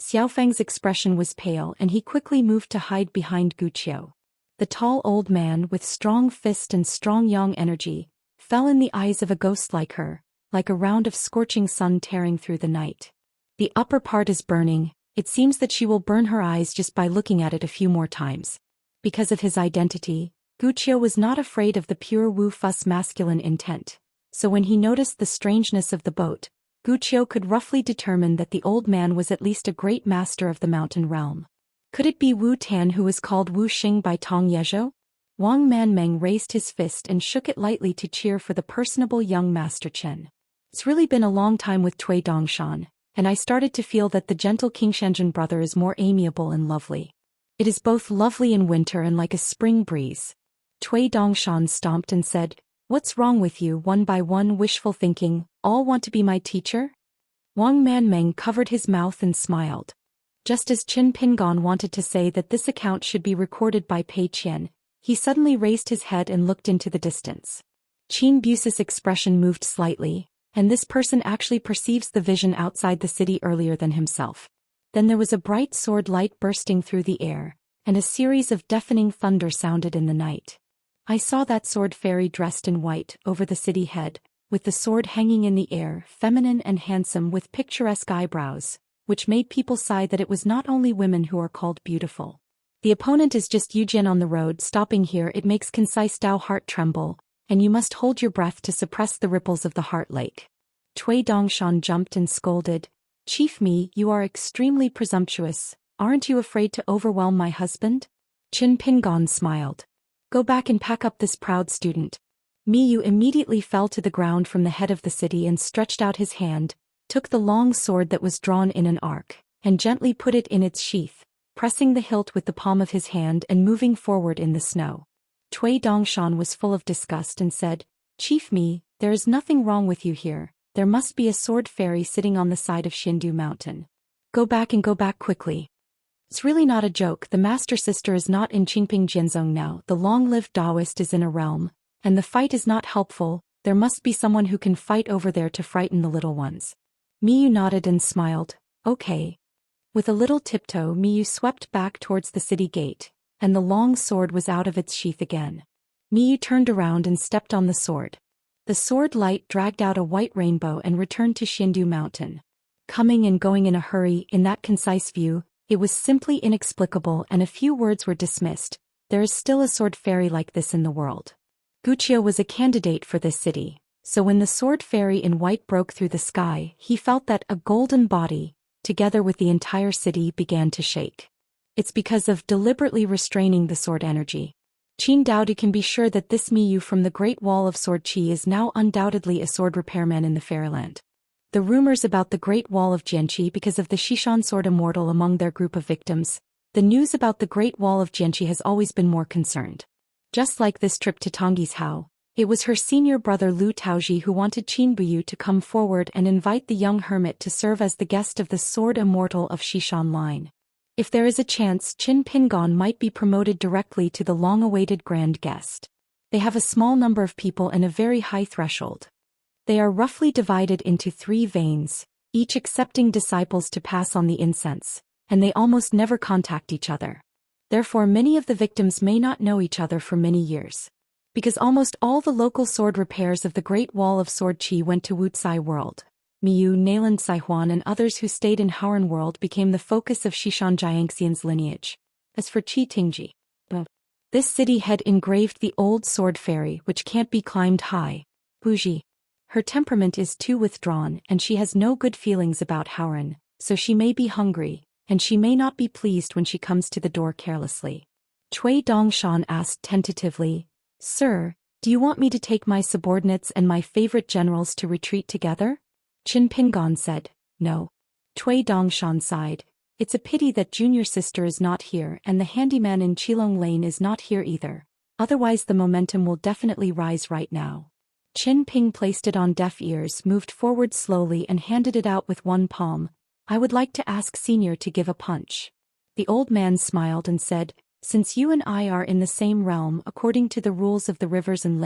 Xiaofang's expression was pale and he quickly moved to hide behind Gu Qiu. The tall old man with strong fist and strong yang energy fell in the eyes of a ghost like her, like a round of scorching sun tearing through the night. The upper part is burning. It seems that she will burn her eyes just by looking at it a few more times. Because of his identity, Gu Qiu was not afraid of the pure Wu Fu's masculine intent. So when he noticed the strangeness of the boat, Gu Qiu could roughly determine that the old man was at least a great master of the mountain realm. Could it be Wu Tan, who is called Wu Xing by Tong Yezhou? Wang Manmeng raised his fist and shook it lightly to cheer for the personable young Master Chen. It's really been a long time with Cui Dongshan, and I started to feel that the gentle King Shenzhen brother is more amiable and lovely. It is both lovely in winter and like a spring breeze. Cui Dongshan stomped and said, what's wrong with you? One by one, wishful thinking, all want to be my teacher? Wang Manmeng covered his mouth and smiled. Just as Qin Pingan wanted to say that this account should be recorded by Pei Qian, he suddenly raised his head and looked into the distance. Qin Busis' expression moved slightly, and this person actually perceives the vision outside the city earlier than himself. Then there was a bright sword light bursting through the air, and a series of deafening thunder sounded in the night. I saw that sword fairy dressed in white over the city head, with the sword hanging in the air, feminine and handsome with picturesque eyebrows, which made people sigh that it was not only women who are called beautiful. The opponent is just Yujian on the road. Stopping here, it makes concise Dao heart tremble, and you must hold your breath to suppress the ripples of the heart lake. Cui Dongshan jumped and scolded, Chief Mi, you are extremely presumptuous. Aren't you afraid to overwhelm my husband? Qin Pingan smiled. Go back and pack up this proud student. Miyu immediately fell to the ground from the head of the city and stretched out his hand, took the long sword that was drawn in an arc, and gently put it in its sheath, pressing the hilt with the palm of his hand and moving forward in the snow. Cui Dongshan was full of disgust and said, Chief Mi, there is nothing wrong with you here. There must be a sword fairy sitting on the side of Xindu Mountain. Go back and go back quickly. It's really not a joke. The master sister is not in Qingping Jianzong now. The long-lived Daoist is in a realm, and the fight is not helpful. There must be someone who can fight over there to frighten the little ones. Miyu nodded and smiled. Okay. With a little tiptoe, Miyu swept back towards the city gate, and the long sword was out of its sheath again. Miyu turned around and stepped on the sword. The sword light dragged out a white rainbow and returned to Xindu Mountain. Coming and going in a hurry, in that concise view, it was simply inexplicable, and a few words were dismissed. There is still a sword fairy like this in the world. Gu Qiu was a candidate for this city, so when the sword fairy in white broke through the sky, he felt that a golden body, together with the entire city, began to shake. It's because of deliberately restraining the sword energy. Qin Daodi can be sure that this Miyu from the Great Wall of Sword Qi is now undoubtedly a sword repairman in the Fairyland. The rumors about the Great Wall of Jianqi because of the Xishan sword Immortal among their group of victims, the news about the Great Wall of Jianqi has always been more concerned. Just like this trip to Tongyi's Hao, it was her senior brother Lu Taoji who wanted Qin Buyu to come forward and invite the young hermit to serve as the guest of the sword Immortal of Xishan line. If there is a chance, Qin Pingan might be promoted directly to the long-awaited grand guest. They have a small number of people and a very high threshold. They are roughly divided into 3 veins, each accepting disciples to pass on the incense, and they almost never contact each other. Therefore many of the victims may not know each other for many years. Because almost all the local sword repairs of the Great Wall of Sword Qi went to Wuxia world. Miyu, Nayland Saihuan and others who stayed in Haoran world became the focus of Xishan Jiangxian's lineage. As for Qi Tingji, this city had engraved the old sword fairy which can't be climbed high. Buji. Her temperament is too withdrawn and she has no good feelings about Haoran, so she may be hungry, and she may not be pleased when she comes to the door carelessly. Cui Dongshan asked tentatively, Sir, do you want me to take my subordinates and my favorite generals to retreat together? Qin Pingon said, No. Cui Dongshan sighed. It's a pity that junior sister is not here and the handyman in Qilong Lane is not here either. Otherwise the momentum will definitely rise right now. Qin Ping placed it on deaf ears, moved forward slowly and handed it out with one palm. I would like to ask Senior to give a punch. The old man smiled and said, Since you and I are in the same realm according to the rules of the rivers and